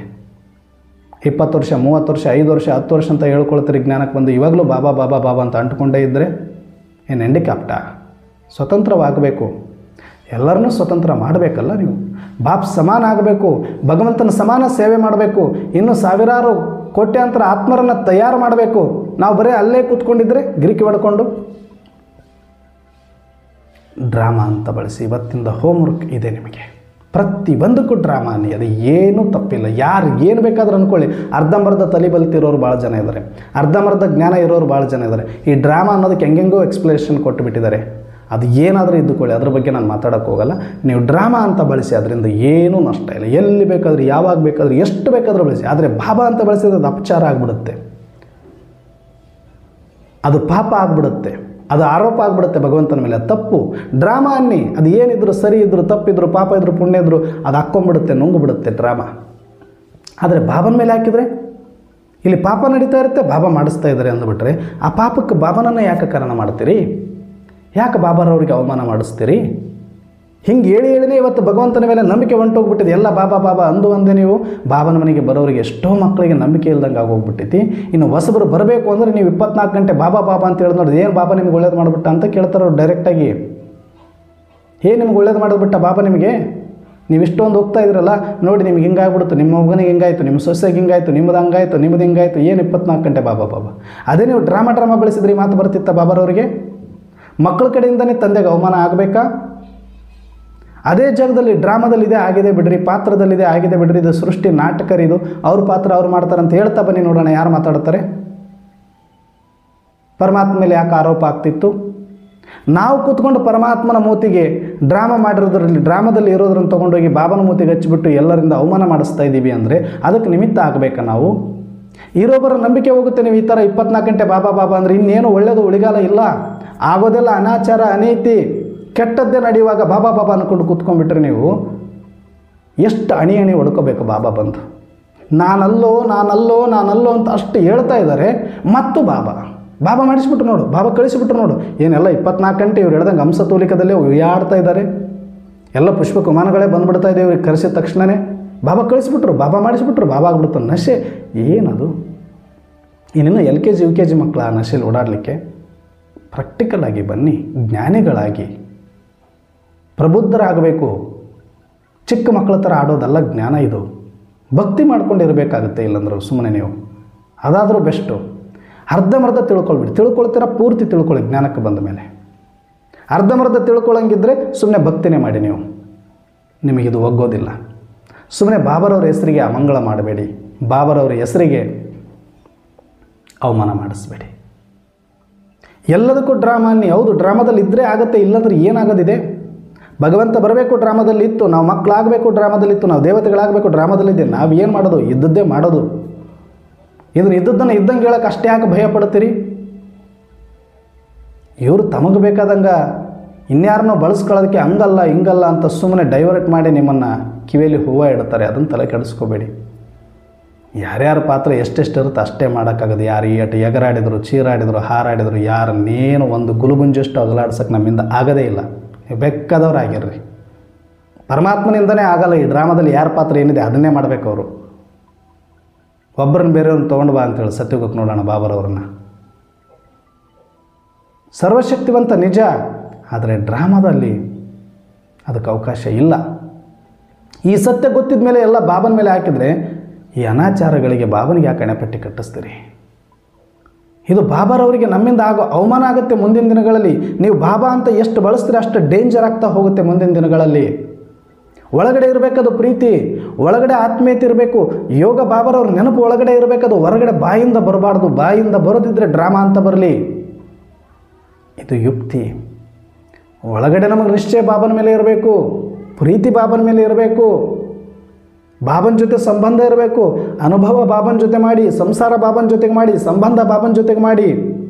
20 ವರ್ಷ, 30 ವರ್ಷ, 5 ವರ್ಷ, 10 ವರ್ಷ ಅಂತ ಹೇಳ್ಕೊಳ್ತೀರಿ ಜ್ಞಾನಕ್ಕೆ ಬಂದು ಇವಾಗಲೂ ಬಾಬಾ ಬಾಬಾ ಬಾಬಾ ಅಂತ ಅಂಟ್ಕೊಂಡೇ ಇದ್ದರೆ ಏನು ಹ್ಯಾಂಡಿಕ್ಯಾಪ್ಟಾ? ಸ್ವತಂತ್ರವಾಗಬೇಕು. ಎಲ್ಲರನ್ನೂ ಸ್ವತಂತ್ರ ಮಾಡಬೇಕಲ್ಲ ನೀವು. ಬಾಪ್ ಸಮಾನ ಆಗಬೇಕು, ಭಗವಂತನ ಸಮಾನ ಸೇವೆ ಮಾಡಬೇಕು. ಇನ್ನು ಸಾವಿರಾರು ಕೋಟ್ಯಾಂತರ ಆತ್ಮರನ್ನು ತಯಾರು ಮಾಡಬೇಕು. ನಾವು ಬರೀ ಅಲ್ಲೇ ಕೂತ್ಕೊಂಡಿದ್ದರೆ ಗಿರಿಕಿ ಹೊಡ್ಕೊಂಡು. ಡ್ರಾಮಾ ಅಂತ ಬಳಸಿ. ಇವತ್ತಿಂದ ಹೋಮ್ವರ್ಕ್ ಇದೆ ನಿಮಗೆ. ಪ್ರತಿಯೊಂದಕ್ಕೂ ಡ್ರಾಮಾ ಅನ್ನಿ, ಅದು ಏನೂ ತಪ್ಪಿಲ್ಲ. ಯಾರು ಏನು ಬೇಕಾದ್ರೂ ಅಂದ್ಕೊಳ್ಳಿ. ಅರ್ಧಂಬರ್ಧ ತಲೆ ಬಲ್ತಿರೋರು ಭಾಳ ಜನ ಇದ್ದಾರೆ, ಅರ್ಧಂಬರ್ಧ ಜ್ಞಾನ ಇರೋರು ಭಾಳ ಜನ ಇದ್ದಾರೆ. ಈ ಡ್ರಾಮಾ ಅನ್ನೋದಕ್ಕೆ ಹೆಂಗೆಂಗೋ ಎಕ್ಸ್ಪ್ಲನೇಷನ್ ಕೊಟ್ಟುಬಿಟ್ಟಿದ್ದಾರೆ. ಅದು ಏನಾದರೂ ಇದ್ದುಕೊಳ್ಳಿ, ಅದ್ರ ಬಗ್ಗೆ ನಾನು ಮಾತಾಡೋಕ್ಕೆ ಹೋಗಲ್ಲ. ನೀವು ಡ್ರಾಮಾ ಅಂತ ಬಳಸಿ, ಅದರಿಂದ ಏನೂ ನಷ್ಟ ಇಲ್ಲ. ಎಲ್ಲಿ ಬೇಕಾದರೂ, ಯಾವಾಗ ಬೇಕಾದರೂ, ಎಷ್ಟು ಬೇಕಾದರೂ ಬಳಸಿ. ಆದರೆ ಬಾಬಾ ಅಂತ ಬಳಸಿದ್ರೆ ಅದು ಅಪಚಾರ ಆಗಿಬಿಡುತ್ತೆ, ಅದು ಪಾಪ ಆಗಿಬಿಡುತ್ತೆ, ಅದು ಆರೋಪ ಆಗಿಬಿಡುತ್ತೆ ಭಗವಂತನ ಮೇಲೆ. ತಪ್ಪು. ಡ್ರಾಮಾ ಅನ್ನಿ, ಅದು ಏನಿದ್ರು ಸರಿ ಇದ್ದರು, ತಪ್ಪಿದ್ರು, ಪಾಪ ಇದ್ರು, ಪುಣ್ಯ ಇದ್ರು, ಅದು ಹಾಕ್ಕೊಂಬಿಡುತ್ತೆ, ನುಂಗುಬಿಡುತ್ತೆ ಡ್ರಾಮಾ. ಆದರೆ ಬಾಬನ ಮೇಲೆ ಹಾಕಿದರೆ ಇಲ್ಲಿ ಪಾಪ ನಡೀತಾ ಇರುತ್ತೆ, ಬಾಬಾ ಮಾಡಿಸ್ತಾ ಇದ್ದಾರೆ ಅಂದುಬಿಟ್ರೆ ಆ ಪಾಪಕ್ಕೆ ಬಾಬನನ್ನು ಯಾಕೆ ಕಾರಣ ಮಾಡ್ತೀರಿ? ಯಾಕೆ ಬಾಬಾರವ್ರಿಗೆ ಅವಮಾನ ಮಾಡಿಸ್ತೀರಿ? ಹಿಂಗೆ ಹೇಳಿನೇ ಇವತ್ತು ಭಗವಂತನ ಮೇಲೆ ನಂಬಿಕೆ ಹೊಂಟೋಗ್ಬಿಟ್ಟಿದೆ. ಎಲ್ಲ ಬಾಬಾ ಬಾಬಾ ಅಂದೇ ನೀವು ಬಾಬನ ಮನೆಗೆ ಬರೋರಿಗೆ ಎಷ್ಟೋ ಮಕ್ಕಳಿಗೆ ನಂಬಿಕೆ ಇಲ್ದಂಗೆ ಆಗೋಗ್ಬಿಟ್ಟೈತಿ. ಇನ್ನು ಹೊಸಬರು ಬರಬೇಕು ಅಂದರೆ ನೀವು 24 ಗಂಟೆ ಬಾಬಾ ಬಾಬಾ ಅಂತ ಹೇಳಿ ನೋಡಿ, ಏನು ಬಾಬಾ ನಿಮ್ಗೆ ಒಳ್ಳೇದು ಮಾಡಿಬಿಟ್ಟ ಅಂತ ಕೇಳ್ತಾರೆ ಅವ್ರು ಡೈರೆಕ್ಟಾಗಿ. ಏನು ನಿಮ್ಗೆ ಒಳ್ಳೇದು ಮಾಡಿಬಿಟ್ಟ ಬಾಬಾ ನಿಮಗೆ? ನೀವು ಇಷ್ಟೊಂದು ಹೋಗ್ತಾ ಇದ್ರಲ್ಲ, ನೋಡಿ ನಿಮ್ಗೆ ಹಿಂಗಾಗ್ಬಿಡ್ತು, ನಿಮ್ಮ ಮಗನಿಗೆ ಹಿಂಗಾಯಿತು, ನಿಮ್ಮ ಸೊಸೆಗೆ ಹಿಂಗಾಯಿತು, ನಿಮ್ಮದು ಹಂಗಾಯಿತು, ನಿಮ್ಮದು ಹಿಂಗಾಯಿತು. ಏನು 24 ಗಂಟೆ ಬಾಬಾ ಬಾಬಾ? ಅದೇ ನೀವು ಡ್ರಾಮಾ ಬೆಳೆಸಿದ್ರಿ ಮಾತು ಬರ್ತಿತ್ತ ಬಾಬಾರವರಿಗೆ? ಮಕ್ಕಳ ಕಡೆಯಿಂದನೇ ತಂದೆಗೆ ಅವಮಾನ ಆಗಬೇಕಾ? ಅದೇ ಜಾಗದಲ್ಲಿ ಡ್ರಾಮಾದಲ್ಲಿದೆ ಆಗಿದೆ ಬಿಡ್ರಿ, ಪಾತ್ರದಲ್ಲಿದೆ ಆಗಿದೆ ಬಿಡ್ರಿ, ಇದು ಸೃಷ್ಟಿ ನಾಟಕರಿದು, ಅವ್ರ ಪಾತ್ರ ಅವ್ರು ಮಾಡ್ತಾರೆ ಅಂತ ಹೇಳ್ತಾ ಬನ್ನಿ ನೋಡೋಣ ಯಾರು ಮಾತಾಡ್ತಾರೆ. ಪರಮಾತ್ಮ ಮೇಲೆ ಯಾಕೆ ಆರೋಪ ಆಗ್ತಿತ್ತು? ನಾವು ಕೂತ್ಕೊಂಡು ಪರಮಾತ್ಮನ ಮೂತಿಗೆ ಡ್ರಾಮಾ ಮಾಡಿರೋದ್ರಲ್ಲಿ, ಡ್ರಾಮಾದಲ್ಲಿ ಇರೋದ್ರನ್ನು ತೊಗೊಂಡೋಗಿ ಬಾಬನ ಮೂತಿಗೆ ಹಚ್ಚಿಬಿಟ್ಟು ಎಲ್ಲರಿಂದ ಅವಮಾನ ಮಾಡಿಸ್ತಾ ಇದ್ದೀವಿ ಅಂದರೆ ಅದಕ್ಕೆ ನಿಮಿತ್ತ ಆಗಬೇಕಾ ನಾವು? ಇರೋಬ್ಬರ ನಂಬಿಕೆ ಹೋಗುತ್ತೆ. ನೀವು ಈ ಥರ 24 ಗಂಟೆ ಬಾಬಾ ಬಾಬಾ ಅಂದರೆ ಇನ್ನೇನು ಒಳ್ಳೆಯದು ಉಳಿಗಾಲ ಇಲ್ಲ. ಆಗೋದೆಲ್ಲ ಅನಾಚಾರ, ಅನೀತಿ, ಕೆಟ್ಟದ್ದೇ ನಡೆಯುವಾಗ ಬಾಬಾ ಬಾಬಾ ಅಂದ್ಕೊಂಡು ಕೂತ್ಕೊಂಡ್ಬಿಟ್ರೆ ನೀವು ಎಷ್ಟು ಅಣಿ ಹೊಡ್ಕೋಬೇಕು ಬಾಬಾ ಬಂದು. ನಾನಲ್ಲೋ ನಾನಲ್ಲೋ ನಾನಲ್ಲೋ ಅಂತ ಅಷ್ಟು ಹೇಳ್ತಾ ಇದ್ದಾರೆ. ಮತ್ತು ಬಾಬಾ ಮಾಡಿಸ್ಬಿಟ್ರು ನೋಡು, ಬಾಬಾ ಕಳಿಸಿಬಿಟ್ರು ನೋಡು. ಏನೆಲ್ಲ 24 ಗಂಟೆ ಇವ್ರು ಹೇಳ್ದಂಗೆ ಹಂಸತೂಲಿಕದಲ್ಲೇ ಉಯ್ಯಾಡ್ತಾ ಇದ್ದಾರೆ. ಎಲ್ಲ ಪುಷ್ಪ ಕುಮಾನಗಳೇ ಬಂದ್ಬಿಡ್ತಾ ಇದೆ ಇವ್ರಿಗೆ ಕರೆಸಿದ ತಕ್ಷಣವೇ. ಬಾಬಾ ಕಳಿಸ್ಬಿಟ್ರು, ಬಾಬಾ ಮಾಡಿಸ್ಬಿಟ್ರು, ಬಾಬಾ ಆಗ್ಬಿಡ್ತು. ನಶೆ ಏನದು? ಇನ್ನೇನು LKG UKG ಮಕ್ಕಳು ಆ ನಶೆಯಲ್ಲಿ ಓಡಾಡಲಿಕ್ಕೆ? ಪ್ರಾಕ್ಟಿಕಲ್ ಆಗಿ ಬನ್ನಿ, ಜ್ಞಾನಿಗಳಾಗಿ ಪ್ರಬುದ್ಧರಾಗಬೇಕು. ಚಿಕ್ಕ ಮಕ್ಕಳ ಥರ ಆಡೋದಲ್ಲ ಜ್ಞಾನ ಇದು. ಭಕ್ತಿ ಮಾಡ್ಕೊಂಡಿರಬೇಕಾಗುತ್ತೆ. ಇಲ್ಲಾಂದ್ರೆ ಸುಮ್ಮನೆ ನೀವು ಅದಾದರೂ ಬೆಸ್ಟು. ಅರ್ಧಮರ್ಧ ತಿಳ್ಕೊಳ್ಬಿಡಿ. ತಿಳ್ಕೊಳ್ತೀರ ಪೂರ್ತಿ ತಿಳ್ಕೊಳ್ಳಿ ಜ್ಞಾನಕ್ಕೆ ಬಂದ ಮೇಲೆ. ಅರ್ಧಮರ್ಧ ತಿಳ್ಕೊಳ್ಳೋಂಗಿದ್ರೆ ಸುಮ್ಮನೆ ಭಕ್ತಿನೇ ಮಾಡಿ ನೀವು, ನಿಮಗಿದು ಒಗ್ಗೋದಿಲ್ಲ. ಸುಮ್ಮನೆ ಬಾಬರವ್ರ ಹೆಸರಿಗೆ ಅಮಂಗಳ ಮಾಡಬೇಡಿ, ಬಾಬರವ್ರ ಹೆಸರಿಗೆ ಅವಮಾನ ಮಾಡಿಸ್ಬೇಡಿ. ಎಲ್ಲದಕ್ಕೂ ಡ್ರಾಮಾ ಅನ್ನಿ. ಹೌದು, ಡ್ರಾಮಾದಲ್ಲಿ ಇದ್ದರೆ ಆಗುತ್ತೆ, ಇಲ್ಲಂದ್ರೆ ಏನಾಗೋದಿದೆ? ಭಗವಂತ ಬರಬೇಕು ಡ್ರಾಮಾದಲ್ಲಿ ಇತ್ತು, ನಾವು ಮಕ್ಕಳಾಗಬೇಕು ಡ್ರಾಮಾದಲ್ಲಿತ್ತು, ನಾವು ದೇವತೆಗಳಾಗಬೇಕು ಡ್ರಾಮಾದಲ್ಲಿದ್ದೆ. ನಾವು ಏನು ಮಾಡೋದು? ಇದ್ದದ್ದೇ ಮಾಡೋದು. ಇದನ್ನು ಇದ್ದದ್ದನ್ನು ಇದ್ದಂಗೆ ಹೇಳೋಕೆ ಅಷ್ಟೇ ಯಾಕೆ ಭಯ ಪಡ್ತೀರಿ? ಇವರು ತಮಗೆ ಬೇಕಾದಂಗೆ ಇನ್ಯಾರನ್ನೋ ಬಳಸ್ಕೊಳ್ಳೋದಕ್ಕೆ ಹಂಗಲ್ಲ ಹಿಂಗಲ್ಲ ಅಂತ ಸುಮ್ಮನೆ ಡೈವರ್ಟ್ ಮಾಡಿ ನಿಮ್ಮನ್ನು ಕಿವಿಯಲ್ಲಿ ಹೂವು ಇಡ್ತಾರೆ. ಅದನ್ನು ತಲೆ ಕೆಡಿಸ್ಕೋಬೇಡಿ. ಯಾರ್ಯಾರ ಪಾತ್ರ ಎಷ್ಟೆಷ್ಟು ಇರುತ್ತೆ ಅಷ್ಟೇ ಮಾಡೋಕ್ಕಾಗೋದು. ಯಾರು ಏಟು ಎಗರಾಡಿದ್ರು, ಚೀರಾಡಿದ್ರು, ಹಾರಾಡಿದ್ರು, ಯಾರನ್ನೇನು ಒಂದು ಗುಲುಗುಂಜಷ್ಟು ಅಗಲಾಡ್ಸೋಕ್ಕೆ ನಮ್ಮಿಂದ ಆಗೋದೇ ಇಲ್ಲ. ಬೇಕಾದವ್ರು ಆಗಿರ್ರಿ. ಪರಮಾತ್ಮನಿಂದನೇ ಆಗಲ್ಲ. ಈ ಡ್ರಾಮಾದಲ್ಲಿ ಯಾರ ಪಾತ್ರ ಏನಿದೆ ಅದನ್ನೇ ಮಾಡಬೇಕು ಅವರು. ಒಬ್ಬರನ್ನ ಬೇರೆಯವ್ರನ್ನ ತೊಗೊಂಡು ಬಾ ಅಂತೇಳಿ ಸತ್ಯುಗಕ್ಕೆ ನೋಡೋಣ ಬಾಬರವ್ರನ್ನ. ಸರ್ವಶಕ್ತಿವಂತ ನಿಜ, ಆದರೆ ಡ್ರಾಮಾದಲ್ಲಿ ಅದಕ್ಕೆ ಅವಕಾಶ ಇಲ್ಲ. ಈ ಸತ್ಯ ಗೊತ್ತಿದ ಮೇಲೆ ಎಲ್ಲ ಬಾಬನ ಮೇಲೆ ಹಾಕಿದರೆ ಈ ಅನಾಚಾರಗಳಿಗೆ ಬಾಬನಿಗೆ ಯಾಕೆ ಅಣೆಪಟ್ಟಿ ಕಟ್ಟಿಸ್ತೀರಿ? ಇದು ಬಾಬಾರವರಿಗೆ ನಮ್ಮಿಂದ ಆಗೋ ಅವಮಾನ ಆಗುತ್ತೆ ಮುಂದಿನ ದಿನಗಳಲ್ಲಿ. ನೀವು ಬಾಬಾ ಅಂತ ಎಷ್ಟು ಬಳಸ್ತೀರಿ ಅಷ್ಟು ಡೇಂಜರ್ ಆಗ್ತಾ ಹೋಗುತ್ತೆ ಮುಂದಿನ ದಿನಗಳಲ್ಲಿ. ಒಳಗಡೆ ಇರಬೇಕದು ಪ್ರೀತಿ, ಒಳಗಡೆ ಆತ್ಮೀಯತೆ ಇರಬೇಕು. ಯೋಗ ಬಾಬಾರವ್ರ ನೆನಪು ಒಳಗಡೆ ಇರಬೇಕದು, ಹೊರಗಡೆ ಬಾಯಿಂದ ಬರಬಾರ್ದು. ಬಾಯಿಂದ ಬರೋದಿದ್ರೆ ಡ್ರಾಮಾ ಅಂತ ಬರಲಿ. ಇದು ಯುಕ್ತಿ. ಒಳಗಡೆ ನಮಗೆ ನಿಶ್ಚಯ ಬಾಬನ ಮೇಲೆ ಇರಬೇಕು, ಪ್ರೀತಿ ಬಾಬನ ಮೇಲೆ ಇರಬೇಕು, ಬಾಬನ ಜೊತೆ ಸಂಬಂಧ ಇರಬೇಕು, ಅನುಭವ ಬಾಬನ ಜೊತೆ ಮಾಡಿ, ಸಂಸಾರ ಬಾಬನ ಜೊತೆಗೆ ಮಾಡಿ, ಸಂಬಂಧ ಬಾಬನ ಜೊತೆಗೆ ಮಾಡಿ.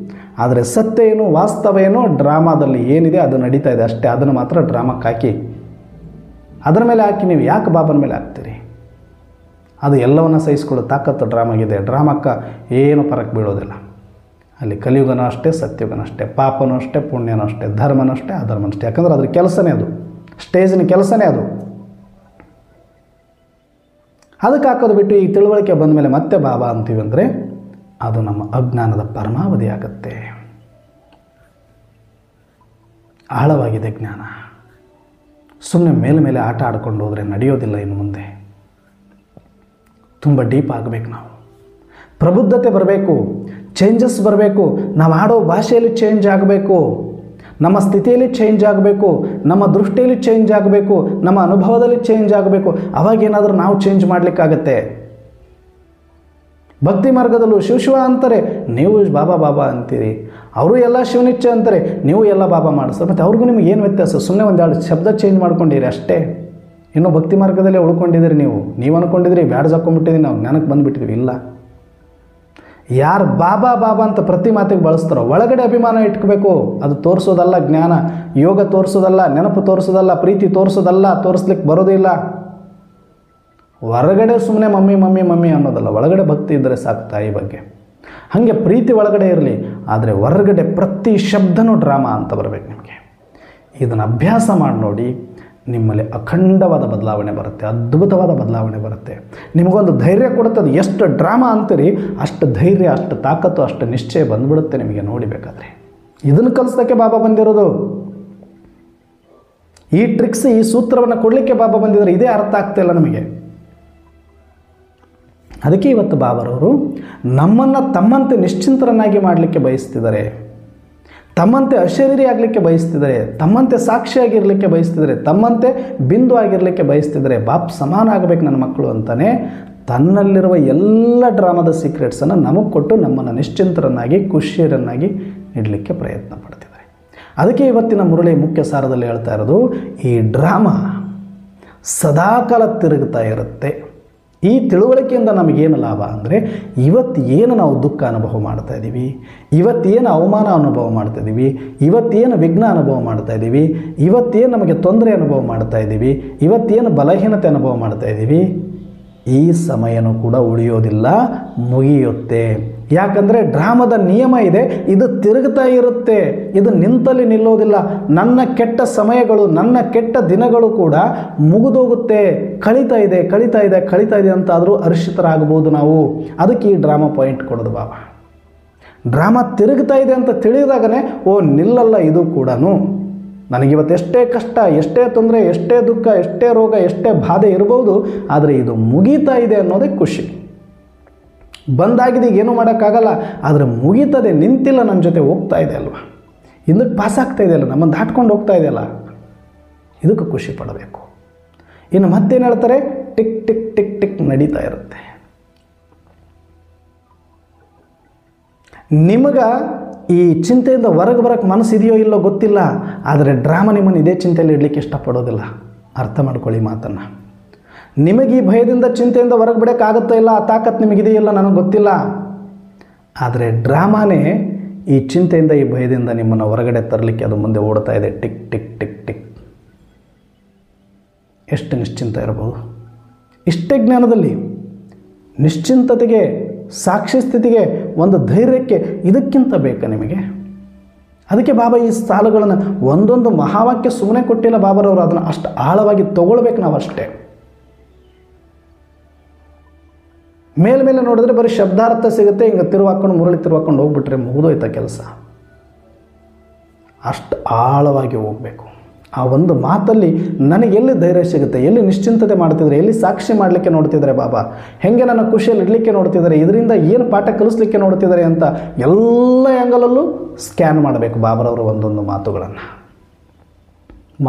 ಆದರೆ ಸತ್ಯ ಏನು, ವಾಸ್ತವ ಏನು, ಡ್ರಾಮಾದಲ್ಲಿ ಏನಿದೆ ಅದು ನಡೀತಾ ಇದೆ ಅಷ್ಟೇ. ಅದನ್ನು ಮಾತ್ರ ಡ್ರಾಮಕ್ಕೆ ಹಾಕಿ, ಅದರ ಮೇಲೆ ಹಾಕಿ ನೀವು ಯಾಕೆ ಬಾಬನ ಮೇಲೆ ಹಾಕ್ತೀರಿ? ಅದು ಎಲ್ಲವನ್ನ ಸಹಿಸ್ಕೊಳ್ಳೋ ತಾಕತ್ತು ಡ್ರಾಮಾಗಿದೆ. ಡ್ರಾಮಕ್ಕೆ ಏನು ಫರಕ್ ಬೀಳೋದಿಲ್ಲ. ಅಲ್ಲಿ ಕಲಿಯುಗನೂ ಅಷ್ಟೇ, ಸತ್ಯುಗನೂ ಅಷ್ಟೇ, ಪಾಪನೂ ಅಷ್ಟೇ, ಪುಣ್ಯನೂ ಅಷ್ಟೇ, ಧರ್ಮನೂ ಅಷ್ಟೇ, ಅಧರ್ಮನೂ ಅಷ್ಟೇ. ಯಾಕಂದ್ರೆ ಅದ್ರ ಕೆಲಸನೇ ಅದು, ಸ್ಟೇಜಿನ ಕೆಲಸನೇ ಅದು. ಅದಕ್ಕೆ ಹಾಕೋದು ಬಿಟ್ಟು ಈ ತಿಳುವಳಿಕೆ ಬಂದ ಮೇಲೆ ಮತ್ತೆ ಬಾಬಾ ಅಂತೀವಿ ಅಂದರೆ ಅದು ನಮ್ಮ ಅಜ್ಞಾನದ ಪರಮಾವಧಿ ಆಗುತ್ತೆ. ಆಳವಾಗಿದೆ ಜ್ಞಾನ. ಸುಮ್ಮನೆ ಮೇಲೆ ಆಟ ಆಡ್ಕೊಂಡು ಹೋದರೆ ನಡೆಯೋದಿಲ್ಲ. ಇನ್ನು ಮುಂದೆ ತುಂಬ ಡೀಪ್ ಆಗಬೇಕು. ನಾವು ಪ್ರಬುದ್ಧತೆ ಬರಬೇಕು, ಚೇಂಜಸ್ ಬರಬೇಕು. ನಾವು ಆಡೋ ಭಾಷೆಯಲ್ಲಿ ಚೇಂಜ್ ಆಗಬೇಕು, ನಮ್ಮ ಸ್ಥಿತಿಯಲ್ಲಿ ಚೇಂಜ್ ಆಗಬೇಕು, ನಮ್ಮ ದೃಷ್ಟಿಯಲ್ಲಿ ಚೇಂಜ್ ಆಗಬೇಕು, ನಮ್ಮ ಅನುಭವದಲ್ಲಿ ಚೇಂಜ್ ಆಗಬೇಕು. ಅವಾಗೇನಾದರೂ ನಾವು ಚೇಂಜ್ ಮಾಡಲಿಕ್ಕಾಗತ್ತೆ. ಭಕ್ತಿ ಮಾರ್ಗದಲ್ಲೂ ಶಿವ ಅಂತಾರೆ, ನೀವು ಬಾಬಾ ಬಾಬಾ ಅಂತೀರಿ. ಅವರು ಎಲ್ಲ ಶಿವನಿಚ್ಛೆ ಅಂತಾರೆ, ನೀವು ಎಲ್ಲ ಬಾಬಾ ಮಾಡಿಸ್ತಾರೆ. ಮತ್ತು ಅವ್ರಿಗೂ ನಿಮ್ಗೆ ಏನು ವ್ಯತ್ಯಾಸ? ಸುಮ್ಮನೆ ಒಂದೆರಡು ಶಬ್ದ ಚೇಂಜ್ ಮಾಡ್ಕೊಂಡಿರಿ ಅಷ್ಟೇ. ಇನ್ನೂ ಭಕ್ತಿ ಮಾರ್ಗದಲ್ಲೇ ಉಳ್ಕೊಂಡಿದ್ದೀರಿ. ನೀವು ಅಂದ್ಕೊಂಡಿದ್ರಿ ಬ್ಯಾಡ್ಜ್ ಹಾಕ್ಕೊಂಡ್ಬಿಟ್ಟಿದ್ದೀವಿ, ನಾವು ಜ್ಞಾನಕ್ಕೆ ಬಂದುಬಿಟ್ಟಿದ್ವಿ. ಇಲ್ಲ, ಯಾರು ಬಾಬಾ ಬಾಬಾ ಅಂತ ಪ್ರತಿ ಮಾತಿಗೆ ಬಳಸ್ತಾರೋ ಒಳಗಡೆ ಅಭಿಮಾನ ಇಟ್ಕೋಬೇಕು. ಅದು ತೋರಿಸೋದಲ್ಲ ಜ್ಞಾನ, ಯೋಗ ತೋರಿಸೋದಲ್ಲ, ನೆನಪು ತೋರಿಸೋದಲ್ಲ, ಪ್ರೀತಿ ತೋರಿಸೋದಲ್ಲ, ತೋರಿಸ್ಲಿಕ್ಕೆ ಬರೋದಿಲ್ಲ. ಹೊರಗಡೆ ಸುಮ್ಮನೆ ಮಮ್ಮಿ ಮಮ್ಮಿ ಮಮ್ಮಿ ಅನ್ನೋದಲ್ಲ, ಒಳಗಡೆ ಭಕ್ತಿ ಇದ್ದರೆ ಸಾಕು ತಾಯಿ ಬಗ್ಗೆ. ಹಾಗೆ ಪ್ರೀತಿ ಒಳಗಡೆ ಇರಲಿ, ಆದರೆ ಹೊರಗಡೆ ಪ್ರತಿ ಶಬ್ದನೂ ಡ್ರಾಮಾ ಅಂತ ಬರಬೇಕು ನಿಮಗೆ. ಇದನ್ನು ಅಭ್ಯಾಸ ಮಾಡಿ ನೋಡಿ, ನಿಮ್ಮಲ್ಲಿ ಅಖಂಡವಾದ ಬದಲಾವಣೆ ಬರುತ್ತೆ, ಅದ್ಭುತವಾದ ಬದಲಾವಣೆ ಬರುತ್ತೆ. ನಿಮಗೊಂದು ಧೈರ್ಯ ಕೊಡುತ್ತೆ. ಅದು ಎಷ್ಟು ಡ್ರಾಮಾ ಅಂತೀರಿ ಅಷ್ಟು ಧೈರ್ಯ, ಅಷ್ಟು ತಾಕತ್ತು, ಅಷ್ಟು ನಿಶ್ಚಯ ಬಂದ್ಬಿಡುತ್ತೆ ನಿಮಗೆ. ನೋಡಿಬೇಕಾದ್ರೆ ಇದನ್ನು ಕಲಿಸೋಕ್ಕೆ ಬಾಬಾ ಬಂದಿರೋದು. ಈ ಟ್ರಿಕ್ಸ್, ಈ ಸೂತ್ರವನ್ನು ಕೊಡಲಿಕ್ಕೆ ಬಾಬಾ ಬಂದಿದ್ದಾರೆ. ಇದೇ ಅರ್ಥ ಆಗ್ತಾಯಿಲ್ಲ ನಮಗೆ. ಅದಕ್ಕೆ ಇವತ್ತು ಬಾಬರವರು ನಮ್ಮನ್ನು ತಮ್ಮಂತೆ ನಿಶ್ಚಿಂತರನ್ನಾಗಿ ಮಾಡಲಿಕ್ಕೆ ಬಯಸ್ತಿದ್ದಾರೆ, ತಮ್ಮಂತೆ ಅಶರೀರಿ ಆಗಲಿಕ್ಕೆ ಬಯಸ್ತಿದ್ದಾರೆ, ತಮ್ಮಂತೆ ಸಾಕ್ಷಿಯಾಗಿರಲಿಕ್ಕೆ ಬಯಸ್ತಿದ್ದಾರೆ, ತಮ್ಮಂತೆ ಬಿಂದು ಆಗಿರಲಿಕ್ಕೆ ಬಯಸ್ತಿದ್ದಾರೆ. ಬಾಪ್ ಸಮಾನ ಆಗಬೇಕು ನನ್ನ ಮಕ್ಕಳು ಅಂತಲೇ ತನ್ನಲ್ಲಿರುವ ಎಲ್ಲ ಡ್ರಾಮಾದ ಸೀಕ್ರೆಟ್ಸನ್ನು ನಮಗೆ ಕೊಟ್ಟು ನಮ್ಮನ್ನು ನಿಶ್ಚಿಂತರನ್ನಾಗಿ, ಖುಷಿಯರನ್ನಾಗಿ ಇಡಲಿಕ್ಕೆ ಪ್ರಯತ್ನ ಪಡ್ತಿದ್ದಾರೆ. ಅದಕ್ಕೆ ಇವತ್ತಿನ ಮುರಳಿ ಮುಖ್ಯ ಸಾರದಲ್ಲಿ ಹೇಳ್ತಾ ಇರೋದು, ಈ ಡ್ರಾಮಾ ಸದಾಕಾಲ ತಿರುಗ್ತಾ ಇರುತ್ತೆ. ಈ ತಿಳುವಳಿಕೆಯಿಂದ ನಮಗೇನು ಲಾಭ ಅಂದರೆ, ಇವತ್ತೇನು ನಾವು ದುಃಖ ಅನುಭವ ಮಾಡ್ತಾ ಇದ್ದೀವಿ, ಇವತ್ತೇನು ಅವಮಾನ ಅನುಭವ ಮಾಡ್ತಾ ಇದ್ದೀವಿ, ಇವತ್ತೇನು ವಿಘ್ನ ಅನುಭವ ಮಾಡ್ತಾ ಇದ್ದೀವಿ, ಇವತ್ತೇನು ನಮಗೆ ತೊಂದರೆ ಅನುಭವ ಮಾಡ್ತಾ ಇದ್ದೀವಿ, ಇವತ್ತೇನು ಬಲಹೀನತೆ ಅನುಭವ ಮಾಡ್ತಾ ಇದ್ದೀವಿ, ಈ ಸಮಯನೂ ಕೂಡ ಉಳಿಯೋದಿಲ್ಲ, ಮುಗಿಯುತ್ತೆ. ಯಾಕಂದರೆ ಡ್ರಾಮದ ನಿಯಮ ಇದೆ, ಇದು ತಿರುಗ್ತಾ ಇರುತ್ತೆ, ಇದು ನಿಂತಲ್ಲಿ ನಿಲ್ಲೋದಿಲ್ಲ. ನನ್ನ ಕೆಟ್ಟ ಸಮಯಗಳು, ನನ್ನ ಕೆಟ್ಟ ದಿನಗಳು ಕೂಡ ಮುಗಿದೋಗುತ್ತೆ. ಕಳೀತಾ ಇದೆ ಅಂತಾದರೂ ಹರ್ಷಿತರಾಗಬಹುದು ನಾವು. ಅದಕ್ಕೆ ಈ ಡ್ರಾಮಾ ಪಾಯಿಂಟ್ ಕೊಡೋದು ಬಾಬಾ. ಡ್ರಾಮಾ ತಿರುಗ್ತಾ ಇದೆ ಅಂತ ತಿಳಿದಾಗನೇ ಓ ನಿಲ್ಲಲ್ಲ ಇದು ಕೂಡ. ನನಗಿವತ್ತು ಎಷ್ಟೇ ಕಷ್ಟ, ಎಷ್ಟೇ ತೊಂದರೆ, ಎಷ್ಟೇ ದುಃಖ, ಎಷ್ಟೇ ರೋಗ, ಎಷ್ಟೇ ಬಾಧೆ ಇರ್ಬೋದು, ಆದರೆ ಇದು ಮುಗೀತಾ ಇದೆ ಅನ್ನೋದೇ ಖುಷಿ. ಬಂದಾಗಿದೆ, ಏನೂ ಮಾಡೋಕ್ಕಾಗಲ್ಲ, ಆದರೆ ಮುಗೀತದೆ, ನಿಂತಿಲ್ಲ, ನನ್ನ ಜೊತೆ ಹೋಗ್ತಾ ಇದೆ ಅಲ್ವಾ, ಹಿಂದಕ್ಕೆ ಪಾಸ್ ಆಗ್ತಾ ಇದೆಯಲ್ಲ, ನಮ್ಮನ್ನು ದಾಟ್ಕೊಂಡು ಹೋಗ್ತಾ ಇದೆಯಲ್ಲ, ಇದಕ್ಕೆ ಖುಷಿ ಪಡಬೇಕು. ಇನ್ನು ಮತ್ತೇನು ಹೇಳ್ತಾರೆ, ಟಿಕ್ ಟಿಕ್ ಟಿಕ್ ಟಿಕ್ ನಡೀತಾ ಇರುತ್ತೆ. ನಿಮಗೆ ಈ ಚಿಂತೆಯಿಂದ ಹೊರಗೆ ಬರೋಕ್ಕೆ ಮನಸ್ಸಿದೆಯೋ ಇಲ್ಲೋ ಗೊತ್ತಿಲ್ಲ, ಆದರೆ ಡ್ರಾಮಾ ನಿಮ್ಮನ್ನು ಇದೇ ಚಿಂತೆಯಲ್ಲಿ ಇಡಲಿಕ್ಕೆ ಇಷ್ಟಪಡೋದಿಲ್ಲ. ಅರ್ಥ ಮಾಡ್ಕೊಳ್ಳಿ ಮಾತನ್ನು. ನಿಮಗೆ ಈ ಭಯದಿಂದ, ಚಿಂತೆಯಿಂದ ಹೊರಗೆ ಬಿಡೋಕ್ಕಾಗುತ್ತೋ ಇಲ್ಲ, ಆ ತಾಕತ್ತು ನಿಮಗಿದೆಯಿಲ್ಲ ನನಗೆ ಗೊತ್ತಿಲ್ಲ, ಆದರೆ ಡ್ರಾಮಾನೇ ಈ ಚಿಂತೆಯಿಂದ, ಈ ಭಯದಿಂದ ನಿಮ್ಮನ್ನು ಹೊರಗಡೆ ತರಲಿಕ್ಕೆ ಅದು ಮುಂದೆ ಓಡ್ತಾ ಇದೆ. Tick tick tick tick. ಎಷ್ಟು ನಿಶ್ಚಿಂತ ಇರಬಹುದು. ಇಷ್ಟೇ ಜ್ಞಾನದಲ್ಲಿ ನಿಶ್ಚಿಂತತೆಗೆ, ಸಾಕ್ಷಿ ಸ್ಥಿತಿಗೆ, ಒಂದು ಧೈರ್ಯಕ್ಕೆ ಇದಕ್ಕಿಂತ ಬೇಕಾ ನಿಮಗೆ? ಅದಕ್ಕೆ ಬಾಬಾ ಈ ಸಾಲುಗಳನ್ನು ಒಂದೊಂದು ಮಹಾವಾಕ್ಯ ಸುಮ್ಮನೆ ಕೊಟ್ಟಿಲ್ಲ ಬಾಬರವರು, ಅದನ್ನು ಅಷ್ಟು ಆಳವಾಗಿ ತಗೊಳ್ಬೇಕು ನಾವು ಅಷ್ಟೇ. ಮೇಲ್ಮೇಲೆ ನೋಡಿದ್ರೆ ಬರೀ ಶಬ್ದಾರ್ಥ ಸಿಗುತ್ತೆ, ಹಿಂಗೆ ತಿರುವಾಕೊಂಡು ಮುರಳಿ ತಿರುವಾಕೊಂಡು ಹೋಗ್ಬಿಟ್ರೆ ಮುಗಿದೋಯ್ತ ಕೆಲಸ. ಅಷ್ಟು ಆಳವಾಗಿ ಹೋಗಬೇಕು. ಆ ಒಂದು ಮಾತಲ್ಲಿ ನನಗೆ ಎಲ್ಲಿ ಧೈರ್ಯ ಸಿಗುತ್ತೆ, ಎಲ್ಲಿ ನಿಶ್ಚಿಂತತೆ ಮಾಡ್ತಿದ್ದಾರೆ, ಎಲ್ಲಿ ಸಾಕ್ಷಿ ಮಾಡಲಿಕ್ಕೆ ನೋಡ್ತಿದ್ದಾರೆ ಬಾಬಾ, ಹೆಂಗೆ ನನ್ನ ಖುಷಿಯಲ್ಲಿ ಇಡಲಿಕ್ಕೆ ನೋಡ್ತಿದ್ದಾರೆ, ಇದರಿಂದ ಏನು ಪಾಠ ಕಲಿಸ್ಲಿಕ್ಕೆ ನೋಡ್ತಿದ್ದಾರೆ ಅಂತ ಎಲ್ಲ ಆ್ಯಂಗಲಲ್ಲೂ ಸ್ಕ್ಯಾನ್ ಮಾಡಬೇಕು ಬಾಬರವರು ಒಂದೊಂದು ಮಾತುಗಳನ್ನು,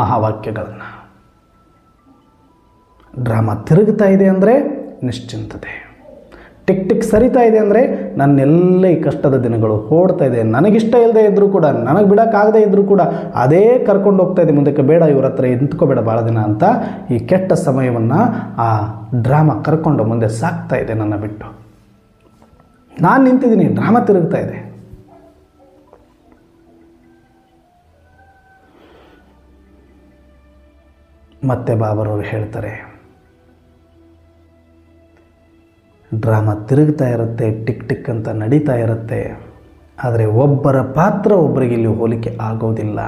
ಮಹಾವಾಕ್ಯಗಳನ್ನು. ಡ್ರಾಮಾ ತಿರುಗ್ತಾ ಇದೆ ಅಂದರೆ ನಿಶ್ಚಿಂತತೆ, ಟಿಕ್ ಟಿಕ್ ಸರಿತಾ ಇದೆ ಅಂದರೆ ನನ್ನೆಲ್ಲ ಈ ಕಷ್ಟದ ದಿನಗಳು ಓಡ್ತಾ ಇದೆ, ನನಗಿಷ್ಟ ಇಲ್ಲದೆ ಇದ್ದರೂ ಕೂಡ, ನನಗೆ ಬಿಡೋಕ್ಕಾಗದೇ ಇದ್ದರೂ ಕೂಡ ಅದೇ ಕರ್ಕೊಂಡು ಹೋಗ್ತಾ ಇದೆ ಮುಂದಕ್ಕೆ. ಬೇಡ ಇವ್ರ ಹತ್ರ ನಿಂತ್ಕೋಬೇಡ ಭಾಳ ದಿನ ಅಂತ ಈ ಕೆಟ್ಟ ಸಮಯವನ್ನು ಆ ಡ್ರಾಮಾ ಕರ್ಕೊಂಡು ಮುಂದೆ ಸಾಕ್ತಾ ಇದೆ ನನ್ನ ಬಿಟ್ಟು. ನಾನು ನಿಂತಿದ್ದೀನಿ, ಡ್ರಾಮಾ ತಿರುಗ್ತಾ ಇದೆ. ಮತ್ತೆ ಬಾಬರವರು ಹೇಳ್ತಾರೆ, ಡ್ರಾಮಾ ತಿರುಗ್ತಾ ಇರುತ್ತೆ, ಟಿಕ್ ಟಿಕ್ ಅಂತ ನಡೀತಾ ಇರುತ್ತೆ, ಆದರೆ ಒಬ್ಬರ ಪಾತ್ರ ಒಬ್ಬರಿಗೆ ಇಲ್ಲಿ ಹೋಲಿಕೆ ಆಗೋದಿಲ್ಲ.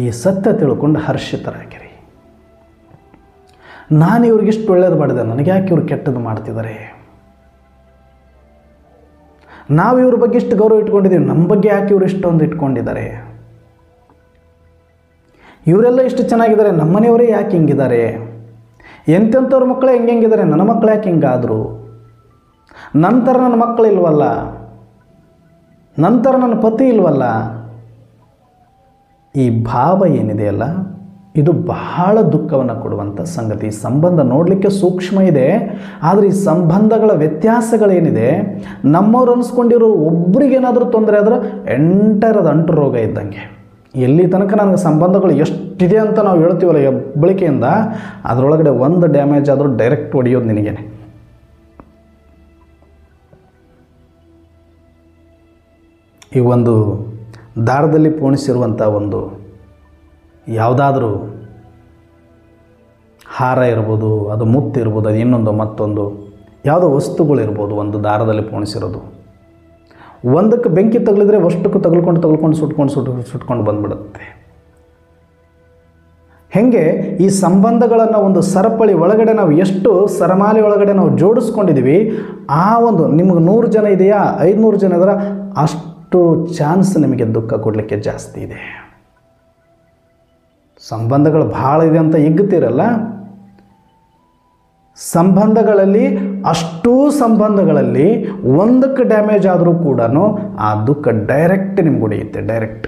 ಈ ಸತ್ಯ ತಿಳ್ಕೊಂಡು ಹರ್ಷಿತರಾಗಿರಿ. ನಾನು ಇವ್ರಿಗಿಷ್ಟು ಒಳ್ಳೇದು ಮಾಡಿದೆ, ನನಗೆ ಯಾಕೆ ಇವ್ರು ಕೆಟ್ಟದ್ದು ಮಾಡ್ತಿದ್ದಾರೆ? ನಾವು ಇವ್ರ ಬಗ್ಗೆ ಇಷ್ಟು ಗೌರವ ಇಟ್ಕೊಂಡಿದ್ದೀವಿ, ನಮ್ಮ ಬಗ್ಗೆ ಯಾಕೆ ಇವರು ಇಷ್ಟೊಂದು ಇಟ್ಕೊಂಡಿದ್ದಾರೆ? ಇವರೆಲ್ಲ ಇಷ್ಟು ಚೆನ್ನಾಗಿದ್ದಾರೆ, ನಮ್ಮನೆಯವರೇ ಯಾಕೆ ಹಿಂಗಿದ್ದಾರೆ? ಎಂತೆಂಥವ್ರ ಮಕ್ಕಳೇ ಹೆಂಗಿದ್ದಾರೆ, ನನ್ನ ಮಕ್ಕಳು ಯಾಕೆ ಹಿಂಗಾದರು? ನಂತರ ನನ್ನ ಮಕ್ಕಳು ಇಲ್ವಲ್ಲ, ನಂತರ ನನ್ನ ಪತಿ ಇಲ್ವಲ್ಲ? ಈ ಭಾವ ಏನಿದೆಯಲ್ಲ, ಇದು ಬಹಳ ದುಃಖವನ್ನು ಕೊಡುವಂಥ ಸಂಗತಿ. ಸಂಬಂಧ ನೋಡಲಿಕ್ಕೆ ಸೂಕ್ಷ್ಮ ಇದೆ, ಆದರೆ ಈ ಸಂಬಂಧಗಳ ವ್ಯತ್ಯಾಸಗಳೇನಿದೆ, ನಮ್ಮವ್ರು ಅನಿಸ್ಕೊಂಡಿರೋ ಒಬ್ರಿಗೇನಾದರೂ ತೊಂದರೆ ಆದ್ರೆ ಎಂಟೈರ್ ಅದು ಅಂಟು ರೋಗ ಇದ್ದಂಗೆ. ಎಲ್ಲಿ ತನಕ ನನಗೆ ಸಂಬಂಧಗಳು ಎಷ್ಟಿದೆ ಅಂತ ನಾವು ಹೇಳ್ತೀವಲ್ಲ ಹೆಬ್ಬಳಿಕೆಯಿಂದ, ಅದರೊಳಗಡೆ ಒಂದು ಡ್ಯಾಮೇಜ್ ಆದರೂ ಡೈರೆಕ್ಟ್ ಹೊಡೆಯೋದು ನಿನಗೇನೆ. ಈ ಒಂದು ದಾರದಲ್ಲಿ ಪೋಣಿಸಿರುವಂಥ ಒಂದು ಯಾವುದಾದ್ರೂ ಹಾರ ಇರ್ಬೋದು, ಅದು ಮುತ್ತಿರ್ಬೋದು, ಅದು ಇನ್ನೊಂದು ಮತ್ತೊಂದು ಯಾವುದೋ ವಸ್ತುಗಳಿರ್ಬೋದು, ಒಂದು ದಾರದಲ್ಲಿ ಪೋಣಿಸಿರೋದು, ಒಂದಕ್ಕೆ ಬೆಂಕಿ ತಗಲಿದ್ರೆ ಅಷ್ಟಕ್ಕೂ ತಗೊಳ್ಕೊಂಡು ಸುಟ್ಕೊಂಡು ಬಂದ್ಬಿಡುತ್ತೆ. ಹೇಗೆ ಈ ಸಂಬಂಧಗಳನ್ನು ಒಂದು ಸರಪಳಿ ಒಳಗಡೆ ನಾವು ಎಷ್ಟು ಸರಮಾಲೆ ಒಳಗಡೆ ನಾವು ಜೋಡಿಸ್ಕೊಂಡಿದ್ದೀವಿ, ಆ ಒಂದು ನಿಮಗೆ 100 ಜನ ಇದೆಯಾ, 500 ಜನ ಇದ್ರೆ ಅಷ್ಟು ಚಾನ್ಸ್ ನಿಮಗೆ ದುಃಖ ಕೊಡಲಿಕ್ಕೆ ಜಾಸ್ತಿ ಇದೆ. ಸಂಬಂಧಗಳು ಭಾಳ ಇದೆ ಅಂತ ಹಿಗ್ಗುತ್ತೀರಲ್ಲ, ಸಂಬಂಧಗಳಲ್ಲಿ ಅಷ್ಟೂ ಸಂಬಂಧಗಳಲ್ಲಿ ಒಂದಕ್ಕೆ ಡ್ಯಾಮೇಜ್ ಆದರೂ ಕೂಡ ಆ ದುಃಖ ಡೈರೆಕ್ಟ್ ನಿಮ್ಗೆ ಹೊಡೆಯುತ್ತೆ. ಡೈರೆಕ್ಟ್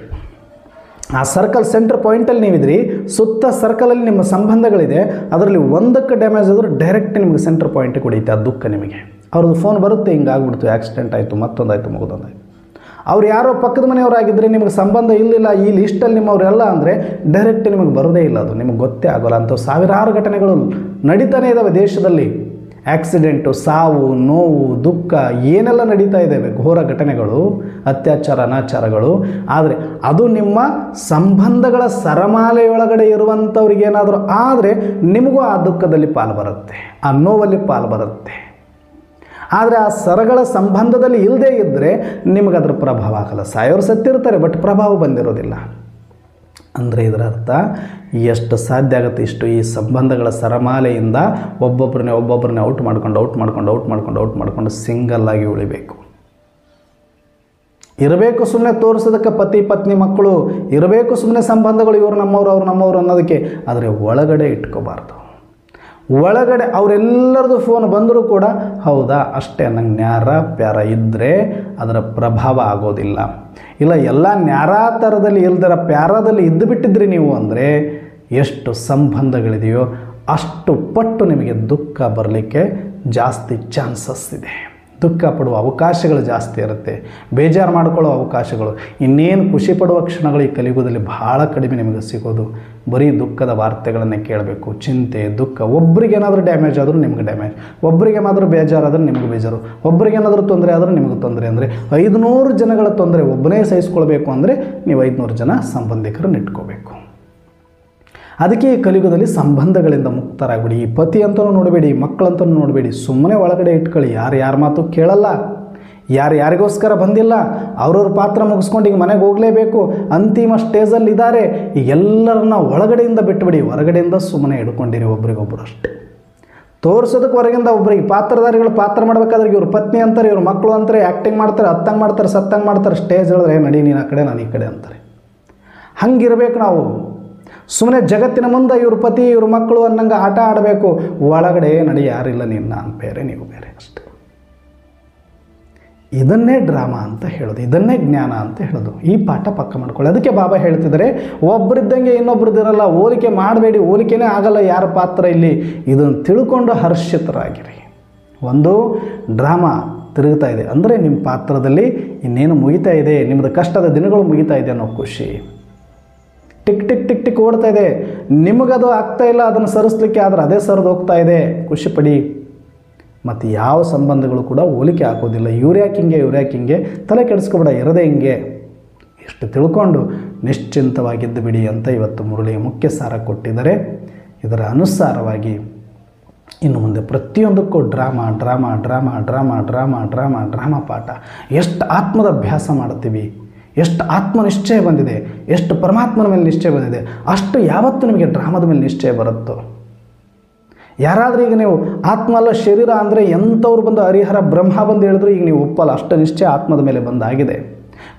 ಆ ಸರ್ಕಲ್ ಸೆಂಟರ್ ಪಾಯಿಂಟಲ್ಲಿ ನೀವಿದ್ರಿ, ಸುತ್ತ ಸರ್ಕಲಲ್ಲಿ ನಿಮ್ಮ ಸಂಬಂಧಗಳಿದೆ, ಅದರಲ್ಲಿ ಒಂದಕ್ಕೆ ಡ್ಯಾಮೇಜ್ ಆದರೂ ಡೈರೆಕ್ಟ್ ನಿಮಗೆ ಸೆಂಟರ್ ಪಾಯಿಂಟಿಗೆ ಹೊಡೆಯುತ್ತೆ ಆ ದುಃಖ ನಿಮಗೆ. ಅವ್ರದ್ದು ಫೋನ್ ಬರುತ್ತೆ, ಹಿಂಗಾಗ್ಬಿಡ್ತು, ಆಕ್ಸಿಡೆಂಟ್ ಆಯಿತು, ಮತ್ತೊಂದಾಯಿತು, ಮಗದೊಂದಾಯಿತು. ಅವ್ರು ಯಾರೋ ಪಕ್ಕದ ಮನೆಯವರಾಗಿದ್ದರೆ ನಿಮಗೆ ಸಂಬಂಧ ಇಲ್ಲಿಲ್ಲ, ಈ ಲಿಸ್ಟಲ್ಲಿ ನಿಮ್ಮವರೆಲ್ಲ ಅಂದರೆ ಡೈರೆಕ್ಟ್ ನಿಮಗೆ ಬರೋದೇ ಇಲ್ಲ, ಅದು ನಿಮಗೆ ಗೊತ್ತೇ ಆಗೋಲ್ಲ. ಅಂಥವು ಸಾವಿರಾರು ಘಟನೆಗಳು ನಡೀತಾನೇ ಇದ್ದಾವೆ ದೇಶದಲ್ಲಿ. ಆಕ್ಸಿಡೆಂಟು, ಸಾವು, ನೋವು, ದುಃಖ ಏನೆಲ್ಲ ನಡೀತಾ ಇದ್ದಾವೆ, ಘೋರ ಘಟನೆಗಳು, ಅತ್ಯಾಚಾರ, ಅನಾಚಾರಗಳು. ಆದರೆ ಅದು ನಿಮ್ಮ ಸಂಬಂಧಗಳ ಸರಮಾಲೆಯೊಳಗಡೆ ಇರುವಂಥವ್ರಿಗೇನಾದರೂ ಆದರೆ ನಿಮಗೂ ಆ ದುಃಖದಲ್ಲಿ ಪಾಲು ಬರುತ್ತೆ, ಆ ನೋವಲ್ಲಿ ಪಾಲು ಬರುತ್ತೆ. ಆದರೆ ಆ ಸರಗಳ ಸಂಬಂಧದಲ್ಲಿ ಇಲ್ಲದೇ ಇದ್ದರೆ ನಿಮಗೆ ಅದರ ಪ್ರಭಾವ ಆಗಲ್ಲ. ಸಾಯೋರು ಸತ್ತಿರ್ತಾರೆ, ಬಟ್ ಪ್ರಭಾವ ಬಂದಿರೋದಿಲ್ಲ. ಅಂದರೆ ಇದರ ಅರ್ಥ ಎಷ್ಟು ಸಾಧ್ಯ ಆಗುತ್ತೆ ಇಷ್ಟು ಈ ಸಂಬಂಧಗಳ ಸರಮಾಲೆಯಿಂದ ಒಬ್ಬೊಬ್ಬರನ್ನೇ ಔಟ್ ಮಾಡ್ಕೊಂಡು ಸಿಂಗಲ್ ಆಗಿ ಉಳಿಬೇಕು. ಇರಬೇಕು ಸುಮ್ಮನೆ ತೋರಿಸೋದಕ್ಕೆ ಪತಿ ಪತ್ನಿ ಮಕ್ಕಳು, ಇರಬೇಕು ಸುಮ್ಮನೆ ಸಂಬಂಧಗಳು, ಇವರು ನಮ್ಮವರು ಅವ್ರು ನಮ್ಮವರು ಅನ್ನೋದಕ್ಕೆ, ಆದರೆ ಒಳಗಡೆ ಇಟ್ಕೋಬಾರ್ದು. ಒಳಗಡೆ ಅವರೆಲ್ಲರದು ಫೋನ್ ಬಂದರೂ ಕೂಡ ಹೌದಾ ಅಷ್ಟೇ, ನಂಗೆ ನ್ಯಾರ ಪ್ಯಾರ ಇದ್ದರೆ ಅದರ ಪ್ರಭಾವ ಆಗೋದಿಲ್ಲ. ಇಲ್ಲ ಎಲ್ಲ ನ್ಯಾರ ಥರದಲ್ಲಿ ಇಲ್ದರ ಪ್ಯಾರದಲ್ಲಿ ಇದ್ದು ಬಿಟ್ಟಿದ್ರಿ ನೀವು ಅಂದರೆ ಎಷ್ಟು ಸಂಬಂಧಗಳಿದೆಯೋ ಅಷ್ಟು ಪಟ್ಟು ನಿಮಗೆ ದುಃಖ ಬರಲಿಕ್ಕೆ ಜಾಸ್ತಿ ಚಾನ್ಸಸ್ ಇದೆ. ದುಃಖ ಪಡುವ ಅವಕಾಶಗಳು ಜಾಸ್ತಿ ಇರುತ್ತೆ, ಬೇಜಾರು ಮಾಡಿಕೊಳ್ಳೋ ಅವಕಾಶಗಳು, ಇನ್ನೇನು ಖುಷಿ ಪಡುವ ಕ್ಷಣಗಳು ಈ ಕಲಿಯುಗದಲ್ಲಿ ಭಾಳ ಕಡಿಮೆ ನಿಮಗೆ ಸಿಗೋದು. ಬರೀ ದುಃಖದ ವಾರ್ತೆಗಳನ್ನೇ ಕೇಳಬೇಕು, ಚಿಂತೆ, ದುಃಖ. ಒಬ್ರಿಗೇನಾದರೂ ಡ್ಯಾಮೇಜ್ ಆದರೂ ನಿಮ್ಗೆ ಡ್ಯಾಮೇಜ್, ಒಬ್ರಿಗೇನಾದರೂ ಬೇಜಾರಾದರೂ ನಿಮ್ಗೆ ಬೇಜಾರು, ಒಬ್ರಿಗೇನಾದರೂ ತೊಂದರೆ ಆದರೂ ನಿಮಗೆ ತೊಂದರೆ. ಅಂದರೆ 500 ಜನಗಳ ತೊಂದರೆ ಒಬ್ಬನೇ ಸಹಿಸ್ಕೊಳ್ಬೇಕು ಅಂದರೆ ನೀವು 500 ಜನ ಸಂಬಂಧಿಕರನ್ನು ಇಟ್ಕೋಬೇಕು. ಅದಕ್ಕೆ ಈ ಕಲಿಯುಗದಲ್ಲಿ ಸಂಬಂಧಗಳಿಂದ ಮುಕ್ತರಾಗ್ಬಿಡಿ. ಈ ಪತಿ ಅಂತಲೂ ನೋಡಬೇಡಿ, ಮಕ್ಕಳಂತಲೂ ನೋಡಬೇಡಿ, ಸುಮ್ಮನೆ ಒಳಗಡೆ ಇಟ್ಕೊಳ್ಳಿ. ಯಾರ ಮಾತು ಕೇಳಲ್ಲ, ಯಾರಿಗೋಸ್ಕರ ಬಂದಿಲ್ಲ, ಅವ್ರವ್ರ ಪಾತ್ರ ಮುಗಿಸ್ಕೊಂಡು ಈಗ ಮನೆಗೆ ಹೋಗಲೇಬೇಕು, ಅಂತಿಮ ಸ್ಟೇಜಲ್ಲಿ ಇದ್ದಾರೆ, ಈಗೆಲ್ಲರನ್ನ ಒಳಗಡೆಯಿಂದ ಬಿಟ್ಟುಬಿಡಿ. ಹೊರಗಡೆಯಿಂದ ಸುಮ್ಮನೆ ಹಿಡ್ಕೊಂಡಿರಿ ಒಬ್ರಿಗೊಬ್ಬರು ಅಷ್ಟೇ. ತೋರಿಸೋದಕ್ಕೆ ಹೊರಗಿಂದ ಒಬ್ಬರಿಗೆ ಪಾತ್ರಧಾರಿಗಳು ಪಾತ್ರ ಮಾಡಬೇಕಾದ್ರೆ ಇವ್ರ ಪತ್ನಿ ಅಂತಾರೆ, ಇವ್ರ ಮಕ್ಕಳು ಅಂತಾರೆ, ಆ್ಯಕ್ಟಿಂಗ್ ಮಾಡ್ತಾರೆ, ಹತ್ತಂಗೆ ಮಾಡ್ತಾರೆ, ಸತ್ತಂಗೆ ಮಾಡ್ತಾರೆ. ಸ್ಟೇಜ್ ಹೇಳಿದ್ರೆ ನಡಿ ನೀನು ಆ ಕಡೆ, ನಾನು ಈ ಕಡೆ ಅಂತಾರೆ. ಹಂಗಿರ್ಬೇಕು ನಾವು. ಸುಮ್ಮನೆ ಜಗತ್ತಿನ ಮುಂದೆ ಇವ್ರ ಪತಿ ಇವ್ರ ಮಕ್ಕಳು ಅನ್ನಂಗೆ ಆಟ ಆಡಬೇಕು, ಒಳಗಡೆ ನಡಿ ಯಾರಿಲ್ಲ, ನೀನು ನಾನು ಬೇರೆ ನೀವು ಬೇರೆ ಅಷ್ಟೆ. ಇದನ್ನೇ ಡ್ರಾಮಾ ಅಂತ ಹೇಳೋದು, ಇದನ್ನೇ ಜ್ಞಾನ ಅಂತ ಹೇಳೋದು. ಈ ಪಾಠ ಪಕ್ಕ ಮಾಡ್ಕೊಳ್ಳಿ. ಅದಕ್ಕೆ ಬಾಬಾ ಹೇಳ್ತಿದ್ದಾರೆ, ಒಬ್ಬರಿದ್ದಂಗೆ ಇನ್ನೊಬ್ರದ್ದಿರಲ್ಲ, ಹೋಲಿಕೆ ಮಾಡಬೇಡಿ, ಹೋಲಿಕೆನೇ ಆಗಲ್ಲ ಯಾರ ಪಾತ್ರ ಇಲ್ಲಿ. ಇದನ್ನು ತಿಳ್ಕೊಂಡು ಹರ್ಷಿತರಾಗಿರಿ. ಒಂದು ಡ್ರಾಮಾ ತಿರುಗ್ತಾ ಇದೆ ಅಂದರೆ ನಿಮ್ಮ ಪಾತ್ರದಲ್ಲಿ ಇನ್ನೇನು ಮುಗಿತಾ ಇದೆ, ನಿಮ್ಮದು ಕಷ್ಟದ ದಿನಗಳು ಮುಗಿತಾ ಇದೆ ಅನ್ನೋ ಖುಷಿ. ಟಿಕ್ ಟಿಕ್ ಟಿಕ್ ಟಿಕ್ ಓಡ್ತಾ ಇದೆ, ನಿಮಗದು ಆಗ್ತಾ ಇಲ್ಲ, ಅದನ್ನು ಸರಿಸಲಿಕ್ಕೆ ಆದರೆ ಅದೇ ಸರಿದು ಹೋಗ್ತಾ ಇದೆ, ಖುಷಿ ಪಡಿ. ಮತ್ತು ಯಾವ ಸಂಬಂಧಗಳು ಕೂಡ ಹೋಲಿಕೆ ಹಾಕೋದಿಲ್ಲ. ಇವ್ರು ಯಾಕೆ ಹಿಂಗೆ ತಲೆ ಕೆಡಿಸ್ಕೊಬೇಡ, ಇರದೇ ಹಿಂಗೆ. ಇಷ್ಟು ತಿಳ್ಕೊಂಡು ನಿಶ್ಚಿಂತವಾಗಿದ್ದು ಬಿಡಿ ಅಂತ ಇವತ್ತು ಮುರಳಿಯ ಮುಖ್ಯ ಸಾರ ಕೊಟ್ಟಿದ್ದಾರೆ. ಇದರ ಅನುಸಾರವಾಗಿ ಇನ್ನು ಮುಂದೆ ಪ್ರತಿಯೊಂದಕ್ಕೂ drama drama drama drama drama drama drama ಪಾಠ. ಎಷ್ಟು ಆತ್ಮದ ಅಭ್ಯಾಸ ಮಾಡ್ತೀವಿ, ಎಷ್ಟು ಆತ್ಮನಿಶ್ಚಯ ಬಂದಿದೆ, ಎಷ್ಟು ಪರಮಾತ್ಮನ ಮೇಲೆ ನಿಶ್ಚಯ ಬಂದಿದೆ, ಅಷ್ಟು ಯಾವತ್ತೂ ನಿಮಗೆ ಡ್ರಾಮದ ಮೇಲೆ ನಿಶ್ಚಯ ಬರುತ್ತೋ. ಯಾರಾದರೂ ಈಗ ನೀವು ಆತ್ಮ ಅಲ್ಲ ಶರೀರ ಅಂದರೆ ಎಂಥವ್ರು ಬಂದು ಹರಿಹರ ಬ್ರಹ್ಮ ಬಂದು ಹೇಳಿದ್ರು ಈಗ ನೀವು ಒಪ್ಪಲ್ಲ, ಅಷ್ಟು ನಿಶ್ಚಯ ಆತ್ಮದ ಮೇಲೆ ಬಂದಾಗಿದೆ.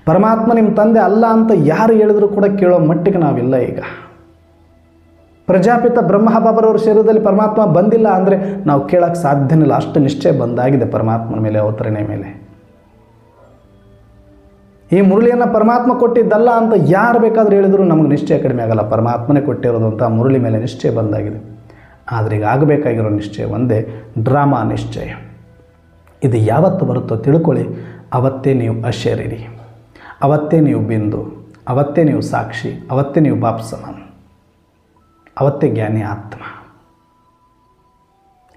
ಪರಮಾತ್ಮ ನಿಮ್ಮ ತಂದೆ ಅಲ್ಲ ಅಂತ ಯಾರು ಹೇಳಿದ್ರು ಕೂಡ ಕೇಳೋ ಮಟ್ಟಿಗೆ ನಾವಿಲ್ಲ. ಈಗ ಪ್ರಜಾಪಿತ ಬ್ರಹ್ಮ ಬಾಬರವ್ರ ಶರೀರದಲ್ಲಿ ಪರಮಾತ್ಮ ಬಂದಿಲ್ಲ ಅಂದರೆ ನಾವು ಕೇಳೋಕ್ಕೆ ಸಾಧ್ಯನಿಲ್ಲ, ಅಷ್ಟು ನಿಶ್ಚಯ ಬಂದಾಗಿದೆ ಪರಮಾತ್ಮನ ಮೇಲೆ, ಅವತರಣೆ ಮೇಲೆ. ಈ ಮುರಳಿಯನ್ನು ಪರಮಾತ್ಮ ಕೊಟ್ಟಿದ್ದಲ್ಲ ಅಂತ ಯಾರು ಬೇಕಾದರೂ ಹೇಳಿದ್ರು ನಮಗೆ ನಿಶ್ಚಯ ಕಡಿಮೆ ಆಗಲ್ಲ. ಪರಮಾತ್ಮನೇ ಕೊಟ್ಟಿರೋದು ಅಂತ ಮುರಳಿ ಮೇಲೆ ನಿಶ್ಚಯ ಬಂದಾಗಿದೆ. ಆದರೆ ಈಗ ಆಗಬೇಕಾಗಿರೋ ನಿಶ್ಚಯ ಒಂದೇ, ಡ್ರಾಮಾ ನಿಶ್ಚಯ. ಇದು ಯಾವತ್ತು ಬರುತ್ತೋ ತಿಳ್ಕೊಳ್ಳಿ, ಅವತ್ತೇ ನೀವು ಅಶರೀರಿ, ಅವತ್ತೇ ನೀವು ಬಿಂದು, ಅವತ್ತೇ ನೀವು ಸಾಕ್ಷಿ, ಅವತ್ತೇ ನೀವು ಬಾಪ್ ಸಮಾನ್, ಅವತ್ತೇ ಜ್ಞಾನಿ ಆತ್ಮ.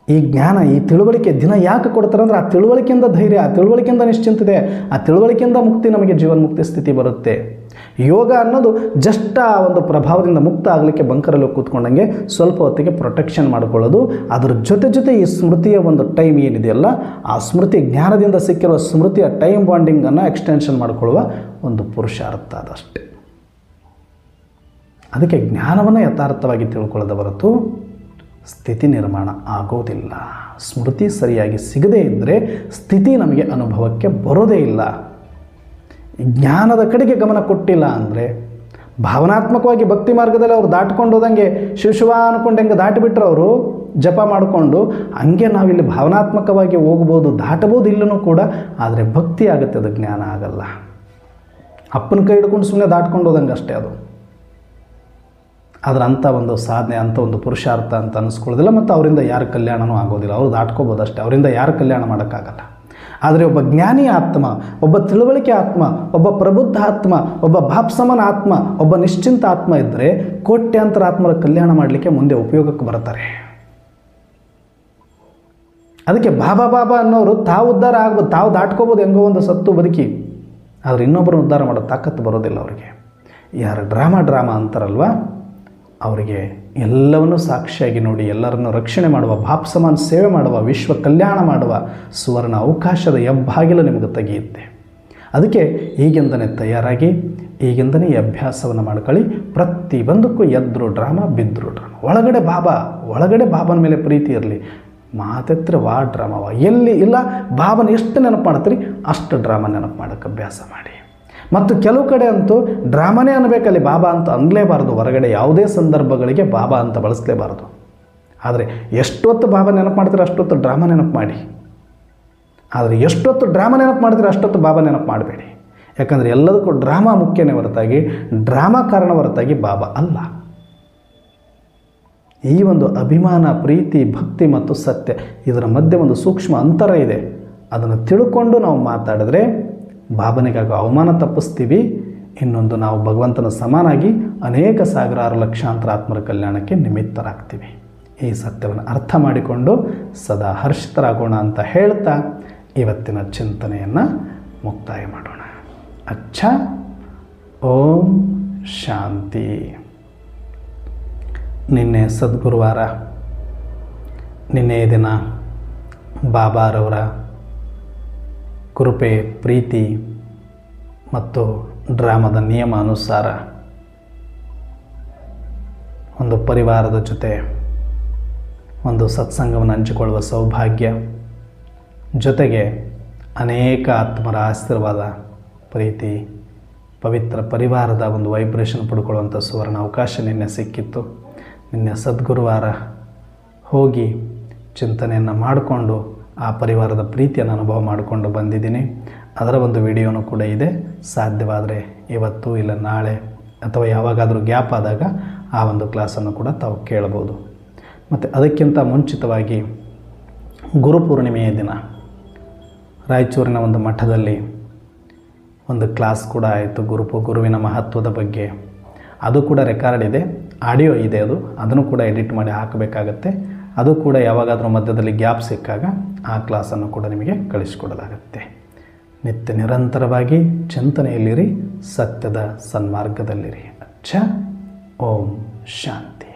ಈ ಜ್ಞಾನ, ಈ ತಿಳುವಳಿಕೆ ದಿನ ಯಾಕೆ ಕೊಡ್ತಾರೆ ಅಂದರೆ ಆ ತಿಳುವಳಿಕೆಯಿಂದ ಧೈರ್ಯ, ಆ ತಿಳುವಳಿಕೆಯಿಂದ ನಿಶ್ಚಿಂತಿದೆ, ಆ ತಿಳುವಳಿಕೆಯಿಂದ ಮುಕ್ತಿ, ನಮಗೆ ಜೀವನ್ಮುಕ್ತಿ ಸ್ಥಿತಿ ಬರುತ್ತೆ. ಯೋಗ ಅನ್ನೋದು ಜಸ್ಟ್ ಆ ಒಂದು ಪ್ರಭಾವದಿಂದ ಮುಕ್ತ ಆಗಲಿಕ್ಕೆ ಬಂಕರಲ್ಲಿ ಕೂತ್ಕೊಂಡಂಗೆ ಸ್ವಲ್ಪ ಹೊತ್ತಿಗೆ ಪ್ರೊಟೆಕ್ಷನ್ ಮಾಡ್ಕೊಳ್ಳೋದು. ಅದರ ಜೊತೆ ಈ ಸ್ಮೃತಿಯ ಒಂದು ಟೈಮ್ ಏನಿದೆಯಲ್ಲ, ಆ ಸ್ಮೃತಿ ಜ್ಞಾನದಿಂದ ಸಿಕ್ಕಿರುವ ಸ್ಮೃತಿಯ ಟೈಮ್ ಬಾಂಡಿಂಗನ್ನು ಎಕ್ಸ್ಟೆನ್ಷನ್ ಮಾಡಿಕೊಳ್ಳುವ ಒಂದು ಪುರುಷಾರ್ಥ ಅದಷ್ಟೇ. ಅದಕ್ಕೆ ಜ್ಞಾನವನ್ನು ಯಥಾರ್ಥವಾಗಿ ತಿಳ್ಕೊಳ್ಳೋದ ಹೊರತು ಸ್ಥಿತಿ ನಿರ್ಮಾಣ ಆಗೋದಿಲ್ಲ. ಸ್ಮೃತಿ ಸರಿಯಾಗಿ ಸಿಗದೇ ಇದ್ದರೆ ಸ್ಥಿತಿ ನಮಗೆ ಅನುಭವಕ್ಕೆ ಬರೋದೇ ಇಲ್ಲ. ಜ್ಞಾನದ ಕಡೆಗೆ ಗಮನ ಕೊಟ್ಟಿಲ್ಲ ಅಂದರೆ, ಭಾವನಾತ್ಮಕವಾಗಿ ಭಕ್ತಿ ಮಾರ್ಗದಲ್ಲಿ ಅವರು ದಾಟ್ಕೊಂಡು ಹೋದಂಗೆ ಶಿವ ಅಂದ್ಕೊಂಡು ಹೆಂಗೆ ದಾಟಿಬಿಟ್ರೆ ಅವರು ಜಪ ಮಾಡಿಕೊಂಡು, ಹಂಗೆ ನಾವಿಲ್ಲಿ ಭಾವನಾತ್ಮಕವಾಗಿ ಹೋಗ್ಬೋದು, ದಾಟಬೋದು ಇಲ್ಲೂ ಕೂಡ. ಆದರೆ ಭಕ್ತಿ ಆಗುತ್ತೆ, ಅದು ಜ್ಞಾನ ಆಗಲ್ಲ. ಅಪ್ಪನ ಕೈ ಹಿಡ್ಕೊಂಡು ಸುಮ್ಮನೆ ದಾಟ್ಕೊಂಡು ಹೋದಂಗೆ ಅಷ್ಟೇ ಅದು. ಆದರೆ ಅಂಥ ಒಂದು ಸಾಧನೆ, ಅಂಥ ಒಂದು ಪುರುಷಾರ್ಥ ಅಂತ ಅನ್ನಿಸ್ಕೊಳ್ಳೋದಿಲ್ಲ. ಮತ್ತು ಅವರಿಂದ ಯಾರ ಕಲ್ಯಾಣವೂ ಆಗೋದಿಲ್ಲ. ಅವರು ದಾಟ್ಕೋಬೋದು ಅಷ್ಟೇ, ಅವರಿಂದ ಯಾರು ಕಲ್ಯಾಣ ಮಾಡೋಕ್ಕಾಗಲ್ಲ. ಆದರೆ ಒಬ್ಬ ಜ್ಞಾನಿ ಆತ್ಮ, ಒಬ್ಬ ತಿಳುವಳಿಕೆ ಆತ್ಮ, ಒಬ್ಬ ಪ್ರಬುದ್ಧ ಆತ್ಮ, ಒಬ್ಬ ಭಾಪ್ಸಮನ ಆತ್ಮ, ಒಬ್ಬ ನಿಶ್ಚಿಂತ ಆತ್ಮ ಇದ್ದರೆ ಕೋಟ್ಯಾಂತರ ಆತ್ಮರ ಕಲ್ಯಾಣ ಮಾಡಲಿಕ್ಕೆ ಮುಂದೆ ಉಪಯೋಗಕ್ಕೆ ಬರ್ತಾರೆ. ಅದಕ್ಕೆ ಬಾಬಾ ಅನ್ನೋರು ತಾವು ಉದ್ಧಾರ ಆಗ್ಬೋದು, ತಾವು ದಾಟ್ಕೋಬೋದು ಹೆಂಗೋ ಒಂದು ಸತ್ತು ಬದುಕಿ. ಆದರೆ ಇನ್ನೊಬ್ಬರನ್ನು ಉದ್ಧಾರ ಮಾಡೋ ತಾಕತ್ತು ಬರೋದಿಲ್ಲ ಅವರಿಗೆ. ಯಾರು ಡ್ರಾಮಾ ಅಂತಾರಲ್ವ, ಅವರಿಗೆ ಎಲ್ಲವನ್ನೂ ಸಾಕ್ಷಿಯಾಗಿ ನೋಡಿ, ಎಲ್ಲರನ್ನು ರಕ್ಷಣೆ ಮಾಡುವ, ಭಾಪ್ಸಮಾನ್ ಸೇವೆ ಮಾಡುವ, ವಿಶ್ವ ಕಲ್ಯಾಣ ಮಾಡುವ ಸುವರ್ಣ ಅವಕಾಶದ ಹೆಬ್ಬಾಗಿಲು ನಿಮಗೆ ತೆಗೆಯುತ್ತೆ. ಅದಕ್ಕೆ ಈಗಿಂದನೇ ತಯಾರಾಗಿ, ಈಗಿಂದನೇ ಈ ಅಭ್ಯಾಸವನ್ನು ಮಾಡ್ಕೊಳ್ಳಿ. ಪ್ರತಿಯೊಂದಕ್ಕೂ ಎದ್ರು ಡ್ರಾಮಾ, ಬಿದ್ದರು ಡ್ರಾಮಾ. ಒಳಗಡೆ ಬಾಬನ ಮೇಲೆ ಪ್ರೀತಿ ಇರಲಿ. ಮಾತೆತ್ರ ಡ್ರಾಮವ ಎಲ್ಲಿ ಇಲ್ಲ, ಬಾಬನ ಎಷ್ಟು ನೆನಪು ಮಾಡ್ತೀರಿ ಅಷ್ಟು ಡ್ರಾಮಾ ನೆನಪು ಮಾಡೋಕ್ಕೆ ಅಭ್ಯಾಸ ಮಾಡಿ. ಮತ್ತು ಕೆಲವು ಕಡೆ ಅಂತೂ ಡ್ರಾಮಾನೇ ಅನ್ನಬೇಕಲ್ಲಿ, ಬಾಬಾ ಅಂತ ಅನ್ನಲೇಬಾರ್ದು. ಹೊರಗಡೆ ಯಾವುದೇ ಸಂದರ್ಭಗಳಿಗೆ ಬಾಬಾ ಅಂತ ಬಳಸಲೇಬಾರ್ದು. ಆದರೆ ಎಷ್ಟೊತ್ತು ಬಾಬಾ ನೆನಪು ಮಾಡ್ತೀರ ಅಷ್ಟೊತ್ತು ಡ್ರಾಮಾ ನೆನಪು ಮಾಡಿ. ಆದರೆ ಎಷ್ಟೊತ್ತು ಡ್ರಾಮಾ ನೆನಪು ಮಾಡ್ತೀರ ಅಷ್ಟೊತ್ತು ಬಾಬಾ ನೆನಪು ಮಾಡಬೇಡಿ. ಯಾಕಂದರೆ ಎಲ್ಲದಕ್ಕೂ ಡ್ರಾಮಾ ಮುಖ್ಯನೇ ಹೊರತಾಗಿ, ಡ್ರಾಮಾ ಕಾರಣ ಹೊರತಾಗಿ ಬಾಬಾ ಅಲ್ಲ. ಈ ಒಂದು ಅಭಿಮಾನ, ಪ್ರೀತಿ, ಭಕ್ತಿ ಮತ್ತು ಸತ್ಯ, ಇದರ ಮಧ್ಯೆ ಒಂದು ಸೂಕ್ಷ್ಮ ಅಂತರ ಇದೆ. ಅದನ್ನು ತಿಳ್ಕೊಂಡು ನಾವು ಮಾತಾಡಿದ್ರೆ ಬಾಬನಿಗಾಗೋ ಅವಮಾನ ತಪ್ಪಿಸ್ತೀವಿ. ಇನ್ನೊಂದು, ನಾವು ಭಗವಂತನ ಸಮಾನಾಗಿ ಅನೇಕ ಸಾವಿರಾರು ಲಕ್ಷಾಂತರ ಆತ್ಮರ ಕಲ್ಯಾಣಕ್ಕೆ ನಿಮಿತ್ತರಾಗ್ತೀವಿ. ಈ ಸತ್ಯವನ್ನು ಅರ್ಥ ಮಾಡಿಕೊಂಡು ಸದಾ ಹರ್ಷಿತರಾಗೋಣ ಅಂತ ಹೇಳ್ತಾ ಇವತ್ತಿನ ಚಿಂತನೆಯನ್ನು ಮುಕ್ತಾಯ ಮಾಡೋಣ. ಅಚ್ಚಾ, ಓಂ ಶಾಂತಿ. ನಿನ್ನೆ ಸದ್ಗುರುವಾರ, ನಿನ್ನೆ ದಿನ ಬಾಬಾರವರ ಕೃಪೆ, ಪ್ರೀತಿ ಮತ್ತು ಡ್ರಾಮದ ನಿಯಮ ಅನುಸಾರ ಒಂದು ಪರಿವಾರದ ಜೊತೆ ಒಂದು ಸತ್ಸಂಗವನ್ನು ಹಂಚಿಕೊಳ್ಳುವ ಸೌಭಾಗ್ಯ, ಜೊತೆಗೆ ಅನೇಕ ಆತ್ಮರ ಆಶೀರ್ವಾದ, ಪ್ರೀತಿ, ಪವಿತ್ರ ಪರಿವಾರದ ಒಂದು ವೈಬ್ರೇಷನ್ ಪಡ್ಕೊಳ್ಳುವಂಥ ಸುವರ್ಣ ಅವಕಾಶ ನಿನ್ನೆ ಸಿಕ್ಕಿತ್ತು. ನಿನ್ನೆ ಸದ್ಗುರುವಾರ ಹೋಗಿ ಚಿಂತನೆಯನ್ನು ಮಾಡಿಕೊಂಡು ಆ ಪರಿವಾರದ ಪ್ರೀತಿಯನ್ನು ಅನುಭವ ಮಾಡಿಕೊಂಡು ಬಂದಿದ್ದೀನಿ. ಅದರ ಒಂದು ವಿಡಿಯೋನೂ ಕೂಡ ಇದೆ. ಸಾಧ್ಯವಾದರೆ ಇವತ್ತು ಇಲ್ಲ ನಾಳೆ ಅಥವಾ ಯಾವಾಗಾದರೂ ಗ್ಯಾಪ್ ಆದಾಗ ಆ ಒಂದು ಕ್ಲಾಸನ್ನು ಕೂಡ ತಾವು ಕೇಳಬಹುದು. ಮತ್ತು ಅದಕ್ಕಿಂತ ಮುಂಚಿತವಾಗಿ ಗುರುಪೂರ್ಣಿಮೆಯ ದಿನ ರಾಯಚೂರಿನ ಒಂದು ಮಠದಲ್ಲಿ ಒಂದು ಕ್ಲಾಸ್ ಕೂಡ ಆಯಿತು. ಗುರುವಿನ ಮಹತ್ವದ ಬಗ್ಗೆ. ಅದು ಕೂಡ ರೆಕಾರ್ಡ್ ಇದೆ, ಆಡಿಯೋ ಇದೆ. ಅದನ್ನು ಕೂಡ ಎಡಿಟ್ ಮಾಡಿ ಹಾಕಬೇಕಾಗತ್ತೆ. ಅದು ಕೂಡ ಯಾವಾಗಾದರೂ ಮಧ್ಯದಲ್ಲಿ ಗ್ಯಾಪ್ ಸಿಕ್ಕಾಗ ಆ ಕ್ಲಾಸನ್ನು ಕೂಡ ನಿಮಗೆ ಕಳಿಸಿಕೊಡಲಾಗುತ್ತೆ. ನಿತ್ಯ ನಿರಂತರವಾಗಿ ಚಿಂತನೆಯಲ್ಲಿರಿ, ಸತ್ಯದ ಸನ್ಮಾರ್ಗದಲ್ಲಿರಿ. ಅಚ್ಚಾ, ಓಂ ಶಾಂತಿ.